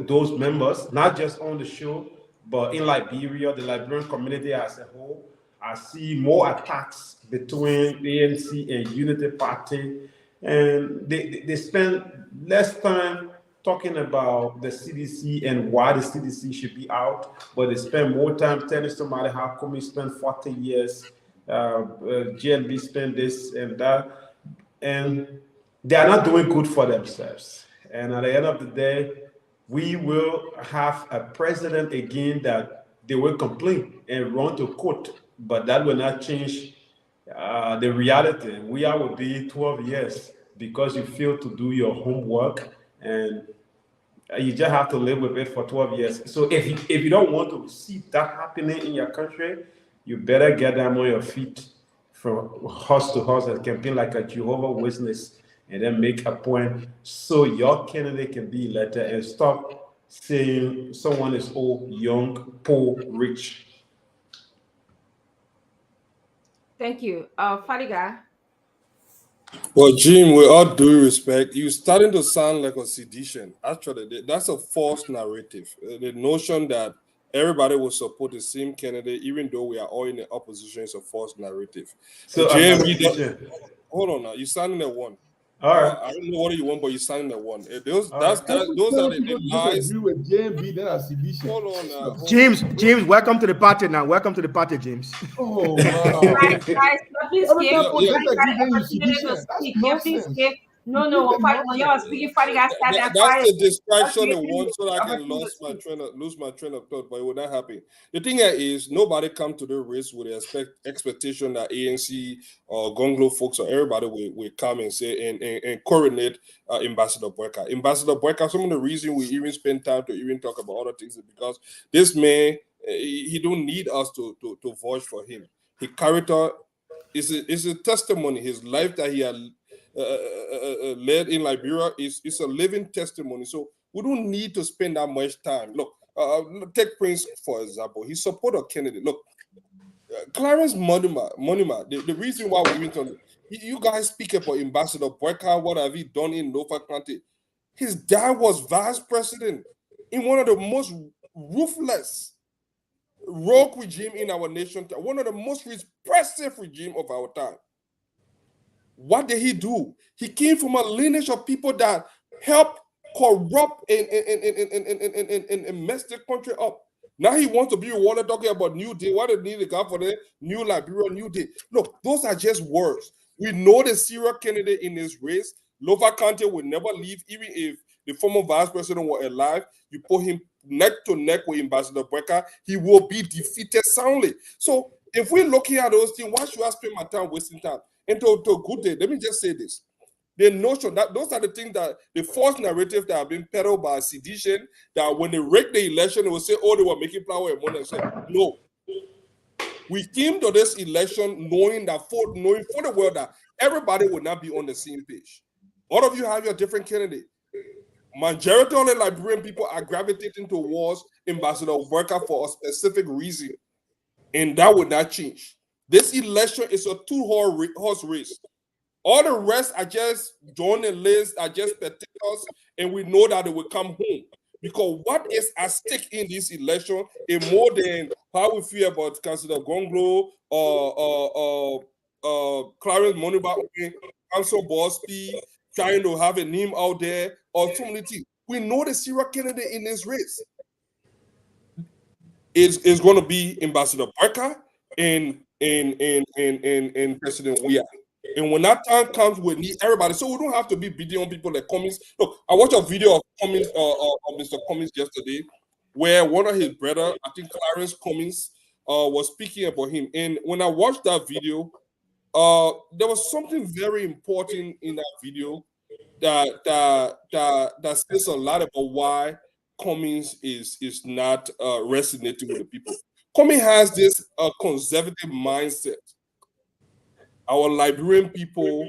those members, not just on the show, but in Liberia, the Liberian community as a whole. I see more attacks between ANC and Unity Party, and they spend less time talking about the CDC and why the CDC should be out, but they spend more time telling somebody how come we spent 40 years, GNB spent this and that, and they are not doing good for themselves. And at the end of the day, we will have a president again that they will complain and run to court, but that will not change the reality. We will be 12 years because you failed to do your homework, and you just have to live with it for 12 years. So if you don't want to see that happening in your country, you better get down on your feet from house to house and campaign like a Jehovah's Witness, and then make a point so your candidate can be elected, and stop saying someone is old, young, poor, rich. Thank you. Fadiga. Well, Jim, with all due respect, you're starting to sound like a sedition. Actually, that's a false narrative. The notion that everybody will support the same candidate, even though we are all in the opposition, is a false narrative. So, Jim, hold on now. You're sounding at one. All right. I don't know what you want, but you're sounding at one. Those are the lies. With JMB, then I sedition. Hold on now. James, welcome to the party now. Welcome to the party, James. Oh, Guys, please give. No, when you are speaking, Fadiga started. That's the distraction and one, so that I can lose my train of thought, but it will not happen. The thing here is nobody come to the race with the expectation that ANC or Gonglo folks or everybody will come and say and coronate Ambassador Boyka. Ambassador Boyka, some of the reason we even spend time to even talk about other things is because this man, he don't need us to vouch for him. His character is a testimony. His life that he had led in Liberia is a living testimony. So we don't need to spend that much time. Look, take Prince for example. He supported Kennedy. Look, Clarence Monima, the reason why we even talking, you guys speak about Ambassador Boyka, what have he done in Norfolk County? His dad was vice president in one of the most ruthless rogue regime in our nation, one of the most repressive regime of our time. What did he do? He came from a lineage of people that help corrupt and mess the country up. Now he wants to be rewarded talking about New Day. What they need to go for the New Liberia, New Day. Look, those are just words. We know the serial candidate in this race. Lova Kante will never leave, even if the former vice president were alive. You put him neck to neck with Ambassador Brecker, he will be defeated soundly. So if we're looking at those things, why should I spend my time wasting time? And to good day, let me just say this. The notion that those are the things that the false narrative that have been peddled by sedition, that when they rig the election, they will say, oh, they were making power and money. And say, no. We came to this election knowing for the world that everybody would not be on the same page. All of you have your different candidate. Majority of the Liberian people are gravitating towards Ambassador Brecker for a specific reason, and that would not change. This election is a two-horse race. All the rest are just joining lists, are just spectators, and we know that they will come home. Because what is at stake in this election is more than how we feel about Councillor Gonglo or Clarence Moniba, Council Bosby, trying to have a name out there, or so many things. We know the serial candidate in this race is going to be Ambassador Brecker and President Weah. And when that time comes, we need everybody. So we don't have to be beating on people like Cummings. Look, I watched a video of Cummings, of Mr. Cummings yesterday, where one of his brother, I think Clarence Cummings, was speaking about him. And when I watched that video, there was something very important in that video that says a lot about why Cummings is not resonating with the people. Cummings has this conservative mindset. Our Liberian people,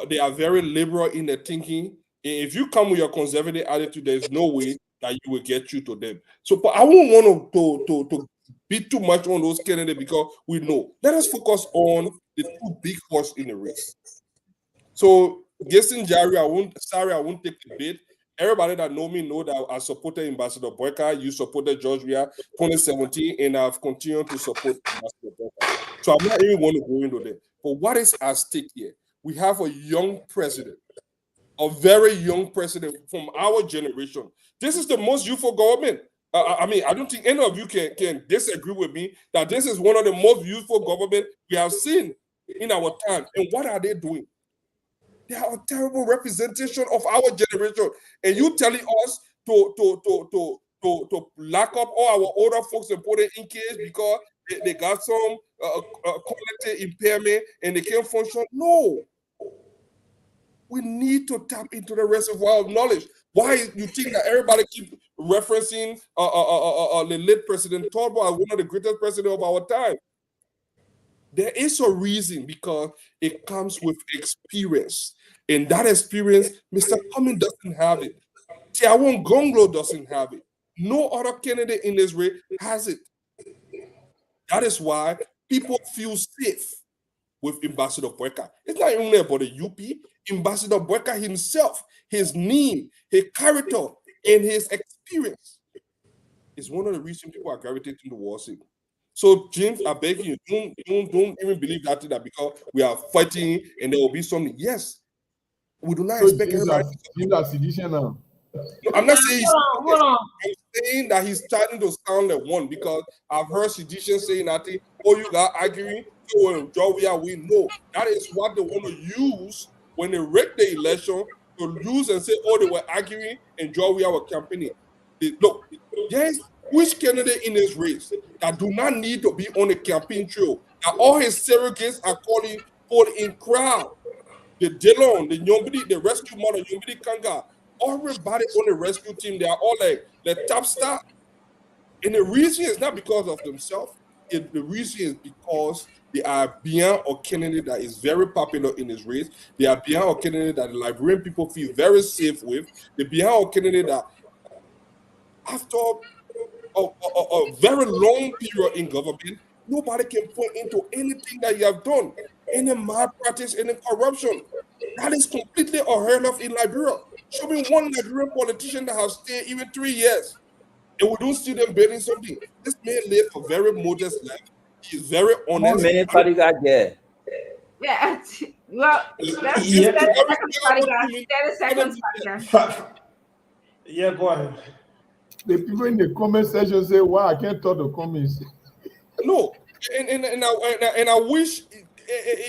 they are very liberal in their thinking. If you come with your conservative attitude, there's no way that you will get you to them. So, but I won't want to beat too much on those candidates because we know. Let us focus on the two big horses in the race. So, Jason Jari, I won't take the bait. Everybody that know me know that I supported Ambassador Brecker. You supported George Weah 2017, and I've continued to support Ambassador Brecker. So I'm not even going to go into that. But what is at stake here? We have a young president, a very young president from our generation. This is the most youthful government. I mean, I don't think any of you can disagree with me that this is one of the most youthful government we have seen in our time. And what are they doing? They are a terrible representation of our generation. And you telling us to lock up all our older folks and put them in cage because they got some cognitive impairment and they can't function? No. We need to tap into the reservoir of knowledge. Why you think that everybody keep referencing the late President Turnbull as one of the greatest presidents of our time? There is a reason, because it comes with experience. And that experience, Mr. Cummings doesn't have it. Tiawon Gonglo doesn't have it. No other candidate in this race has it. That is why people feel safe with Ambassador Brecker. It's not only about the UP. Ambassador Brecker himself, his name, his character, and his experience is one of the reasons people are gravitating towards him. So, James, I beg you, don't even believe that because we are fighting and there will be something. Yes, we do not expect everybody. These are sedition now. No, I'm not saying I'm saying that he's starting to sound like one, because I've heard sedition saying that, oh, you got arguing, so we know that is what they want to use when they rig the election, to use and say, oh, they were arguing and we were campaigning. Look, yes, which candidate in this race that do not need to be on the campaign trail, that all his surrogates are calling for in crowd, the Dillon, the Nyombidi, the rescue mother, Nyombidi Kanga, everybody on the rescue team, they are all like the top star. And the reason is not because of themselves. The reason is because they are behind a candidate that is very popular in this race. They are behind a candidate that the Liberian people feel very safe with. They're behind a candidate that, after a very long period in government, nobody can point into anything that you have done, any malpractice, any corruption. That is completely unheard of in Liberia. Show me one Liberian politician that has stayed even 3 years, and we don't see them building something. This man lived a very modest life. He's very honest. How many party got there? Yeah, Well, let's just Yeah, 30 seconds, buddy, guys. 30 seconds, buddy, guys. yeah, go ahead. The people in the comment section say, "Wow, I can't talk the comments." No, and I wish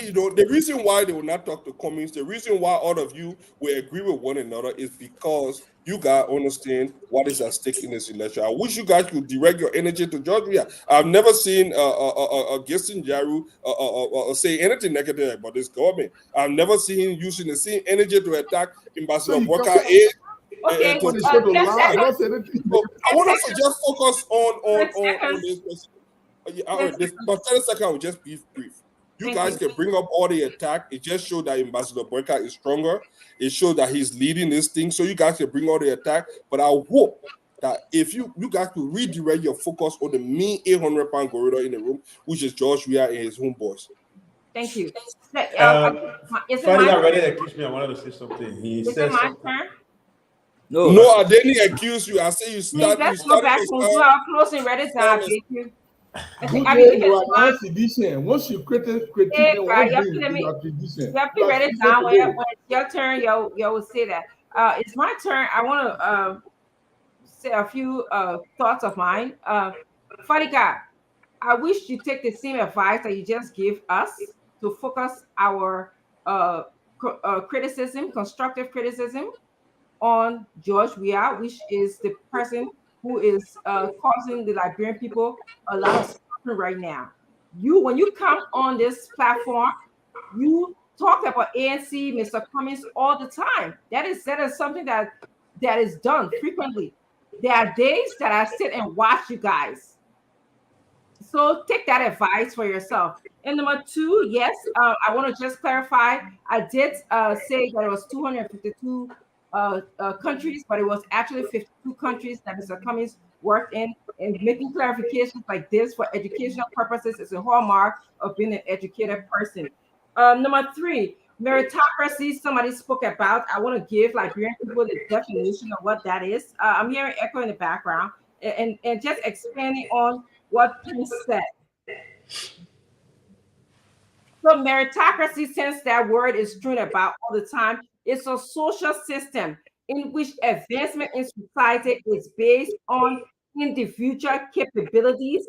you know the reason why they will not talk to communists, the reason why all of you will agree with one another is because you guys understand what is at stake in this election. I wish you guys could direct your energy to Georgia. I've never seen Gestin Jaru say anything negative about this government. I've never seen him using the same energy to attack Ambassador Burka. Okay, I want us to just focus on this. Yeah, all right, but 30 seconds, I will just be brief. You guys can bring up all the attack. It just showed that Ambassador Burka is stronger. It showed that he's leading this thing. So you guys can bring all the attack. But I hope that if you guys could redirect your focus on the main 800-pound gorilla in the room, which is George Weah and his homeboys. Thank you. Is it my ready to accuse me? I wanted to say something. He said my something. turn? No, I didn't accuse you. I say you start. Let's go back to our closing Reddit time. Thank you. You are now sedition. Once you critique, Hey, then right, what you have to let me. you are sedition. You have to write it down. When it's your turn, you will say that. It's my turn. I want to say a few thoughts of mine. Fadika, I wish you take the same advice that you just gave us to focus our criticism, constructive criticism, on George Weah, which is the person who is causing the Liberian people a lot of suffering right now. When you come on this platform, you talk about ANC, Mr. Cummings all the time. That is something that is done frequently. There are days that I sit and watch you guys. So take that advice for yourself. And number two, yes, I want to just clarify. I did say that it was 252 countries, but it was actually 52 countries that Mr. Cummings worked in. And making clarifications like this for educational purposes is a hallmark of being an educated person. Number three, meritocracy. Somebody spoke about. I want to give Liberian people the definition of what that is. I'm hearing echo in the background, and just expanding on what Prince said. So meritocracy, since that word is strewn about all the time, it's a social system in which advancement in society is based on individual capabilities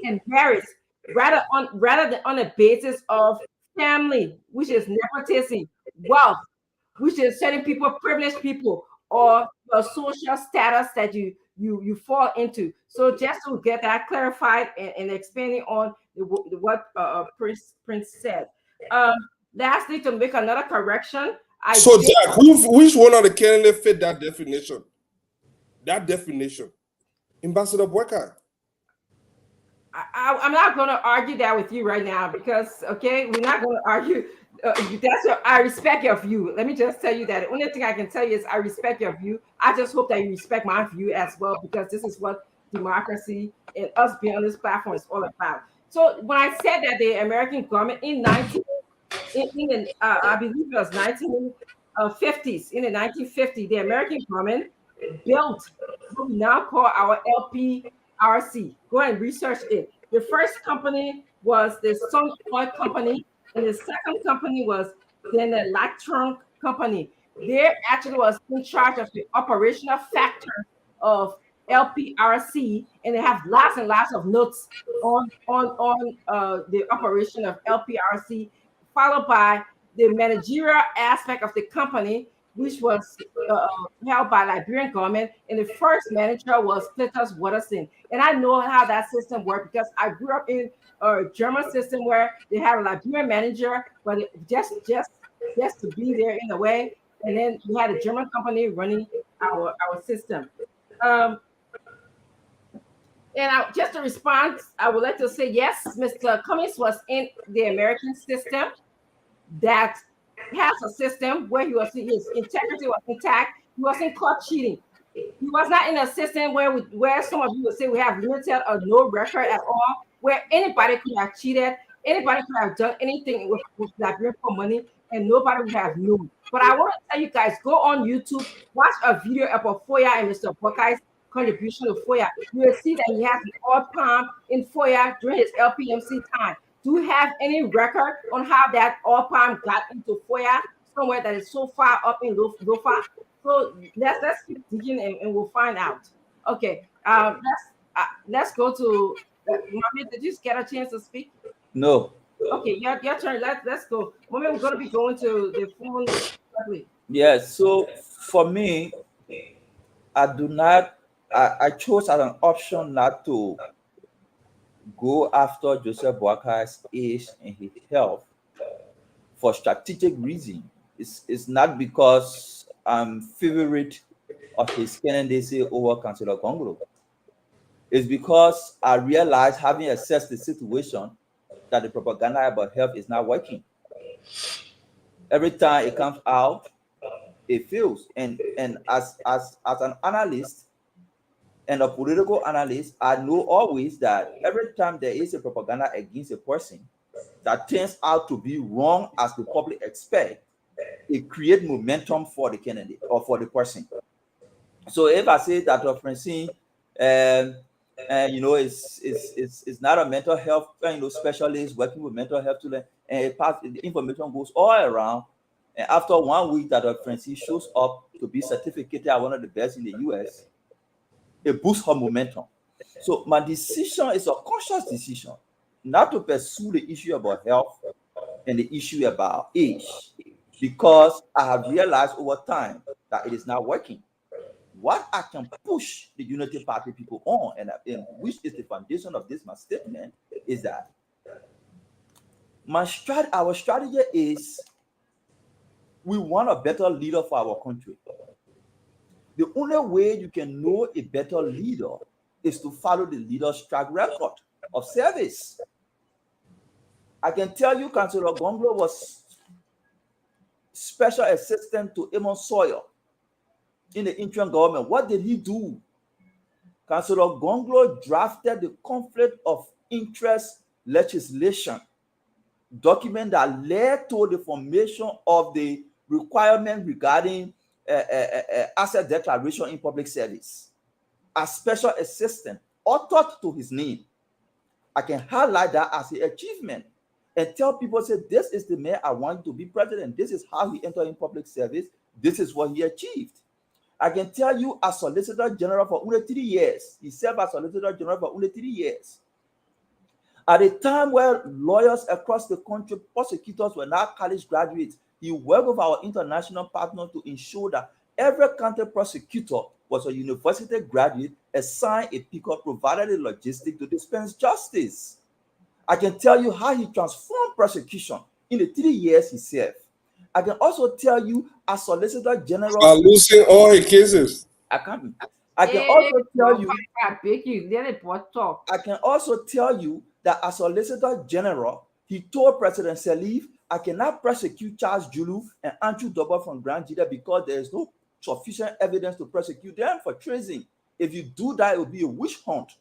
and merits, rather than on the basis of family, which is nepotism, wealth, which is certain people, privileged people, or the social status that you fall into. So just to get that clarified and expanding on what Prince said. Lastly, to make another correction. Jack, which one of the candidates fit that definition? That definition. Ambassador Burka. I'm not going to argue that with you right now because, okay, we're not going to argue. I respect your view. Let me just tell you that. The only thing I can tell you is I respect your view. I just hope that you respect my view as well, because this is what democracy and us being on this platform is all about. So when I said that the American government I believe it was 1950s, in the 1950s, the American government built what we now call our LPRC. Go and research it. The first company was the Sun Oil Company, and the second company was then the Latron Company. They actually was in charge of the operational factor of LPRC, and they have lots and lots of notes on the operation of LPRC, followed by the managerial aspect of the company, which was held by Liberian government, and the first manager was Cletus Watterson. And I know how that system worked because I grew up in a German system where they had a Liberian manager, but just to be there in a way, and then we had a German company running our system. And just to respond, I would like to say yes, Mr. Cummings was in the American system that has a system where his integrity was intact. He wasn't caught cheating. He was not in a system where some of you would say we have limited or no record at all, where anybody could have cheated, anybody could have done anything with Liberian for money, and nobody would have known. But I want to tell you guys, go on YouTube, watch a video about Foya and Mr. Burka's contribution to Foya. You will see that he has an oil palm in Foya during his LPMC time. Do you have any record on how that oil palm got into Foya, somewhere that is so far up in Lofa? So let's keep digging and we'll find out. Okay, let's go to Mommy. Did you get a chance to speak? No. Okay, your turn. Let's go. Mommy, we're gonna be going to the phone shortly. Yes. So for me, I chose as an option not to go after Joseph Boakar's age and his health for strategic reason. It's not because I'm favorite of his candidacy over Councillor Gonglo. It's because I realized, having assessed the situation, that the propaganda about health is not working. Every time it comes out, it fails. And as an analyst and a political analyst, I know always that every time there is a propaganda against a person that turns out to be wrong as the public expect, it creates momentum for the candidate or for the person. So if I say that Francine, it's not a mental health specialist working with mental health students, and the information goes all around, and after 1 week that Francine shows up to be certificated as one of the best in the US, it boosts her momentum. So my decision is a conscious decision not to pursue the issue about health and the issue about age, because I have realized over time that it is not working. What I can push the Unity Party people on, and which is the foundation of this my statement, is that our strategy is we want a better leader for our country. The only way you can know a better leader is to follow the leader's track record of service. I can tell you, Councillor Gonglo was special assistant to Amon Sawyer in the interim government. What did he do? Councillor Gonglo drafted the conflict of interest legislation document that led to the formation of the requirement regarding asset declaration in public service. As special assistant, authored to his name, I can highlight that as an achievement and tell people, say, this is the man I want to be president. This is how he entered in public service. This is what he achieved. I can tell you, as Solicitor General for only 3 years, he served as Solicitor General for only 3 years. At a time where lawyers across the country, prosecutors were not college graduates, he worked with our international partners to ensure that every county prosecutor was a university graduate, assigned a pickup, provided the logistics to dispense justice. I can tell you how he transformed prosecution in the 3 years he served. I can also tell you, as Solicitor General, by losing all his cases. I can also tell you. I can also tell you that as Solicitor General, he told President Salif, I cannot prosecute Charles Julu and Andrew Dobbs from Grand Jida because there is no sufficient evidence to prosecute them for treason. If you do that, it will be a witch hunt.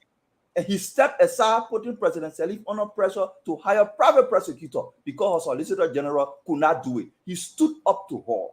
And he stepped aside, putting President Salif under pressure to hire private prosecutor because her Solicitor General could not do it. He stood up to her,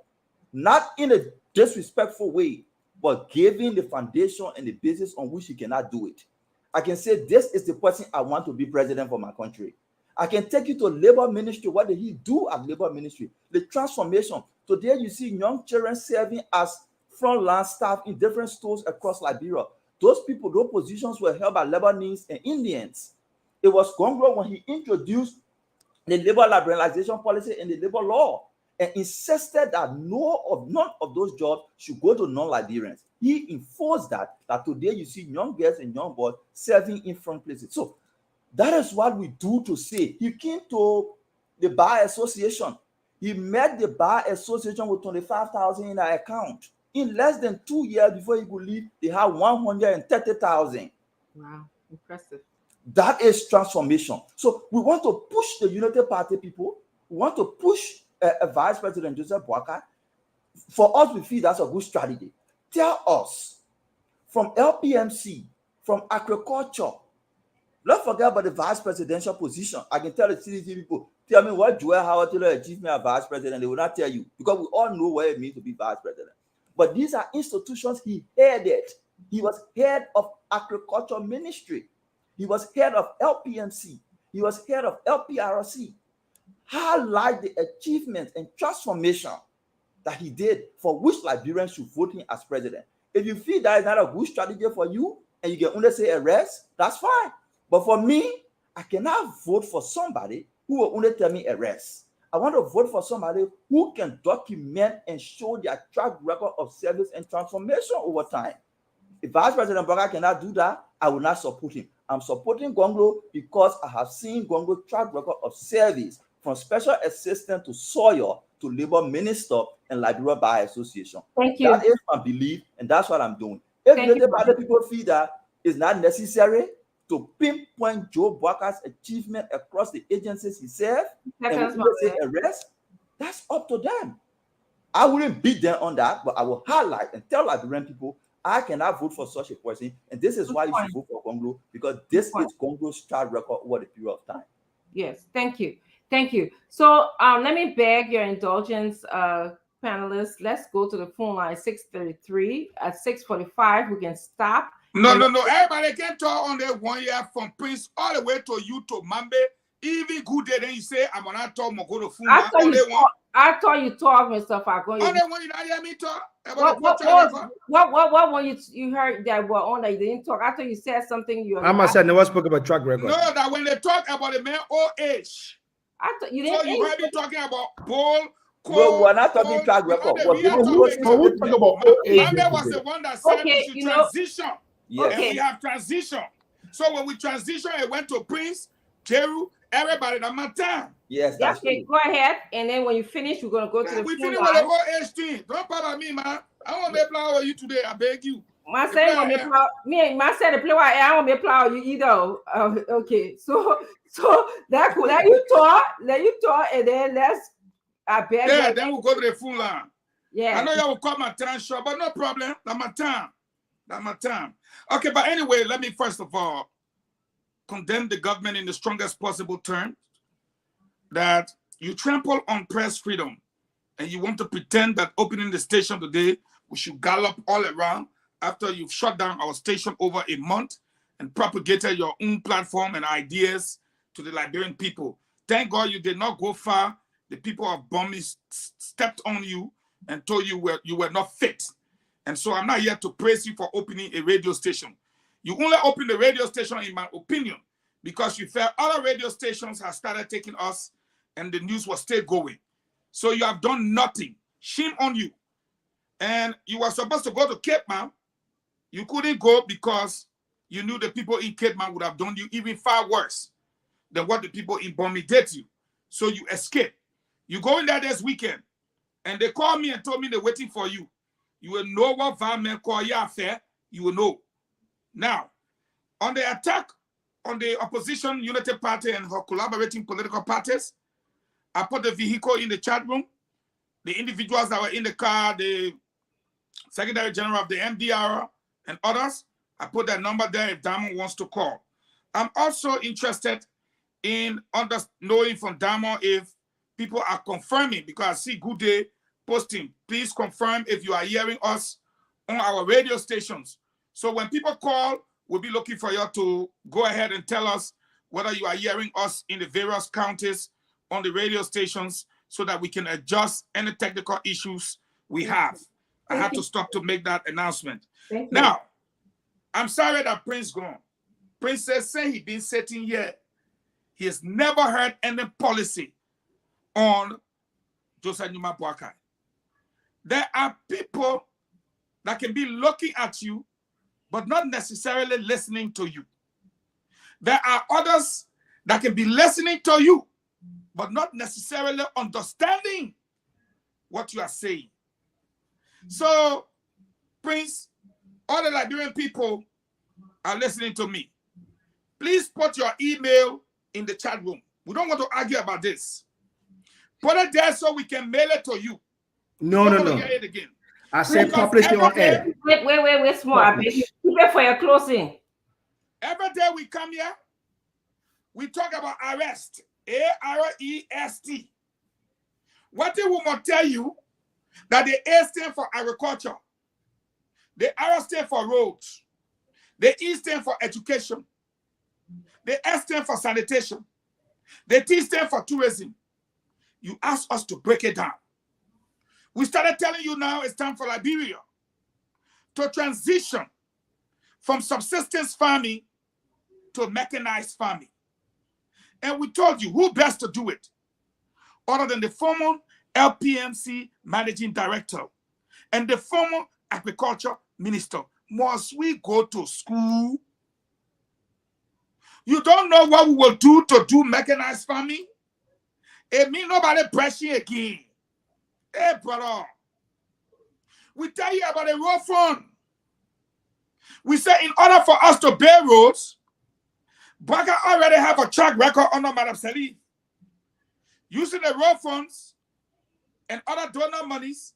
not in a disrespectful way, but giving the foundation and the basis on which he cannot do it. I can say this is the person I want to be president for my country. I can take you to labor ministry. What did he do at labor ministry? The transformation. Today you see young children serving as frontline staff in different stores across Liberia. Those people, those positions were held by Lebanese and Indians. It was Gonglo when he introduced the labor liberalization policy and the labor law and insisted that none of those jobs should go to non-Liberians. He enforced that today you see young girls and young boys serving in front places. So that is what we do to say. He came to the Bar Association. He met the Bar Association with 25,000 in their account. In less than 2 years before he could leave, they had 130,000. Wow, impressive. That is transformation. So we want to push the Unity Party people. We want to push Vice President Joseph Boakar. For us, we feel that's a good strategy. Tell us from LPMC, from agriculture. Don't forget about the vice presidential position. I can tell the CDC people, tell me what Joel Howard Taylor achieved me as vice president. They will not tell you because we all know what it means to be vice president. But these are institutions he headed. He was head of agriculture ministry. He was head of LPMC. He was head of LPRC. Highlight the achievements and transformation that he did for which Liberians should vote him as president. If you feel that is not a good strategy for you and you can only say arrest, that's fine. But for me, I cannot vote for somebody who will only tell me arrest. I want to vote for somebody who can document and show their track record of service and transformation over time. If Vice President Bokar cannot do that, I will not support him. I'm supporting Gonglo because I have seen Gonglo's track record of service from special assistant to Sawyer to labor minister and Liberia Bar Association. Thank you. That is my belief, and that's what I'm doing. If other people feel that it's not necessary to pinpoint Joe Boakar's achievement across the agencies he served and will say arrest, that's up to them. I wouldn't beat them on that, but I will highlight and tell Liberian people I cannot vote for such a person, and this is why you should vote for Gonglo, because this is Gonglo's track record over the period of time. Yes, thank you. Thank you. So let me beg your indulgence, panelists. Let's go to the phone line 633. At 6:45, we can stop. No. Everybody can talk on that 1 year from Prince all the way to you to Mambe. Even good day, then you say, I'm gonna talk, I'm gonna go to phone line. I thought you talk, Mr. Fargo. On that one, you not hear me talk? What when you heard that were on that you didn't talk? I thought you said something. I must say, never spoke about track record. No, that when they talk about the man old age. I thought you didn't. So you heard me talking about Paul. No, we're not talking track record. Mambe was the one that said we should transition. Yes. And we have transition. So when we transition, it went to Prince, Jeru, everybody, that's my time. Yes, that's okay, go ahead. And then when you finish, we're going to go to the we phone finish line. with the whole age thing. Don't bother me, man. I want to play with you today. I beg you. My say want me plow. Me, my say the play. I want me plow you either. Okay, so that cool. Let you talk, and then let's. I beg. Yeah, then we'll go to the phone line. Yeah. I know you will call my time short, but no problem. That's my time. That's my time. Okay, but anyway, let me first of all condemn the government in the strongest possible terms that you trample on press freedom and you want to pretend that opening the station today, we should gallop all around after you've shut down our station over a month and propagated your own platform and ideas to the Liberian people. Thank God you did not go far. The people of Bomi stepped on you and told you you were not fit. And so I'm not here to praise you for opening a radio station. You only opened the radio station, in my opinion, because you felt other radio stations have started taking us and the news was still going. So you have done nothing. Shame on you. And you were supposed to go to Cape Man. You couldn't go because you knew the people in Cape Man would have done you even far worse than what the people in Bomi did to you. So you escaped. You go in there this weekend, and they called me and told me they're waiting for you. You will know what Valmen call your affair. You will know. Now, on the attack on the opposition Unity Party and her collaborating political parties, I put the vehicle in the chat room. The individuals that were in the car, the Secretary General of the MDR and others, I put that number there if Diamond wants to call. I'm also interested in knowing from Diamond if people are confirming, because I see Good Day posting, please confirm if you are hearing us on our radio stations. So when people call, we'll be looking for you to go ahead and tell us whether you are hearing us in the various counties on the radio stations so that we can adjust any technical issues we have. I have to stop to make that announcement. Now, I'm sorry that Prince gone. Prince says he been sitting here. He has never heard any policy on Joseph Numa Boakai. There are people that can be looking at you, but not necessarily listening to you. There are others that can be listening to you, but not necessarily understanding what you are saying. So, Prince, all the Liberian people are listening to me. Please put your email in the chat room. We don't want to argue about this. Put it there so we can mail it to you. No. It again. I said publish it on air. Wait, small. I beg you. Keep it for your closing. Every day we come here, we talk about arrest. A-R-E-S-T. What they will not tell you that the A stand for agriculture, the R stand for roads, the E stand for education, the S stand for sanitation, The T stand for tourism. You asked us to break it down. We started telling you now it's time for Liberia to transition from subsistence farming to mechanized farming. And we told you who best to do it, other than the former LPMC managing director and the former agriculture minister. Must we go to school? You don't know what we will do to do mechanized farming? It means nobody pressing again. Hey, brother. We tell you about the road fund. We say in order for us to build roads, Baga already have a track record under Madam Salih, using the road funds and other donor monies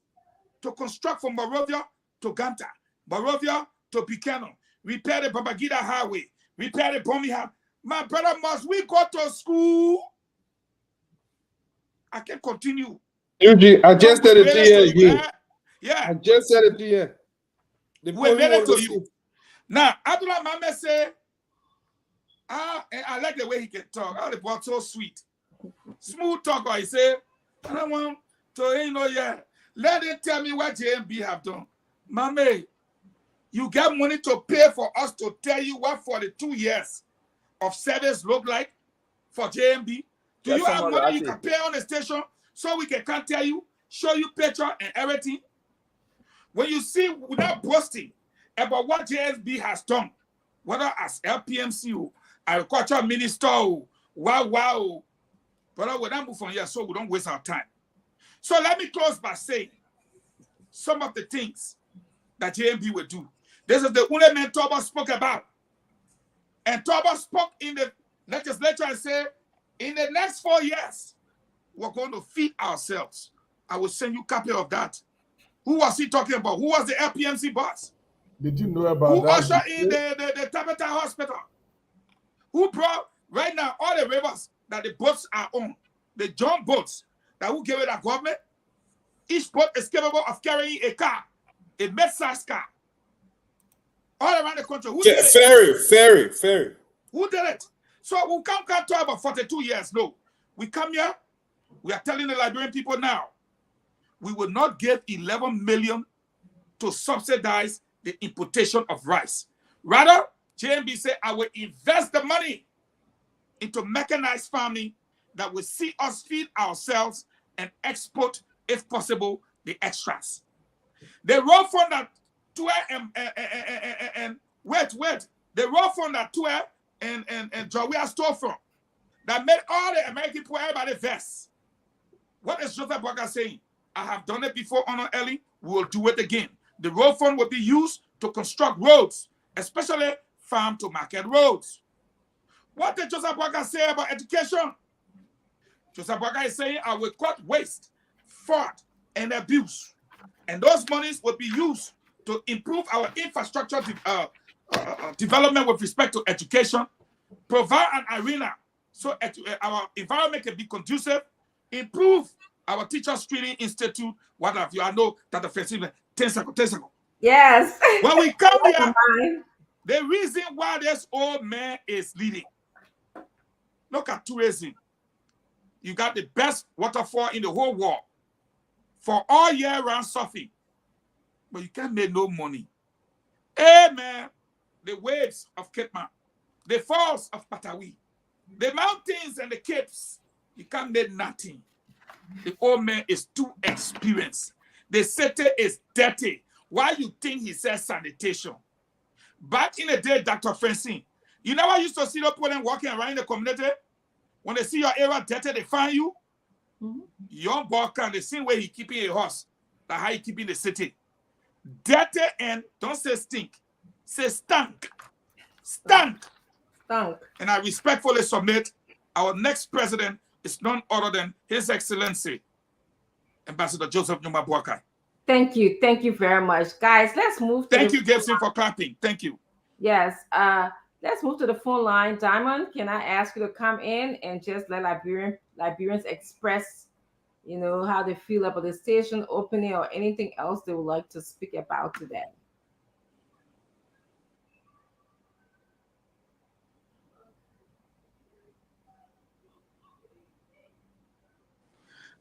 to construct from Barovia to Ganta, Barovia to Buchanan, repair the Babangida Highway, repair the Birmingham. My brother, must we go to school? I can continue. Eugene, I just said it to you again. Yeah. I just said it to you. We made it to you. Now, Abdullah Mame say, and I like the way he can talk. Oh, the boy so sweet. Smooth talker. He say, I don't want to, let it tell me what JMB have done. Mame, you get money to pay for us to tell you what 42 years of service look like for JMB? Do Yes, you have somebody, money you can pay on the station so we can tell you, show you picture and everything? When you see without boasting about what JSB has done, whether as LPMC, agriculture minister, wow, but we're not move from here so we don't waste our time. So let me close by saying some of the things that JMB will do. This is the only man Toba spoke about. And Toba spoke in the legislature and said, in the next 4 years, we're going to feed ourselves. I will send you a copy of that. Who was he talking about? Who was the LPMC boss? Did you know about Who that? ushered in the Tabata Hospital? Who brought right now all the rivers that the boats are on, the jump boats that will give it a government? Each boat is capable of carrying a car, a mid-sized car, all around the country. Who did it? Ferry. Who did it? So we can't talk about 42 years. No. We come here, we are telling the Liberian people now, we will not give 11 million to subsidize the importation of rice. Rather, JMB said, I will invest the money into mechanized farming that will see us feed ourselves and export, if possible, the extras. The road fund that the road fund that and Jawea stole from, that made all the American people, everybody vest. What is Joseph Boakai saying? I have done it before, Honor Ellie. We will do it again. The road fund will be used to construct roads, especially farm to market roads. What did Joseph Boakai say about education? Joseph Boakai is saying, I will cut waste, fraud, and abuse. And those monies will be used to improve our infrastructure development with respect to education, provide an arena so our environment can be conducive, improve our teacher screening institute, what have you. I know that the festival, 10 seconds. Yes. When we come here, the reason why this old man is leading, look at tourism. You got the best waterfall in the whole world for all year round surfing, but you can't make no money. Hey man, the waves of Cape Man, the falls of Patawi, the mountains and the capes, you can't make nothing. The old man is too experienced. The city is dirty. Why you think he says sanitation? Back in the day, Dr. Francine, you never used to see the people walking around in the community. When they see your area dirty, they find you. Young boy can the same way he keeping a horse, like how he keeping the city. Dirty and don't say stink. Say stank. Stank. Stank. And I respectfully submit our next president is none other than His Excellency, Ambassador Joseph Nyuma Boakai. Thank you. Thank you very much. Guys, let's move to Thank you, Gibson, for clapping. Thank you. Yes. Let's move to the phone line. Diamond, can I ask you to come in and just let Liberians express, how they feel about the station opening or anything else they would like to speak about today?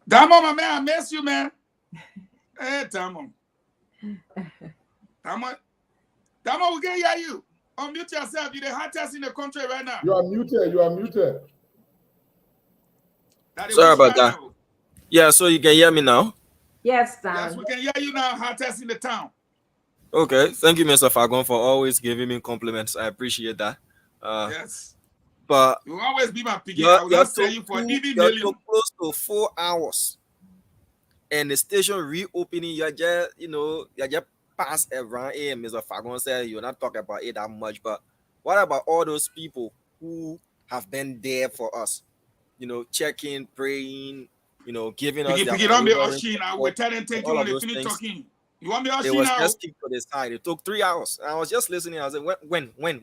Damo, my man, I miss you, man. Hey, Damo. Damo, we can hear you. Unmute yourself. You're the hottest in the country right now. You are muted. You are muted. Sorry about that. Yeah, so you can hear me now? Yes, Dan. Yes, we can hear you now, hottest in the town. Okay. Thank you, Mr. Fagon, for always giving me compliments. I appreciate that. Yes. But You will always be my picking. you're, I will you're not tell too- you for you're even too million. close to 4 hours. And the station reopening, you're just past around here. Mr. Fagon said you're not talking about it that much. But what about all those people who have been there for us? Checking, praying, giving us Pick their it on me, unwavering Oshin. I will support, tell them thank all you of when they those finish things. talking. You want me It Oshin was now? just keep to the side. It took 3 hours. I was just listening. I was like, when was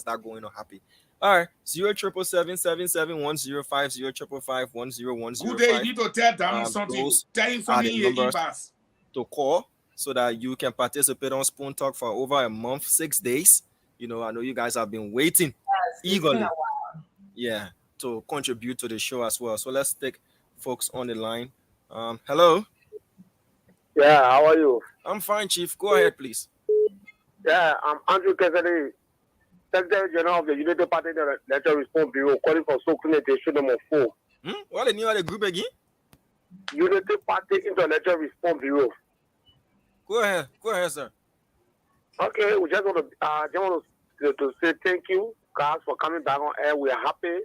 that going to happen? All right, 07777105055101010. Good day. You need to tell Damo something. Those Tell him are something the in numbers Ibas. to call so that you can participate on Spoon Talk for over a month, 6 days. I know you guys have been waiting It's been eagerly. a while. Yeah, to contribute to the show as well. So let's take folks on the line. Hello. Yeah, how are you? I'm fine, Chief. Go ahead, please. Yeah, I'm Andrew Kesari, Secretary General of the United Party Letter Response Bureau, calling for Sokune to show them a phone. What the name of the group again? Unity Party Intellectual Response Bureau. Go ahead, sir. Okay, we just want to say thank you, guys, for coming back on air. We are happy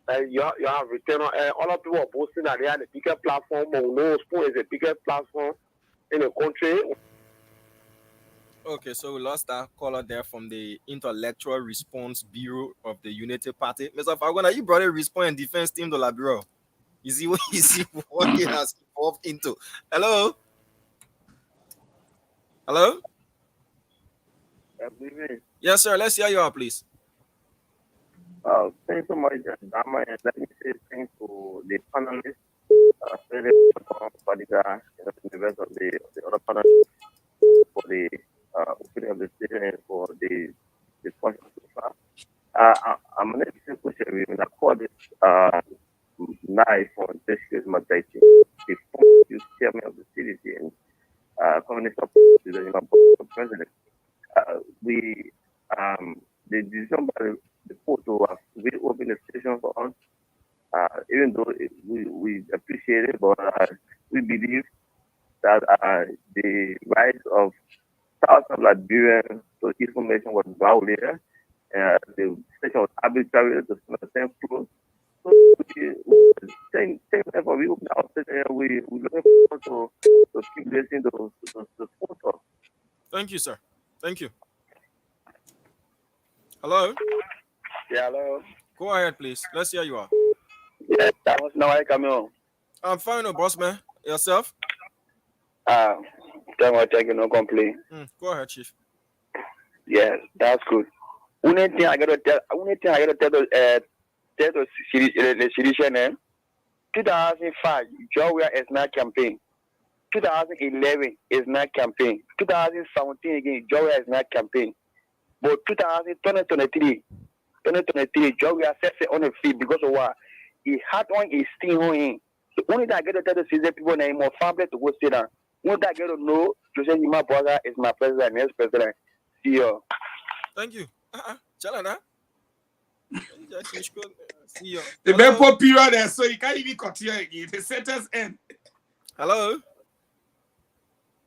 that you have returned on air. All of people are boasting that they are the biggest platform, but we know Spoon is the biggest platform in the country. Okay, so we lost that caller there from the Intellectual Response Bureau of the Unity Party. Mr. Fagona, you brought a response and defense team to La Bureau. You see what it has evolved into. Hello? Hello? Good evening. Yes, sir. Let's hear you out, please. Thanks so much, Dama, and let me say thanks to the panelists, especially for the guy, the rest of the other panelists for the opening of the station and for the discussion so far. I'm going to say question when I call this live on this is my dating. The you chairman of the CDC and communist the president. The decision by the court to reopen the station for us, even though we appreciate it, but we believe that the rights of thousands of Liberians to information was violated. The station was arbitrary to the same floor. So we for reopen our station, we looking forward to keep listening to sponsor. Thank you, sir. Thank you. Hello? Yeah, hello. Go ahead, please. Let's hear you out. Yeah, that was now I come on. I'm fine, boss man. Yourself? Thank you, no complaint. Go ahead, Chief. Yeah, that's good. Only thing I gotta tell the sedition 2005, Georgia is not campaign. 2011 is not campaign. 2017 again, Georgia is not campaign. But 2023, Georgia set it on the feet because of what? He had one is still on him. The only thing I get to tell the citizen people name more family to go sit down. Only thing I get to know, Jose Nima Boga is my president, next president. See you. Thank you. Chalana. See you. The Bepo period there, so you can't even continue again. The sentence end. Hello?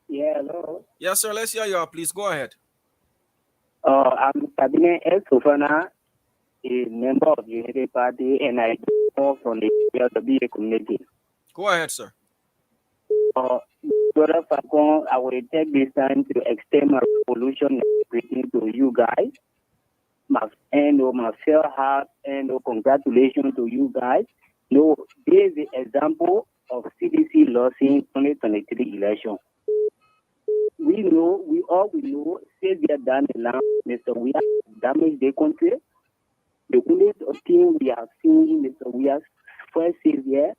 Yeah, hello. Yes, sir. Let's hear you out, please. Go ahead. I'm Sabine S. Sofana, a member of the Unity Party, and I come from the LWA community. Go ahead, sir. Brother Falcon, I will take this time to extend my resolution greeting to you guys. My fair heart and congratulations to you guys. No, this is the example of CDC losing 2023 election. We all know, since we have done the land, we have damaged the country. The only thing we have seen, we have first year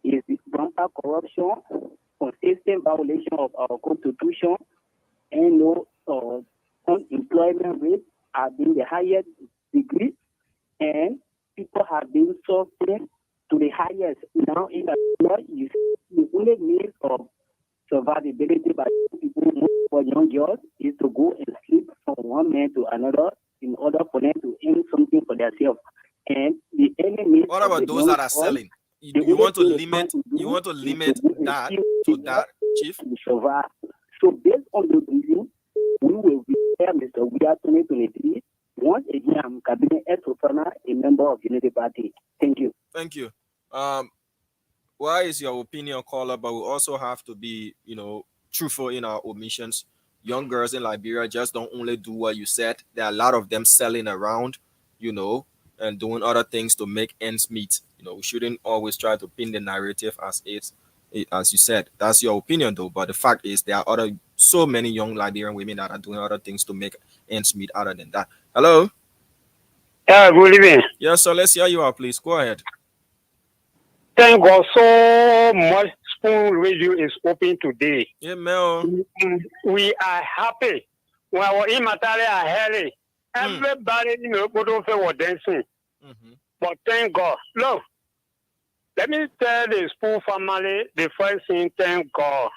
is the bumper corruption, consistent violation of our constitution, and unemployment rate have been the highest degree, and people have been suffering to the highest. Now in the Lord, the only means of survivability by people for young girls is to go and sleep from one man to another in order for them to earn something for themselves. And the enemy. What about those that are selling? You want to limit that to that, Chief? Survive. So based on the reason, we will prepare Mr. Weir 2023. Once again, I'm Cabinet Esofana, a member of Unity Party. Thank you. Thank you. Why is your opinion, caller? But we also have to be, truthful in our omissions. Young girls in Liberia just don't only do what you said. There are a lot of them selling around, and doing other things to make ends meet. We shouldn't always try to pin the narrative as as you said. That's your opinion, though. But the fact is, there are so many young Liberian women that are doing other things to make ends meet other than that. Hello? Yeah, good evening. Yes, so let's hear you out, please. Go ahead. Thank God so much Spoon Radio is open today. Yeah, man. We are happy. When I was in Matale, I heard it. Everybody, go to was dancing. But thank God. Look, let me tell the Spoon family the first thing, thank God.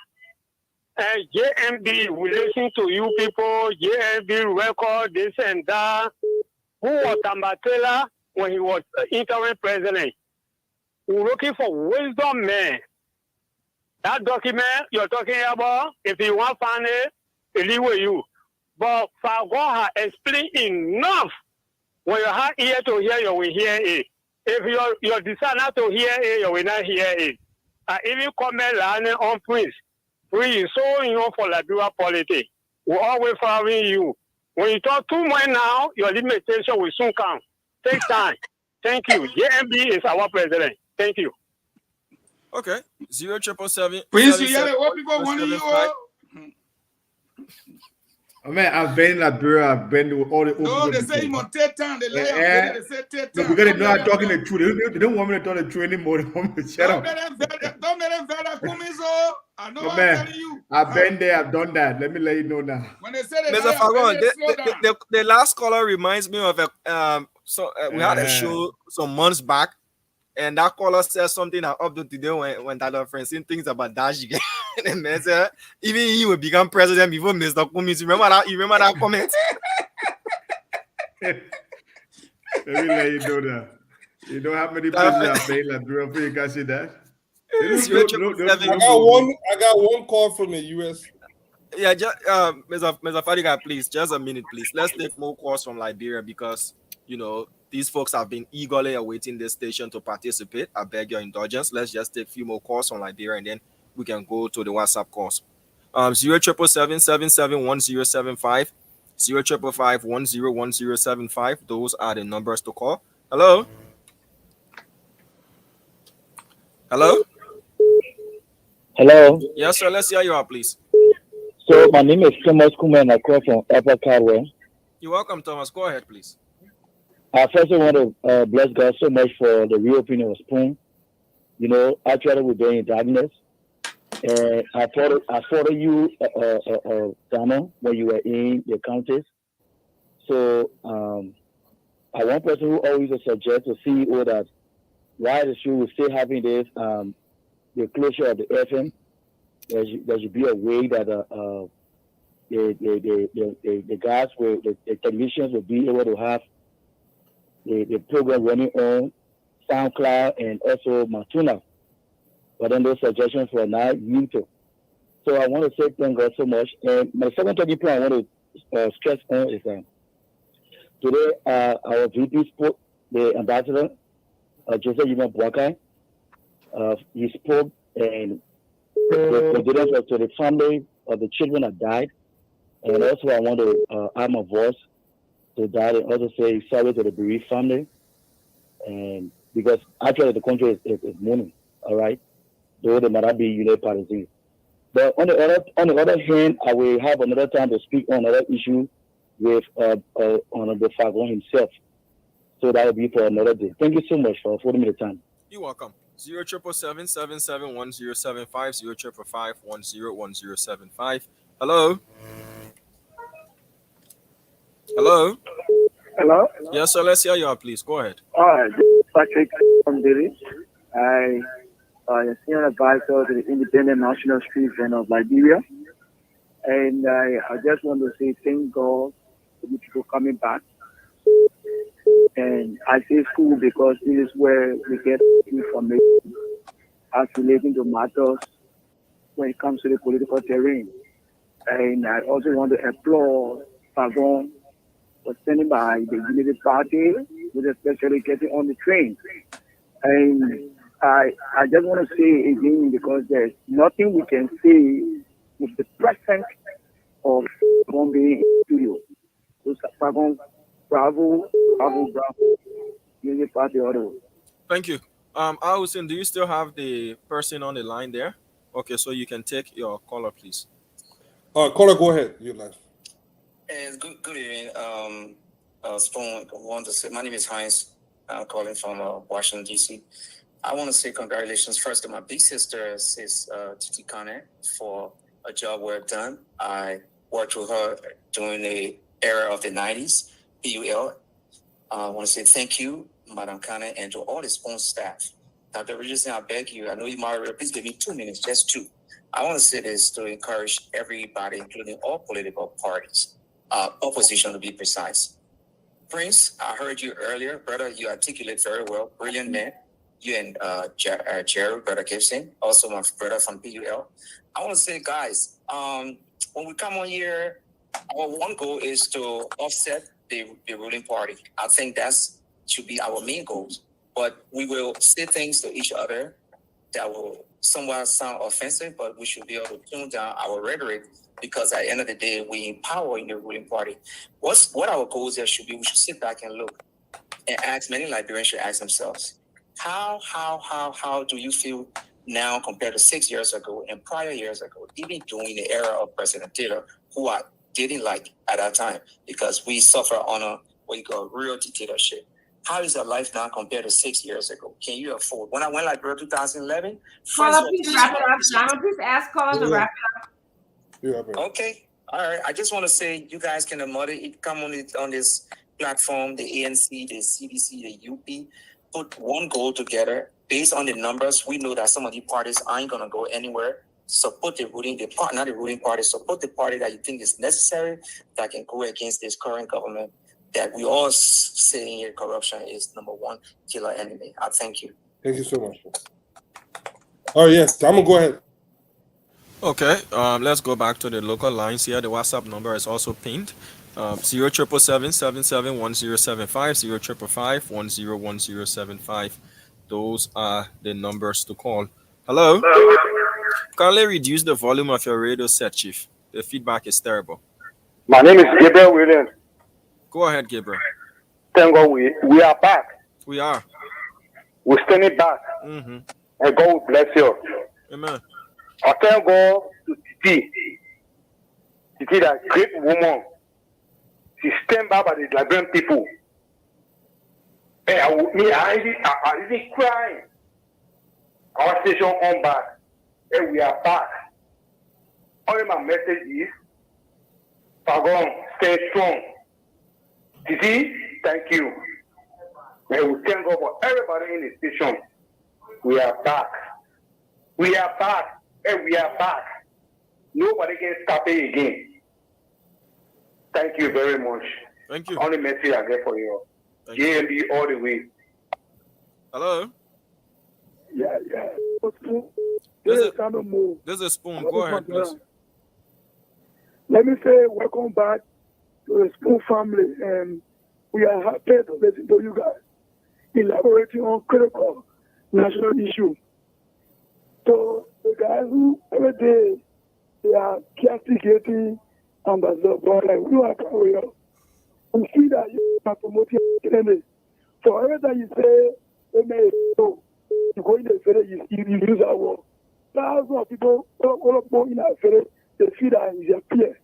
And JMB, we listen to you people, JMB record, this and that. Who was Tambatela when he was interim president? We're looking for wisdom man. That document you're talking about, if you want to find it, it'll leave with you. But Fagwa has explained enough. When you have ear to hear, you will hear it. If you decide not to hear it, you will not hear it. I even comment on Prince. Prince is so for Liberia politics. We're always following you. When you talk too much now, your limitation will soon come. Take time. Thank you. JMB is our president. Thank you. Okay. 0777. Prince, you hear what people want you. Oh man, I've been in Liberia. I've been to all the. No, they say you must take time. They lay up. They say take time. No, because they know I'm talking the truth. They don't want me to tell the truth anymore. They want me to shut up. Don't let them further come in, so I know I'm man, telling you. I've been there. I've done that. Let me let you know now. When they say they Mr. Fagon, the last caller reminds me of we had a show some months back, and that caller said something that up to today when that Francine thinks about Dash again. And man said, even he will become president before Mr. Kumis. You remember that comment? Let me let you know that. You know how many places I've been like before you can see that? I got one call from the US. Yeah, just Mr. Fadiga, please, just a minute, please. Let's take more calls from Liberia because these folks have been eagerly awaiting this station to participate. I beg your indulgence. Let's just take a few more calls from Liberia and then we can go to the WhatsApp calls. 0777-771075, 0555-101075. Those are the numbers to call. Hello? Hello? Hello? Yes, sir. Let's hear you out, please. So, my name is Thomas Kuman. I call from Upper Carway. You're welcome, Thomas. Go ahead, please. First, I want to bless God so much for the reopening of Spoon. Actually, we've been in darkness. I follow you, Dana, when you were in the counties. So, I one person who always suggests to CEO that why the show is still having this, the closure of the FM, there should be a way that the guys, the televisions will be able to have the program running on SoundCloud and also Matuna. But then those suggestions were not YouTube. So I want to say thank God so much. And my second talking point I want to stress on is today our VP spoke, the ambassador, Joseph Yuma Boakai. He spoke and the condolences to the family of the children that died. And also I want to add my voice to that and also say sorry to the bereaved family. And because actually the country is mourning, all right? Though they might not be United Party. But on the other hand, I will have another time to speak on another issue with Honorable Fagon himself. So that will be for another day. Thank you so much for affording me the time. You're welcome. 0777-771075, 0555-101075. Hello? Hello? Hello? Yes, sir. Let's hear you out, please. Go ahead. All right. Patrick from Delhi. I am senior advisor to the Independent National Street Band of Liberia. And I just want to say thank God for the people coming back. And I say school because this is where we get information as relating to matters when it comes to the political terrain. And I also want to applaud Fagon for standing by the Unity Party, with especially getting on the train. And I just want to say again, because there's nothing we can say with the presence of Fagon being in the studio. So Fagon, bravo, Unity Party all the way. Thank you. Alison, do you still have the person on the line there? Okay, so you can take your caller, please. Caller, go ahead. You last. Good evening. Spoon, I want to say my name is Heinz. I'm calling from Washington, D.C. I want to say congratulations first to my big sister, Sis Titi Kane, for a job well done. I worked with her during the era of the 90s, PUL. I want to say thank you, Madam Kane, and to all the Spoon staff. Dr. Richardson, I beg you, I know you might, please give me 2 minutes, just 2. I want to say this to encourage everybody, including all political parties, opposition to be precise. Prince, I heard you earlier, brother, you articulate very well, brilliant man. You and Jerry, brother Gibson, also my brother from PUL. I want to say, guys, when we come on here, our one goal is to offset the ruling party. I think that's should be our main goals. But we will say things to each other that will somewhat sound offensive, but we should be able to tune down our rhetoric, because at the end of the day, we empower in the ruling party. What our goals there should be, we should sit back and look and ask, many Liberians should ask themselves, how do you feel now compared to 6 years ago and prior years ago, even during the era of President Taylor, who I didn't like at that time, because we suffer on a, what you call, real dictatorship. How is your life now compared to 6 years ago? Can you afford? When I went Liberia 2011, Caller, please wrap it up. Simon, please ask caller to wrap it up. Okay. All right. I just want to say you guys can come on this platform, the ANC, the CDC, the UP, put one goal together. Based on the numbers, we know that some of the parties aren't going to go anywhere. Support the ruling, not the ruling party, support the party that you think is necessary that can go against this current government. That we all saying here, corruption is number one killer enemy. I thank you. Thank you so much. Oh yes, I'm gonna go ahead. Okay, let's go back to the local lines here. The WhatsApp number is also pinned. 0777-1075, 0555-101075. Those are the numbers to call. Hello? Kindly reduce the volume of your radio set, Chief. The feedback is terrible. My name is Gabriel Williams. Go ahead, Gabriel. Thank God we are back. We are. We're standing back. Mm-hmm. And God will bless you. Amen. I thank God to Titi. Titi, that great woman. She stand by the Liberian people. And I really crying. Our station on back. And we are back. Only my message is, Fagon, stay strong. Titi, thank you. And we thank God for everybody in the station. We are back. We are back. And we are back. Nobody can stop it again. Thank you very much. Thank you. Only message I get for you. JMB all the way. Hello? Yeah. This is a Spoon. Go ahead, please. Let me say welcome back to the Spoon family, and we are happy to listen to you guys elaborating on critical national issues. So the guys who every day they are castigating Ambassador Bola, we are carrying on. We see that you are promoting enemy. So everything you say, they may know. You go in the federal, you use our word. Thousands of people, all of them in our federal, they feel that it's their peer.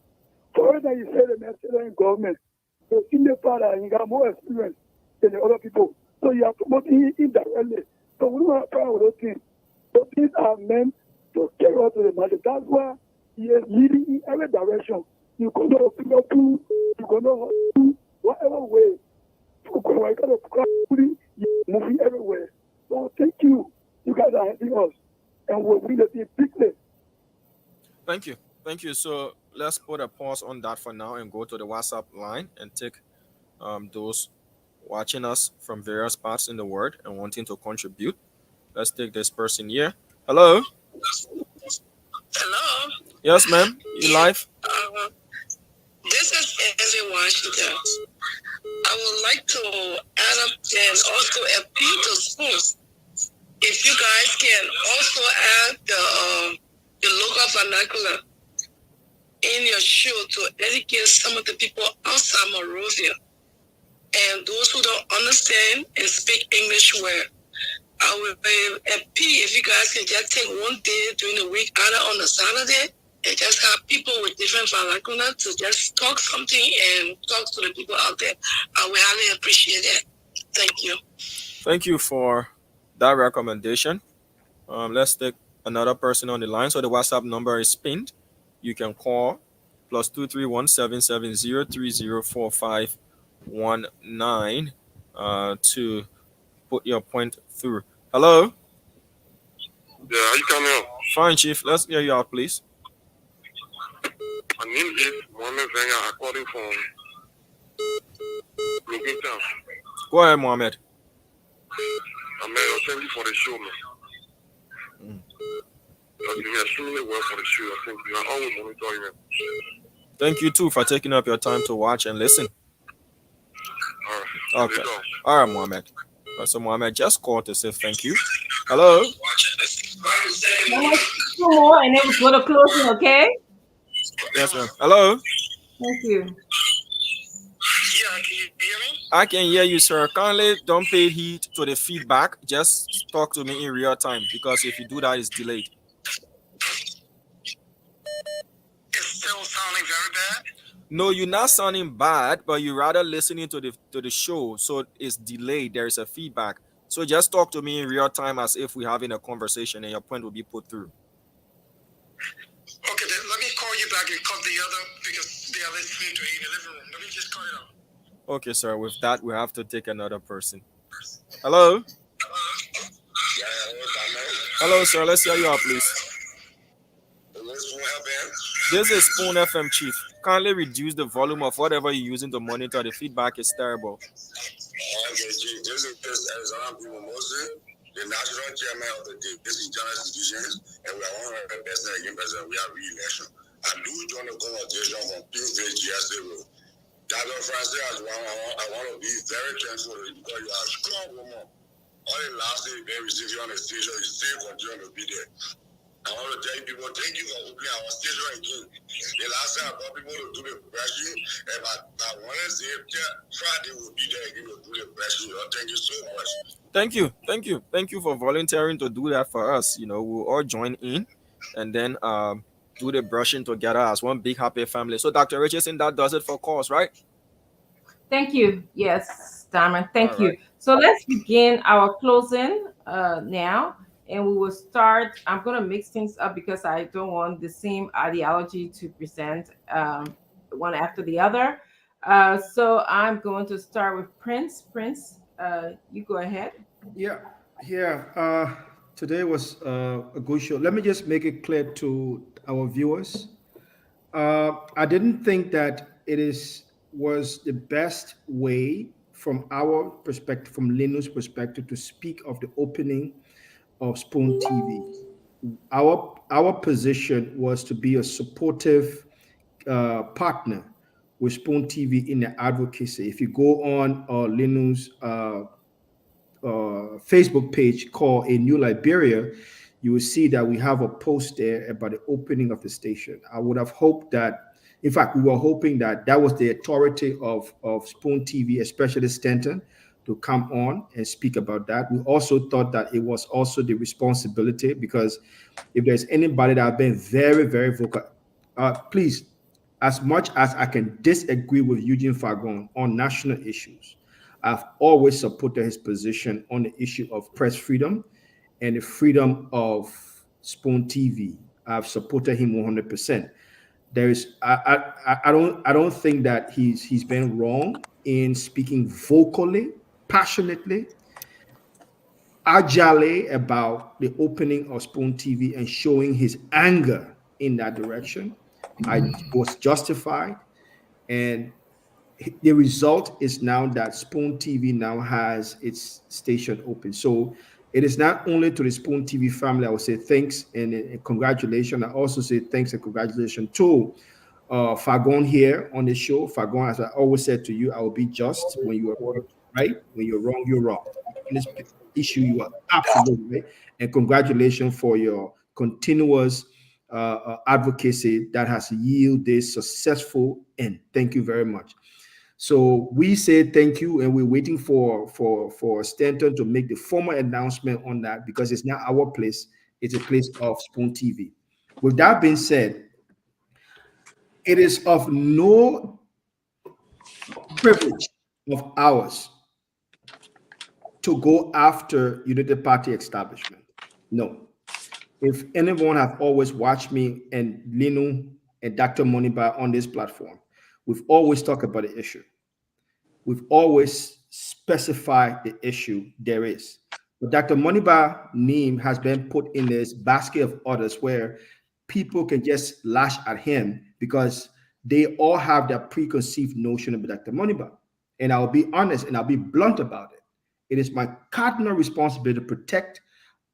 So everything you say, the Nigerian government, they see the part that you got more experience than the other people. So you are promoting it indirectly. So we don't have power with those things. Those things are meant to carry out to the market. That's why he is leading in every direction. You can do you can do whatever way. You can do moving everywhere. So thank you. You guys are helping us, and we'll win the team bigly. Thank you. Thank you. So let's put a pause on that for now and go to the WhatsApp line and take those watching us from various parts in the world and wanting to contribute. Let's take this person here. Hello. Hello. Yes, ma'am. You live? This is Ezra Washington. I would like to add up and also appeal to schools. If you guys can also add the local vernacular in your show to educate some of the people outside Monrovia and those who don't understand and speak English well. I would appeal if you guys can just take one day during the week, either on a Saturday, and just have people with different vernacular to just talk something and talk to the people out there. I would highly appreciate that. Thank you. Thank you for that recommendation. Let's take another person on the line. So the WhatsApp number is pinned. You can call +231 770 304519 to put your point through. Hello. Yeah, how you coming out? Fine, Chief. Let's hear you out, please. My name is Mohamed Zenga, according from Logan Town. Go ahead, Mohamed. I'm thank you for the show, man. You're doing extremely well for the show. I think you are always monitoring it. Thank you too for taking up your time to watch and listen. All right. Okay. All right, Mohamed. So Mohamed just called to say thank you. Hello. Two more and then we go to closing, okay? Yes, ma'am. Hello. Thank you. Yeah, can you hear me? I can hear you, sir. Kindly don't pay heed to the feedback. Just talk to me in real time, because if you do that, it's delayed. It's still sounding very bad. No, you're not sounding bad, but you're rather listening to the show, so it's delayed. There is a feedback. So just talk to me in real time as if we're having a conversation, and your point will be put through. Okay, then let me call you back and cut the other because they are listening to it in the living room. Let me just cut it out. Okay, sir. With that, we have to take another person. Hello. Hello, sir. Let's hear you out, please. This is Spoon FM, Chief. Kindly reduce the volume of whatever you're using to monitor. The feedback is terrible. Okay, Chief. This is Alexander Moses, the national chairman of the DC General Institutions, and we are one of the best again president. We have re-election. I do join the conversation from Kingsville GSA Road. Dr. Francis, I want to be very thankful because you are a strong woman. All the last day they receive you on the station, you still continue to be there. I want to tell people, thank you for opening our station again. The last time I got people to do the brushing, and by Wednesday, Friday will be there again to do the brushing. Thank you so much. Thank you for volunteering to do that for us. We'll all join in and then do the brushing together as one big happy family. So Dr. Richardson, that does it for calls, right? Thank you. Yes, Diamond. Thank All you. right. So let's begin our closing now. And we will start. I'm going to mix things up because I don't want the same ideology to present one after the other. So I'm going to start with Prince. Prince, you go ahead. Yeah. Today was a good show. Let me just make it clear to our viewers. I didn't think that was the best way from our perspective, from Linus' perspective, to speak of the opening of Spoon TV. Our position was to be a supportive partner with Spoon TV in the advocacy. If you go on Linus' Facebook page called A New Liberia, you will see that we have a post there about the opening of the station. I would have hoped that, in fact, we were hoping that was the authority of Spoon TV, especially Stanton, to come on and speak about that. We also thought that it was also the responsibility, because if there's anybody that have been very, very vocal, please, as much as I can disagree with Eugene Fagon on national issues, I've always supported his position on the issue of press freedom and the freedom of Spoon TV. I've supported him 100%. I don't think that he's been wrong in speaking vocally, passionately. agile about the opening of Spoon TV and showing his anger in that direction. I was justified, and the result is now that Spoon TV now has its station open. So it is not only to the Spoon TV family, I would say thanks and congratulations. I also say thanks and congratulations to Fagon here on the show. Fagon, as I always said to you, I will be just when you are right. When you're wrong, you're wrong. In this issue, you are absolutely right. And congratulations for your continuous advocacy that has yielded this successful end. Thank you very much. So we say thank you, and we're waiting for Stanton to make the formal announcement on that, because it's not our place; it's a place of Spoon TV. With that being said, it is of no privilege of ours to go after United Party establishment. No. If anyone have always watched me and Lino and Dr. Moniba on this platform, we've always talked about the issue. We've always specified the issue there is. But Dr. Moniba name has been put in this basket of others where people can just lash at him because they all have their preconceived notion of Dr. Moniba. And I'll be honest and I'll be blunt about it. It is my cardinal responsibility to protect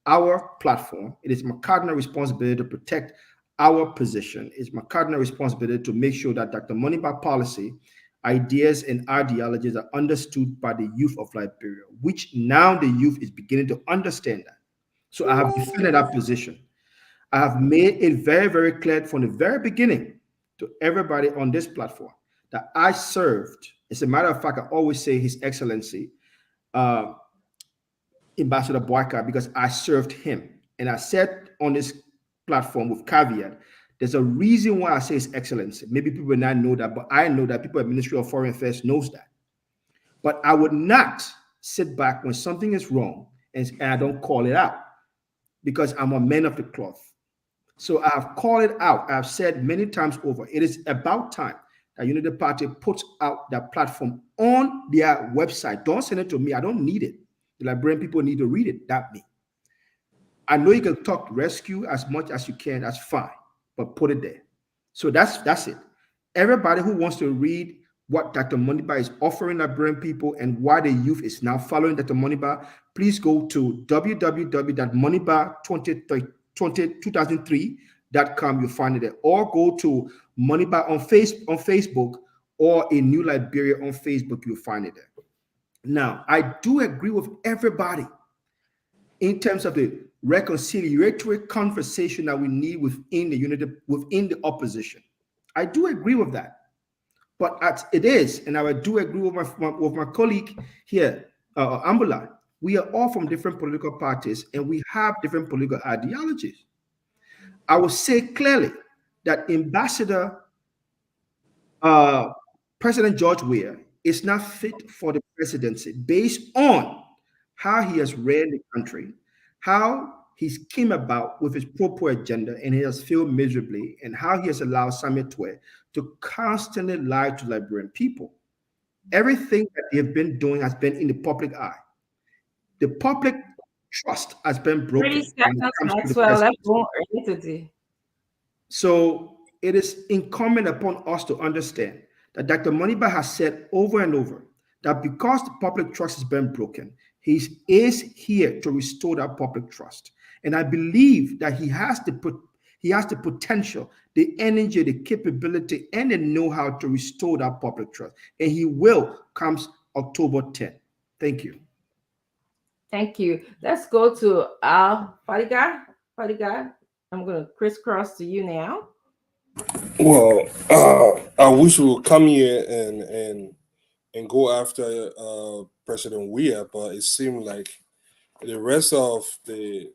our platform. It is my cardinal responsibility to protect our position. It's my cardinal responsibility to make sure that Dr. Moniba policy, ideas, and ideologies are understood by the youth of Liberia, which now the youth is beginning to understand that. So I have defended that position. I have made it very, very clear from the very beginning to everybody on this platform that I served. As a matter of fact, I always say His Excellency, Ambassador Boyka, because I served him. And I said on this platform with caveat, there's a reason why I say His Excellency. Maybe people will not know that, but I know that people at Ministry of Foreign Affairs knows that. But I would not sit back when something is wrong and I don't call it out, because I'm a man of the cloth. So I have called it out. I have said many times over, it is about time that United Party puts out that platform on their website. Don't send it to me. I don't need it. The Liberian people need to read it, not me. I know you can talk rescue as much as you can. That's fine, but put it there. So that's it. Everybody who wants to read what Dr. Moniba is offering Liberian people and why the youth is now following Dr. Moniba, please go to www.moniba2003.com. You'll find it there. Or go to Moniba on Facebook or A New Liberia on Facebook. You'll find it there. Now, I do agree with everybody in terms of the reconciliatory conversation that we need within the opposition. I do agree with that. But it is, and I do agree with my colleague here, Ambula. We are all from different political parties and we have different political ideologies. I will say clearly that President George Weah is not fit for the presidency based on how he has ran the country, how he came about with his pro-poor agenda and he has failed miserably, and how he has allowed Samuel Twe to constantly lie to Liberian people. Everything that they have been doing has been in the public eye. The public trust has been broken. 30 seconds, Maxwell. Let's go entity. So it is incumbent upon us to understand that Dr. Moniba has said over and over that because the public trust has been broken, he is here to restore that public trust. And I believe that he has the potential, the energy, the capability, and the know-how to restore that public trust. And he will come October 10th. Thank you. Thank you. Let's go to Fadiga. Fadiga, I'm going to crisscross to you now. Well, I wish we would come here and go after President Weah, but it seemed like the rest of the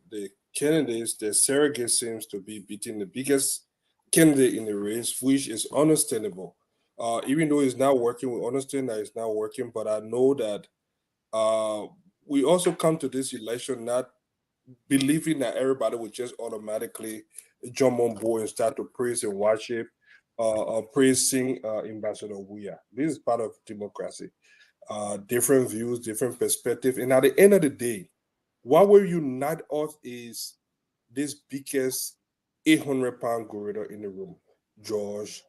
candidates, the surrogate seems to be beating the biggest candidate in the race, which is understandable. Even though it's not working, we understand that it's not working, but I know that we also come to this election not believing that everybody would just automatically jump on board and start to praise and worship praising Ambassador Weah. This is part of democracy. Different views, different perspectives. And at the end of the day, What will unite us is this biggest 800-pound gorilla in the room, George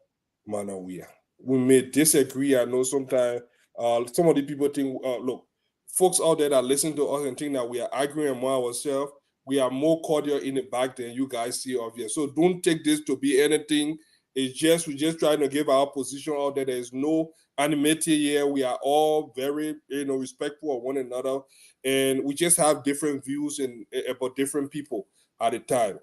Manawia. We may disagree. I know sometimes some of the people think, look, folks out there that listen to us and think that we are arguing among ourselves, we are more cordial in the back than you guys see of here. So don't take this to be anything. It's just, we're just trying to give our position out there. There's no anonymity here. We are all very, respectful of one another. And we just have different views about different people at a time.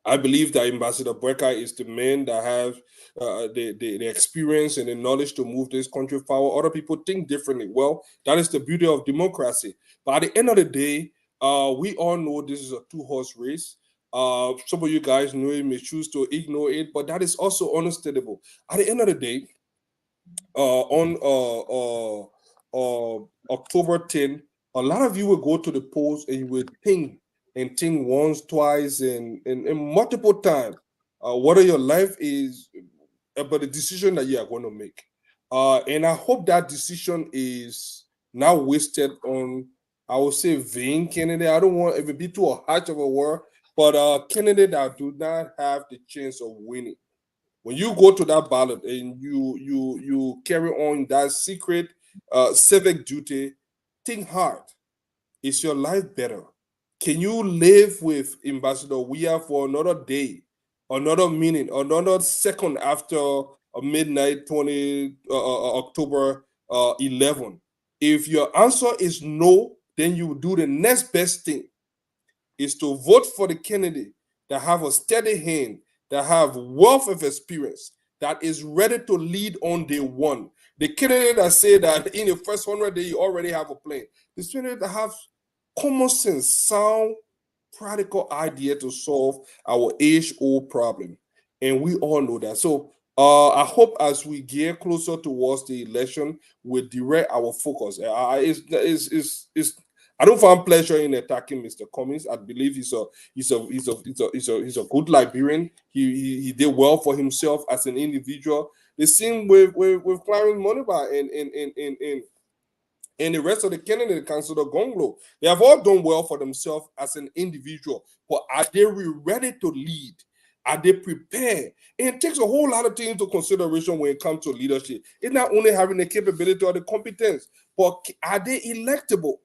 I believe that Ambassador Boyka is the man that have the experience and the knowledge to move this country forward. Other people think differently. Well, that is the beauty of democracy. But at the end of the day, we all know this is a two-horse race. Some of you guys know it, may choose to ignore it, but that is also understandable. At the end of the day, on October 10, a lot of you will go to the polls and you will think once, twice, and multiple times whether your life is about the decision that you are going to make. And I hope that decision is not wasted on, I would say, vain candidate. I don't want it to be too harsh of a word, but a candidate that do not have the chance of winning. When you go to that ballot and you carry on that secret civic duty, think hard. Is your life better? Can you live with Ambassador Weah for another day, another minute, another second after midnight October 11? If your answer is no, then you do the next best thing, is to vote for the candidate that have a steady hand, that have wealth of experience, that is ready to lead on day one. The candidate that say that in the first 100 days you already have a plan. The candidate that have common sense, sound, practical idea to solve our age-old problem. And we all know that. So I hope as we get closer towards the election, we direct our focus. I don't find pleasure in attacking Mr. Cummings. I believe he's a good Liberian. He did well for himself as an individual. The same with Clarence Moniba and the rest of the candidate, Councilor Gonglo. They have all done well for themselves as an individual. But are they ready to lead? Are they prepared? And it takes a whole lot of things into consideration when it comes to leadership. It's not only having the capability or the competence, but are they electable?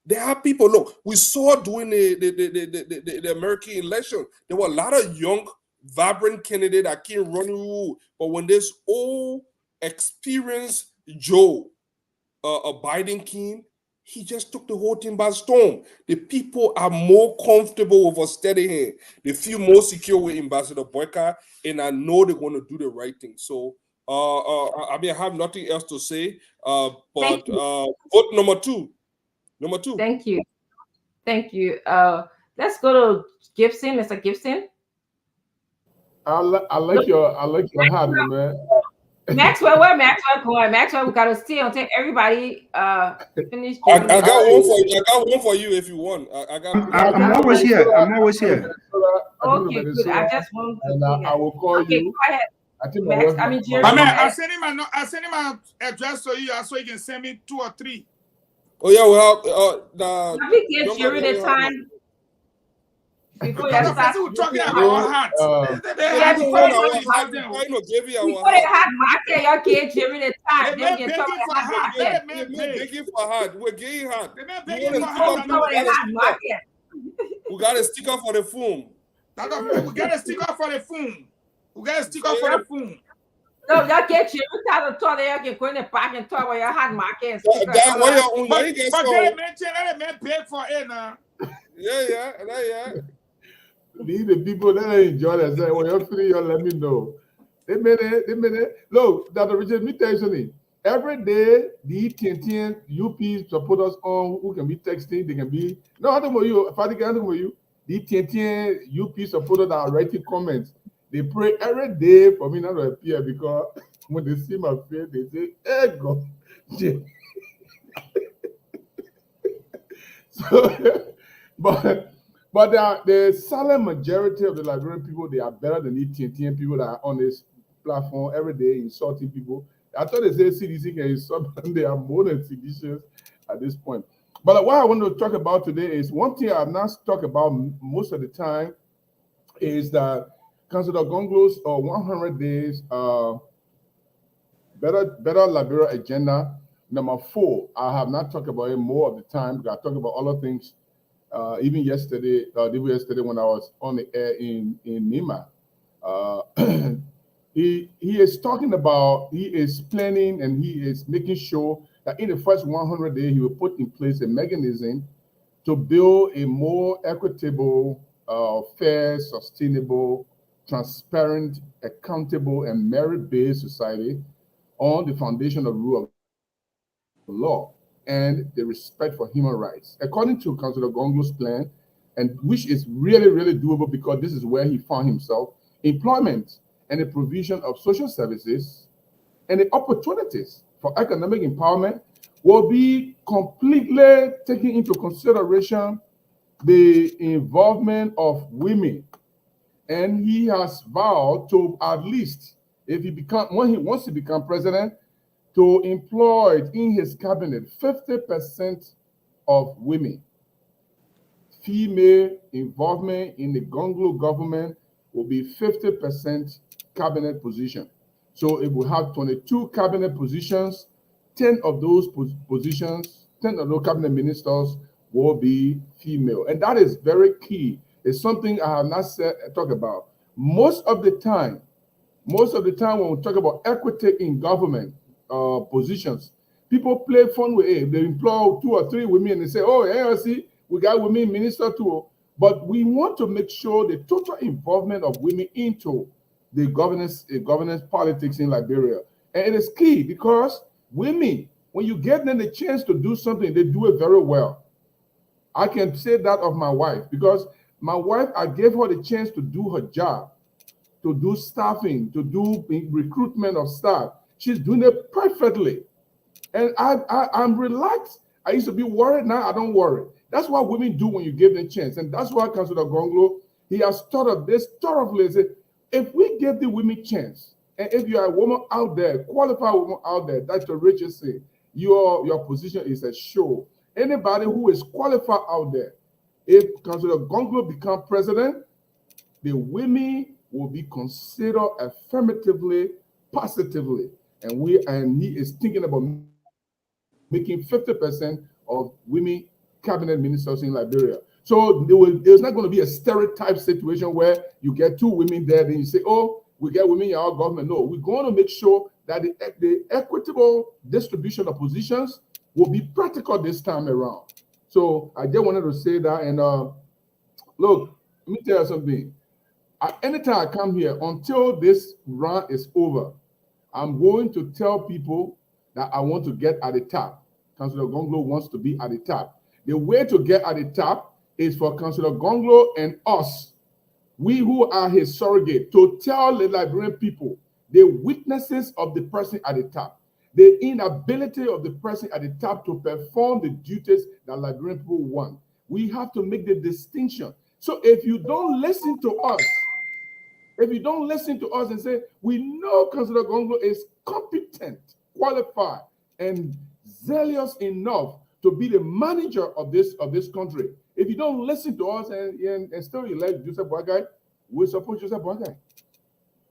There are people, look, we saw during the American election, there were a lot of young, vibrant candidates that came running, but when this old, experienced Joe Biden came, he just took the whole thing by storm. The people are more comfortable with a steady hand. They feel more secure with Ambassador Boyka, and I know they're going to do the right thing. So, I have nothing else to say, but vote number two. Thank you. Let's go to Gibson, Mr. Gibson. I like your hat, man. Maxwell, where Maxwell going? Maxwell, we gotta stay until everybody finish. I got one for you. I got one for you if you want. I'm always here. Okay, good. I just want to. And I will call you. Go ahead. I think Jerry. I send him my address to you so you can send me 2 or 3. Oh yeah, well, Let me give Jerry the time. Before you start talking about hat. Before they had market, y'all gave Jerry the time. They can talk about hat. We're begging for hat. We're getting hat. We got a sticker for the phone. We got a sticker for the phone. No, y'all get you. You tell the toilet, y'all can go in the park and talk about your hat market. But let me pay for it now. Yeah. These the people that enjoy themselves. When you're free, you let me know. They minute. Look, Dr. Richard, me tell you something. Every day, the TNT UP support us on who can be texting, they can be. No, I don't know you. If I don't know you, the TNT UP supporters that are writing comments. They pray every day for me not to appear because when they see my face, they say, "Hey, God." So, but the silent majority of the Liberian people, they are better than the TNT people that are on this platform every day insulting people. I thought they say CDC can insult them. They are more than seditious at this point. But what I want to talk about today is one thing I've not talked about most of the time is that Councillor Gonglo's 100 days better Liberia agenda. Number 4, I have not talked about it more of the time because I talk about other things. Even yesterday, when I was on the air in Nima, he is talking about, he is planning and he is making sure that in the first 100 days, he will put in place a mechanism to build a more equitable, fair, sustainable, transparent, accountable, and merit-based society on the foundation of rule of law and the respect for human rights. According to Councillor Gonglo's plan, and which is really, really doable because this is where he found himself, employment and the provision of social services and the opportunities for economic empowerment will be completely taking into consideration the involvement of women. And he has vowed to at least, if he when he wants to become president, to employ in his cabinet 50% of women. Female involvement in the Gonglo government will be 50% cabinet position. So it will have 22 cabinet positions. 10 of those positions, 10 of those cabinet ministers will be female. And that is very key. It's something I have not talked about. Most of the time when we talk about equity in government positions, people play fun with it. They employ 2 or 3 women and they say, oh, yeah, see, we got women minister too. But we want to make sure the total involvement of women into the governance politics in Liberia. And it is key because women, when you get them the chance to do something, they do it very well. I can say that of my wife because my wife, I gave her the chance to do her job, to do staffing, to do recruitment of staff. She's doing it perfectly. And I'm relaxed. I used to be worried. Now I don't worry. That's what women do when you give them a chance. And that's why Councillor Gonglo, he has thought of this thoroughly. If we give the women a chance, and if you are a woman out there, qualified woman out there, Dr. Richard said, your position is a show. Anybody who is qualified out there, if Councillor Gonglo become president, the women will be considered affirmatively, positively. And he is thinking about making 50% of women cabinet ministers in Liberia. So there's not going to be a stereotype situation where you get 2 women there, then you say, oh, we get women in our government. No, we're going to make sure that the equitable distribution of positions will be practical this time around. So I just wanted to say that. And look, let me tell you something. Anytime I come here, until this run is over, I'm going to tell people that I want to get at the top. Councillor Gonglo wants to be at the top. The way to get at the top is for Councillor Gonglo and us, we who are his surrogate, to tell the Liberian people the weaknesses of the person at the top, the inability of the person at the top to perform the duties that Liberian people want. We have to make the distinction. So if you don't listen to us, and say, we know Councillor Gonglo is competent, qualified, and zealous enough to be the manager of this country. If you don't listen to us and still elect Joseph Boakai, we support Joseph Boakai.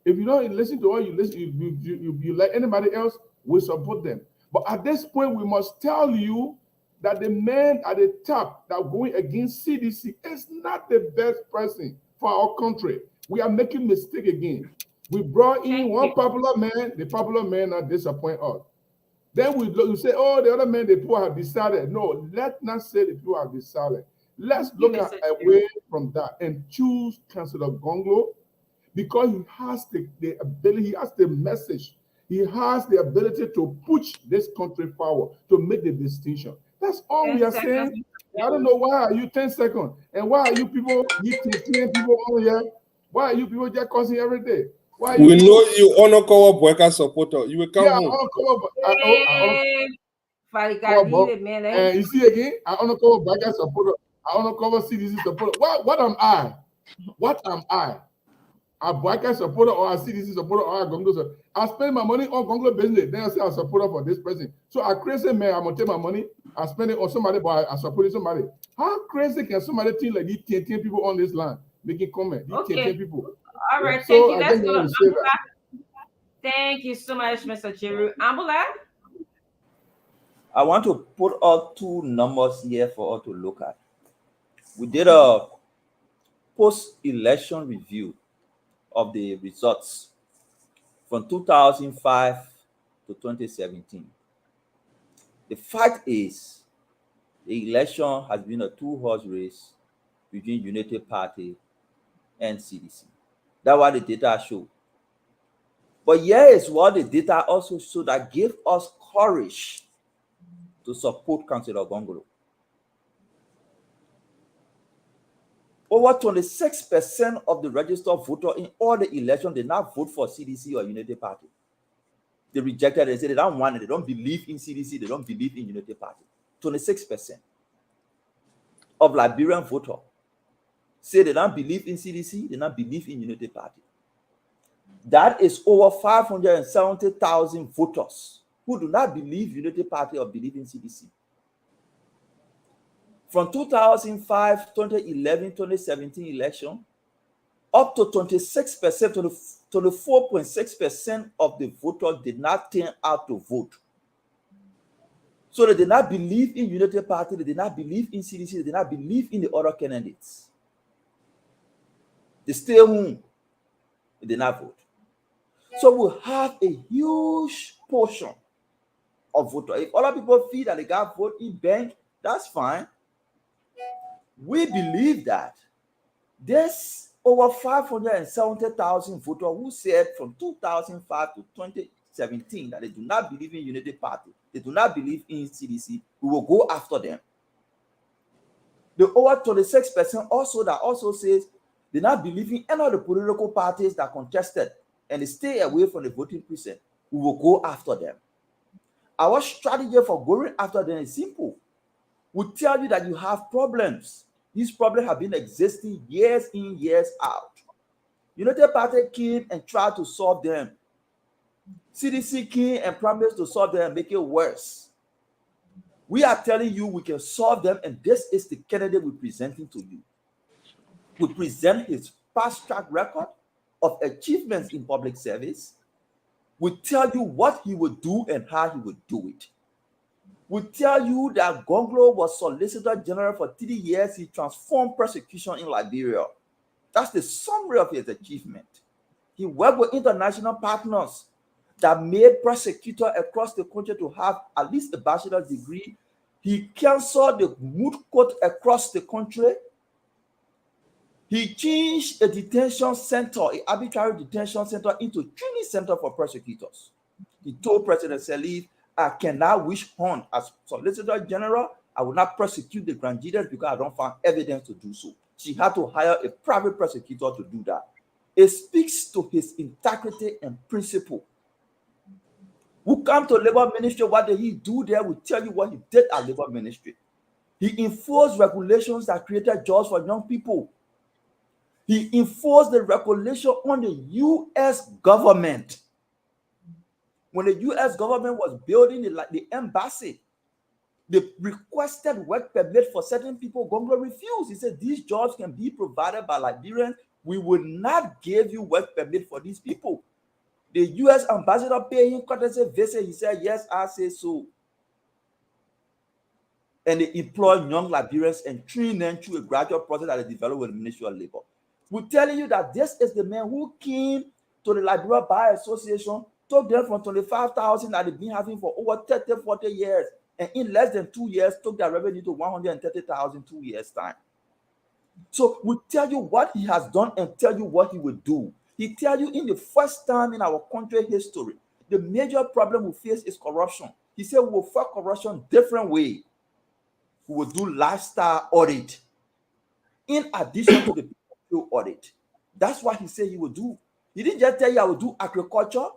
If you don't listen to us, you let anybody else, we support them. But at this point, we must tell you that the man at the top that going against CDC is not the best person for our country. We are making mistake again. We brought in one popular man, the popular man that disappoint us. Then we say, oh, the other man, the people have decided. No, let's not say the people have decided. Let's look away from that and choose Councillor Gonglo because he has the ability, he has the message, he has the ability to push this country forward, to make the distinction. That's all we are saying. I don't know why are you 10 seconds and why are you people, people on here? Why are you people just cussing every day? Why we know you honor Kowa Boakai supporter. You will come home. And you see again, I honor Kowa Boakai supporter. I honor Kowa CDC supporter. What am I? What am I? a Boakai supporter or a CDC supporter or a Gonglo supporter. I spend my money on Gonglo business. Then I say I'm a supporter for this person. So I crazy man, I'm gonna take my money, I spend it on somebody, but I support somebody. How crazy can somebody think like these 10 people on this land making comment? These 10 people. All right, So thank you. I Let's just go. want to say that. Thank you so much, Mr. Chiru. Ambula? I want to put out two numbers here for us to look at. We did a post-election review of the results from 2005 to 2017. The fact is, the election has been a two-horse race between Unity Party and CDC. That's what the data show. But here is what the data also show that gave us courage to support Councillor Gongolo. Over 26% of the registered voters in all the elections did not vote for CDC or Unity Party. They rejected it and said they don't want it. They don't believe in CDC. They don't believe in Unity Party. 26% of Liberian voters say they don't believe in CDC. They don't believe in Unity Party. That is over 570,000 voters who do not believe Unity Party or believe in CDC. From 2005, 2011, 2017 election, up to 26%, 24.6% of the voters did not turn out to vote. So they did not believe in Unity Party, they did not believe in CDC, they did not believe in the other candidates. They stay home, they did not vote. So we have a huge portion of voters. If other people feel that they got vote in bank, that's fine. We believe that there's over 570,000 voters who said from 2005 to 2017 that they do not believe in Unity Party, they do not believe in CDC, we will go after them. The over 26% also that also says they not believe in any of the political parties that contested and they stay away from the voting precinct, we will go after them. Our strategy for going after them is simple. We tell you that you have problems. These problems have been existing years in, years out. Unity Party came and tried to solve them. CDC came and promised to solve them and make it worse. We are telling you we can solve them, and this is the candidate we're presenting to you. We present his past track record of achievements in public service. We tell you what he would do and how he would do it. We tell you that Gongolo was Solicitor General for 3 years. He transformed persecution in Liberia. That's the summary of his achievement. He worked with international partners that made prosecutors across the country to have at least a bachelor's degree. He canceled the moot court across the country. He changed a detention center, an arbitrary detention center, into a training center for prosecutors. He told President Sirleaf, I cannot wish harm as Solicitor General. I will not prosecute the grand jurors because I don't find evidence to do so. She had to hire a private prosecutor to do that. It speaks to his integrity and principle. We come to Labor Ministry, what did he do there? We tell you what he did at Labor Ministry. He enforced regulations that created jobs for young people. He enforced the regulation on the U.S. government. When the U.S. government was building the embassy, they requested work permit for certain people. Gongolo refused. He said, these jobs can be provided by Liberians. We will not give you work permit for these people. The U.S. ambassador paid him courtesy visit. He said, yes, I say so. And they employ young Liberians and train them through a gradual process that they developed with the Ministry of Labor. We're telling you that this is the man who came to the Liberia Bar Association, took them from 25,000 that they've been having for over 30, 40 years, and in less than 2 years, took their revenue to 130,000 2 years' time. So we tell you what he has done and tell you what he will do. He tell you in the first time in our country history, the major problem we face is corruption. He said we will fight corruption different way. We will do lifestyle audit in addition to the audit. That's what he said he will do. He didn't just tell you I will do agriculture.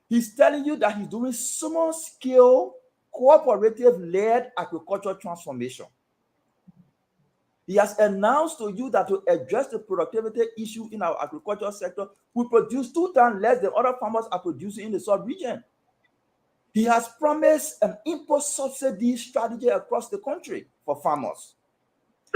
He's telling you that he's doing small scale cooperative led agricultural transformation. He has announced to you that to address the productivity issue in our agricultural sector, we produce 2 times less than other farmers are producing in the South region. He has promised an import subsidy strategy across the country for farmers.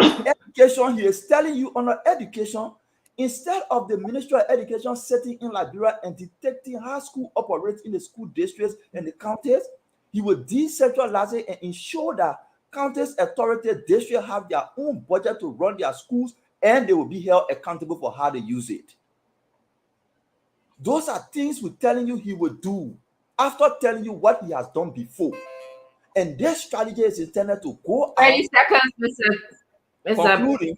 Education, he is telling you on education, instead of the Ministry of Education sitting in Liberia and detecting how school operates in the school districts and the counties, he will decentralize it and ensure that counties, authority, districts have their own budget to run their schools, and they will be held accountable for how they use it. Those are things we're telling you he will do after telling you what he has done before. And this strategy is intended to go out. 30 seconds, Mr. Concluding,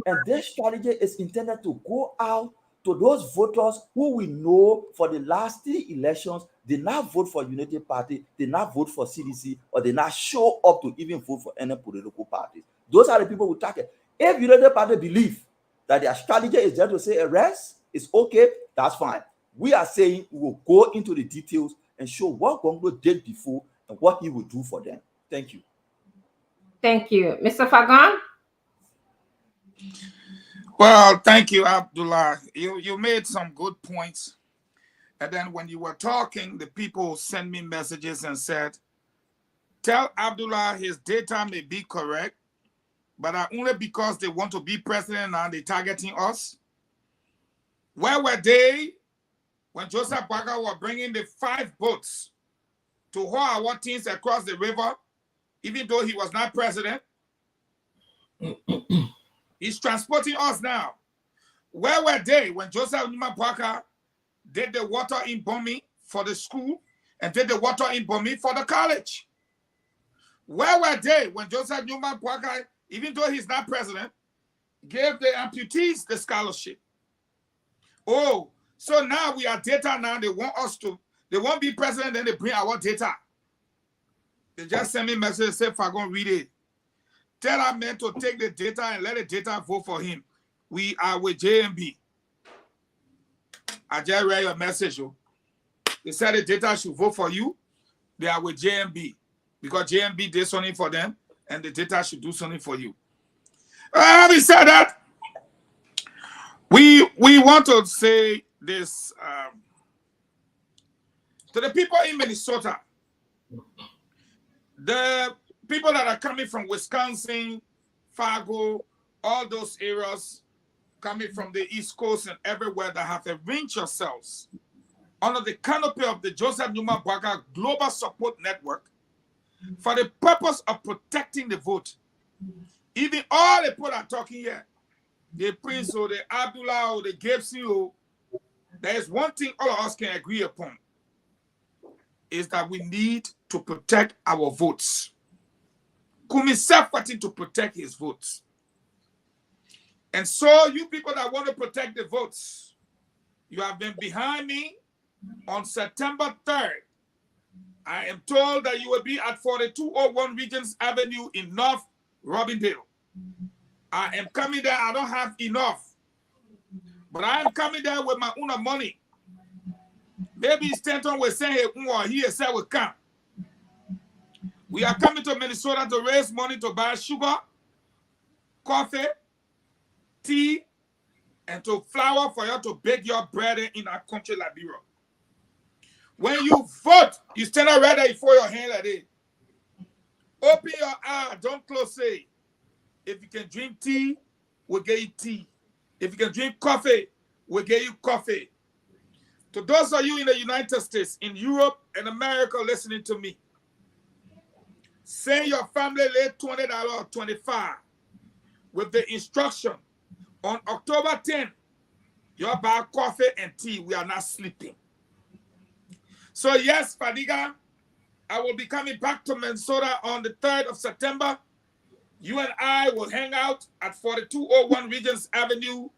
and this strategy is intended to go out to those voters who we know for the last 3 elections did not vote for Unity Party, did not vote for CDC, or did not show up to even vote for any political parties. Those are the people we target. If Unity Party believe that their strategy is just to say arrest, it's okay, that's fine. We are saying we will go into the details and show what Gonglo did before and what he will do for them. Thank you. Thank you. Mr. Fagan? Well, thank you, Abdullah. You made some good points. And then when you were talking, the people sent me messages and said, tell Abdullah his data may be correct, but only because they want to be president and they're targeting us. Where were they when Joseph Boakai was bringing the 5 boats to haul our things across the river, even though he was not president? He's transporting us now. Where were they when Joseph Numa Boakai did the water in Bomi for the school and did the water in Bomi for the college? Where were they when Joseph Numa Boakai, even though he's not president, gave the amputees the scholarship? Oh, so now we are data now. They want us to, they won't be president, then they bring our data. They just send me a message and say, if I go read it, tell that man to take the data and let the data vote for him. We are with JMB. I just read your message. They said the data should vote for you. They are with JMB because JMB did something for them and the data should do something for you. Having said that, we want to say this to the people in Minnesota. The people that are coming from Wisconsin, Fargo, all those areas, coming from the East Coast and everywhere that have arranged yourselves under the canopy of the Joseph Numa Boakai Global Support Network for the purpose of protecting the vote. Even all the people are talking here, the Prince or the Abdullah or the Gibson, there is one thing all of us can agree upon, is that we need to protect our votes. Kumi self fighting to protect his votes. And so you people that want to protect the votes, you have been behind me on September 3rd. I am told that you will be at 4201 Regents Avenue in North Robindale. I am coming there. I don't have enough. But I am coming there with my own money. Maybe Stanton will say, hey, he said will come. We are coming to Minnesota to raise money to buy sugar, coffee, tea, and to flour for you to bake your bread in our country, Liberia. When you vote, you stand up right there before your hand like this. Open your eye, don't close it. If you can drink tea, we'll get you tea. If you can drink coffee, we'll get you coffee. To those of you in the United States, in Europe and America listening to me, send your family late $20 or $25 with the instruction on October 10th, you'll buy coffee and tea. We are not sleeping. So yes, Fadiga, I will be coming back to Minnesota on the 3rd of September. You and I will hang out at 4201 Regents Avenue,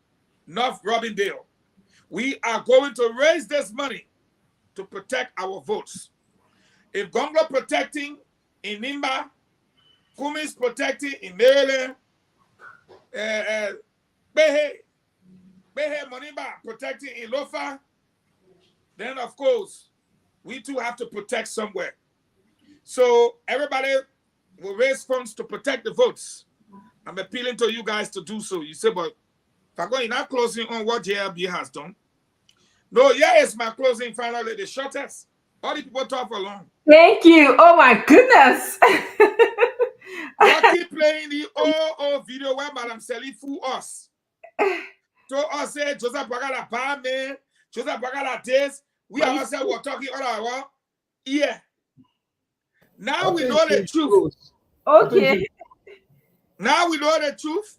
North Robindale. We are going to raise this money to protect our votes. If Gonglo protecting in Nimba, Kumi is protecting in Maryland, Behe Monimba protecting in Lofa, then of course, we too have to protect somewhere. So everybody will raise funds to protect the votes. I'm appealing to you guys to do so. You say, but Fagon, you're not closing on what JLB has done. No, yeah, it's my closing finally, the shortest. All the people talk for long. Thank you. Oh my goodness. You keep playing the old video where Madam Sally fool us. So us say Joseph Bagala Palme, Joseph Bagala this. We ourselves were talking all our yeah. Now we know the truth. Okay. Now we know the truth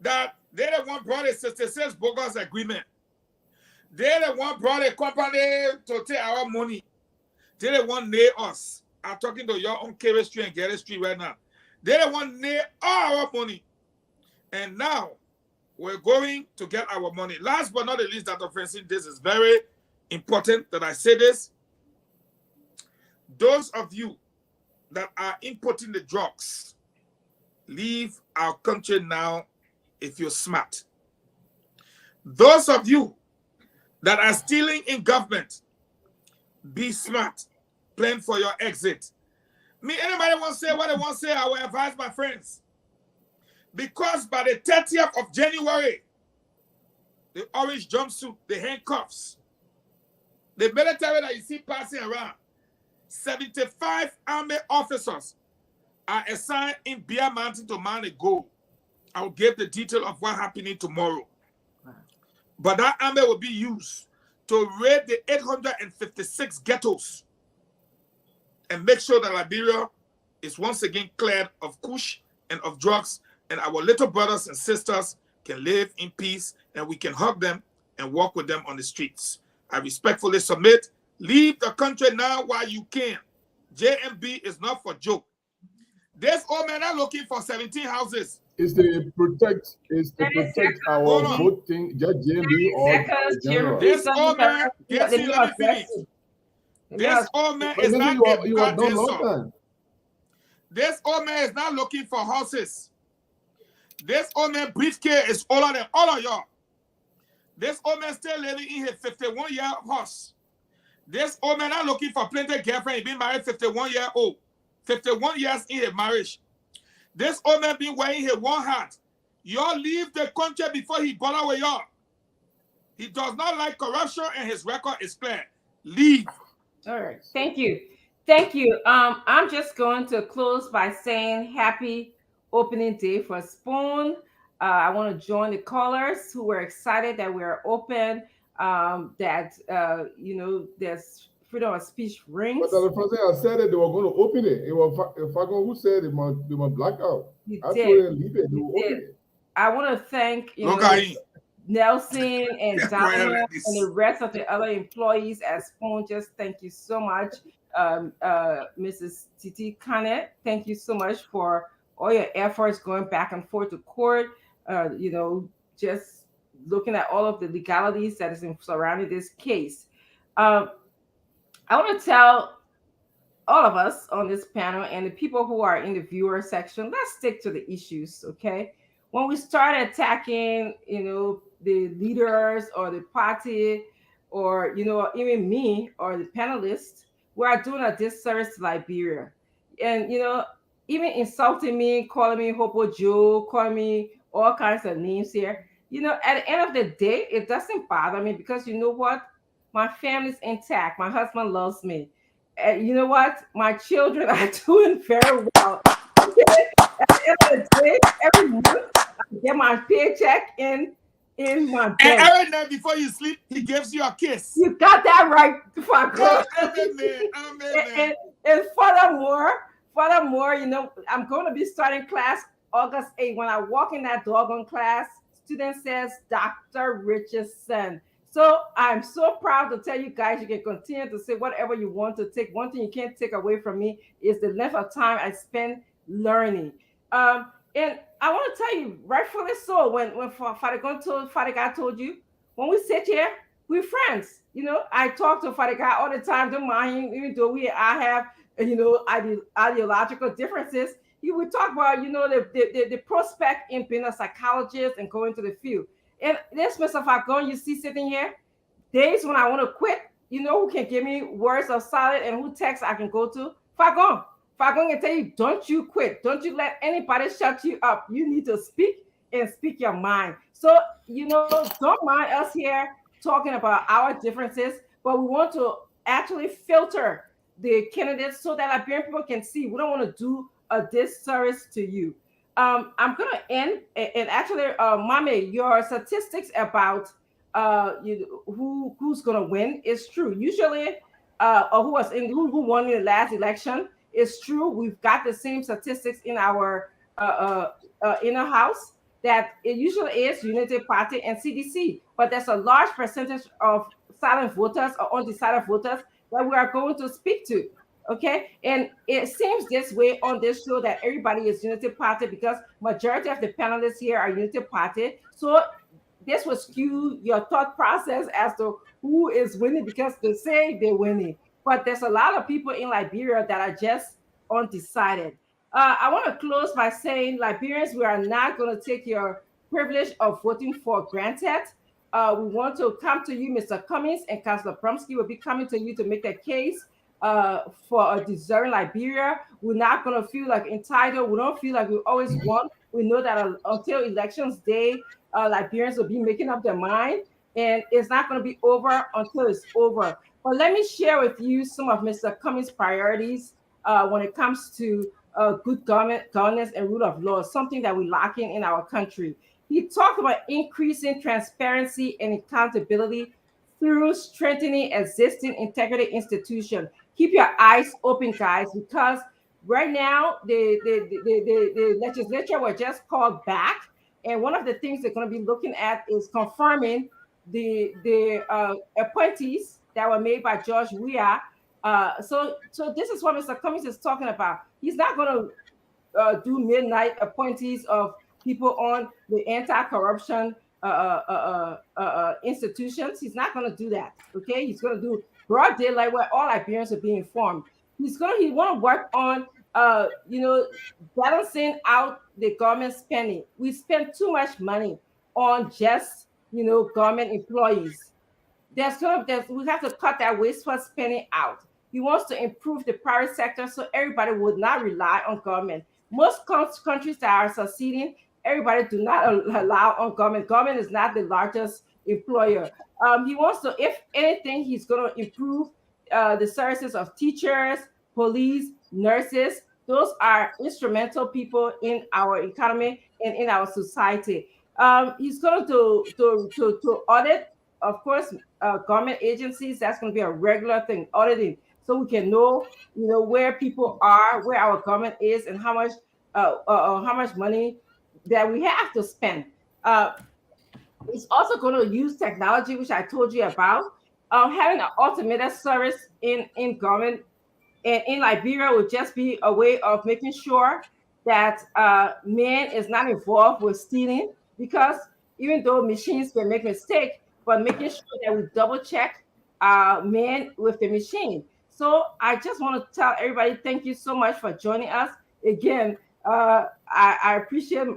that they the one brought a 66 bogus agreement. They the one brought a company to take our money. They the one nail us. I'm talking to your own Kerry Street and Gary Street right now. They the one nail all our money. And now we're going to get our money. Last but not the least, Dr. Francine, this is very important that I say this. Those of you that are importing the drugs, leave our country now if you're smart. Those of you that are stealing in government, be smart. Plan for your exit. Me, anybody want to say what they want to say, I will advise my friends. Because by the 30th of January, the orange jumpsuit, the handcuffs, the military that you see passing around, 75 army officers are assigned in Bear Mountain to man a goal. I'll give the detail of what happening tomorrow. But that army will be used to raid the 856 ghettos and make sure that Liberia is once again cleared of kush and of drugs, and our little brothers and sisters can live in peace, and we can hug them and walk with them on the streets. I respectfully submit, leave the country now while you can. JMB is not for joke. This old man are looking for 17 houses. Is to protect our voting, just JMB or general. This old man gets in, let me finish. This old man is not This old man is not looking for horses. This old man briefcase is older than all of y'all. This old man still living in his 51-year horse. This old man not looking for plenty girlfriend. He been married 51 years old. 51 years in his marriage. This old man been wearing his one hat. Y'all leave the country before he bother with y'all. He does not like corruption and his record is clear. Leave. All right. Thank you. Thank you. I'm just going to close by saying happy opening day for Spoon. I want to join the callers who were excited that we're open, there's freedom of speech rings. But the president has said that they were going to open it. It was Fagon who said they must black out. I told them leave it, they will open it. I want to thank Nelson and Donna and the rest of the other employees at Spoon. Just thank you so much. Mrs. Titi Kane, thank you so much for all your efforts going back and forth to court, just looking at all of the legalities that is surrounding this case. I want to tell all of us on this panel and the people who are in the viewer section, let's stick to the issues, okay? When we start attacking, the leaders or the party or, even me or the panelists, we are doing a disservice to Liberia. And, even insulting me, calling me Hopo Joe, calling me all kinds of names here. At the end of the day, it doesn't bother me because you know what? My family's intact. My husband loves me. And you know what? My children are doing very well. At the end of the day, every month, I get my paycheck in my bank. And every night before you sleep, he gives you a kiss. You got that right, Amen. And furthermore, I'm going to be starting class August 8th. When I walk in that doggone class, student says Dr. Richardson. So I'm so proud to tell you guys, you can continue to say whatever you want to take. One thing you can't take away from me is the length of time I spend learning. And I want to tell you, rightfully so, when Father God told you, when we sit here, we're friends. I talk to Father God all the time, don't mind him, even though I have ideological differences. You would talk about, the prospect in being a psychologist and going to the field. And this Mr. Fagon you see sitting here, days when I want to quit, who can give me words of solid and who text I can go to? Fagon. Fargong can tell you, don't you quit. Don't you let anybody shut you up. You need to speak and speak your mind. So, don't mind us here talking about our differences, but we want to actually filter the candidates so that Liberian people can see. We don't want to do a disservice to you. I'm going to end, and actually, Mame, your statistics about who's going to win is true. Usually, or who won in the last election is true. We've got the same statistics in our inner house that it usually is Unity Party and CDC, but there's a large percentage of silent voters or undecided voters that we are going to speak to. Okay, and it seems this way on this show that everybody is Unity Party because majority of the panelists here are Unity Party. So this will skew your thought process as to who is winning because they say they're winning. But there's a lot of people in Liberia that are just undecided. I want to close by saying, Liberians, we are not going to take your privilege of voting for granted. We want to come to you, Mr. Cummings, and Councillor Bromsky will be coming to you to make a case for a deserving Liberia. We're not going to feel like entitled. We don't feel like we always won. We know that until elections day, Liberians will be making up their mind, and it's not going to be over until it's over. But let me share with you some of Mr. Cummings' priorities when it comes to good governance and rule of law, something that we're lacking in our country. He talked about increasing transparency and accountability through strengthening existing integrity institutions. Keep your eyes open, guys, because right now the legislature was just called back, and one of the things they're going to be looking at is confirming the appointees that were made by George Weah. So this is what Mr. Cummings is talking about. He's not going to do midnight appointees of people on the anti-corruption institutions. He's not going to do that. Okay, he's going to do broad daylight where all Liberians are being informed. He want to work on balancing out the government spending. We spend too much money on just government employees. We have to cut that wasteful spending out. He wants to improve the private sector so everybody would not rely on government. Most countries that are succeeding, everybody do not allow on government. Government is not the largest employer. He wants to, if anything, he's going to improve the services of teachers, police, nurses. Those are instrumental people in our economy and in our society. He's going to audit, of course, government agencies. That's going to be a regular thing, auditing, so we can know, where people are, where our government is, and how much money that we have to spend. It's also going to use technology, which I told you about. Having an automated service in government and in Liberia would just be a way of making sure that man is not involved with stealing, because even though machines can make mistakes, but making sure that we double check man with the machine. So I just want to tell everybody, thank you so much for joining us. Again, I appreciate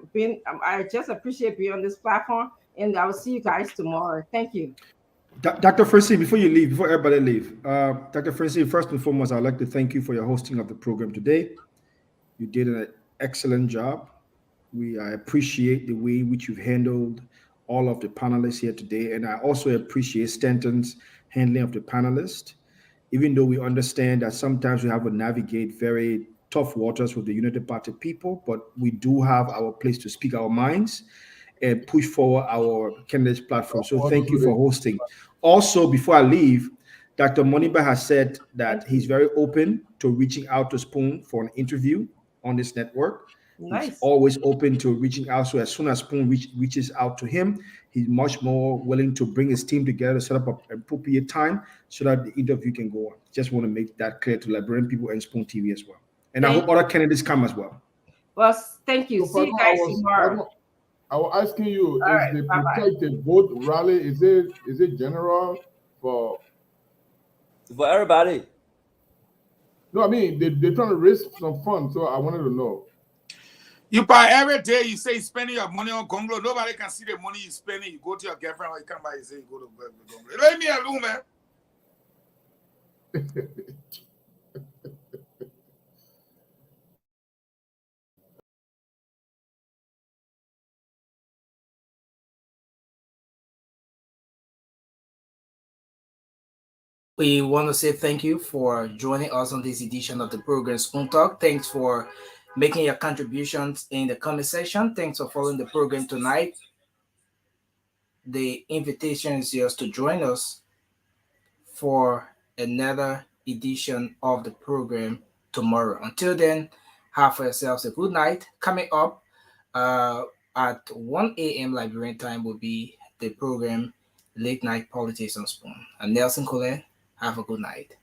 I just appreciate being on this platform, and I will see you guys tomorrow. Thank you. Dr. Francine, before everybody leave, Dr. Francine, first and foremost, I'd like to thank you for your hosting of the program today. You did an excellent job. I appreciate the way in which you've handled all of the panelists here today, and I also appreciate Stanton's handling of the panelists. Even though we understand that sometimes we have to navigate very tough waters with the Unity Party people, but we do have our place to speak our minds and push forward our candidates platform. So thank you for hosting. Also, before I leave, Dr. Moniba has said that he's very open to reaching out to Spoon for an interview on this network. Nice. He's always open to reaching out. So as soon as Spoon reaches out to him, he's much more willing to bring his team together, set up an appropriate time so that the interview can go on. Just want to make that clear to Liberian people and Spoon TV as well. And I hope other candidates come as well. Well, thank you. See you guys tomorrow. I was asking you, is the Protect the Vote rally, is it general for everybody? No, I mean they're trying to raise some funds, so I wanted to know. You buy every day, you say spending your money on Gonglo. Nobody can see the money you spending. You go to your girlfriend or you come by and say you go to Gonglo. Let me alone, man. We want to say thank you for joining us on this edition of the program Spoon Talk. Thanks for making your contributions in the comment section. Thanks for following the program tonight. The invitation is yours to join us for another edition of the program tomorrow. Until then, have yourselves a good night. Coming up at 1 a.m. Liberian time will be the program Late Night Politics on Spoon. I'm Nelson Colette. Have a good night.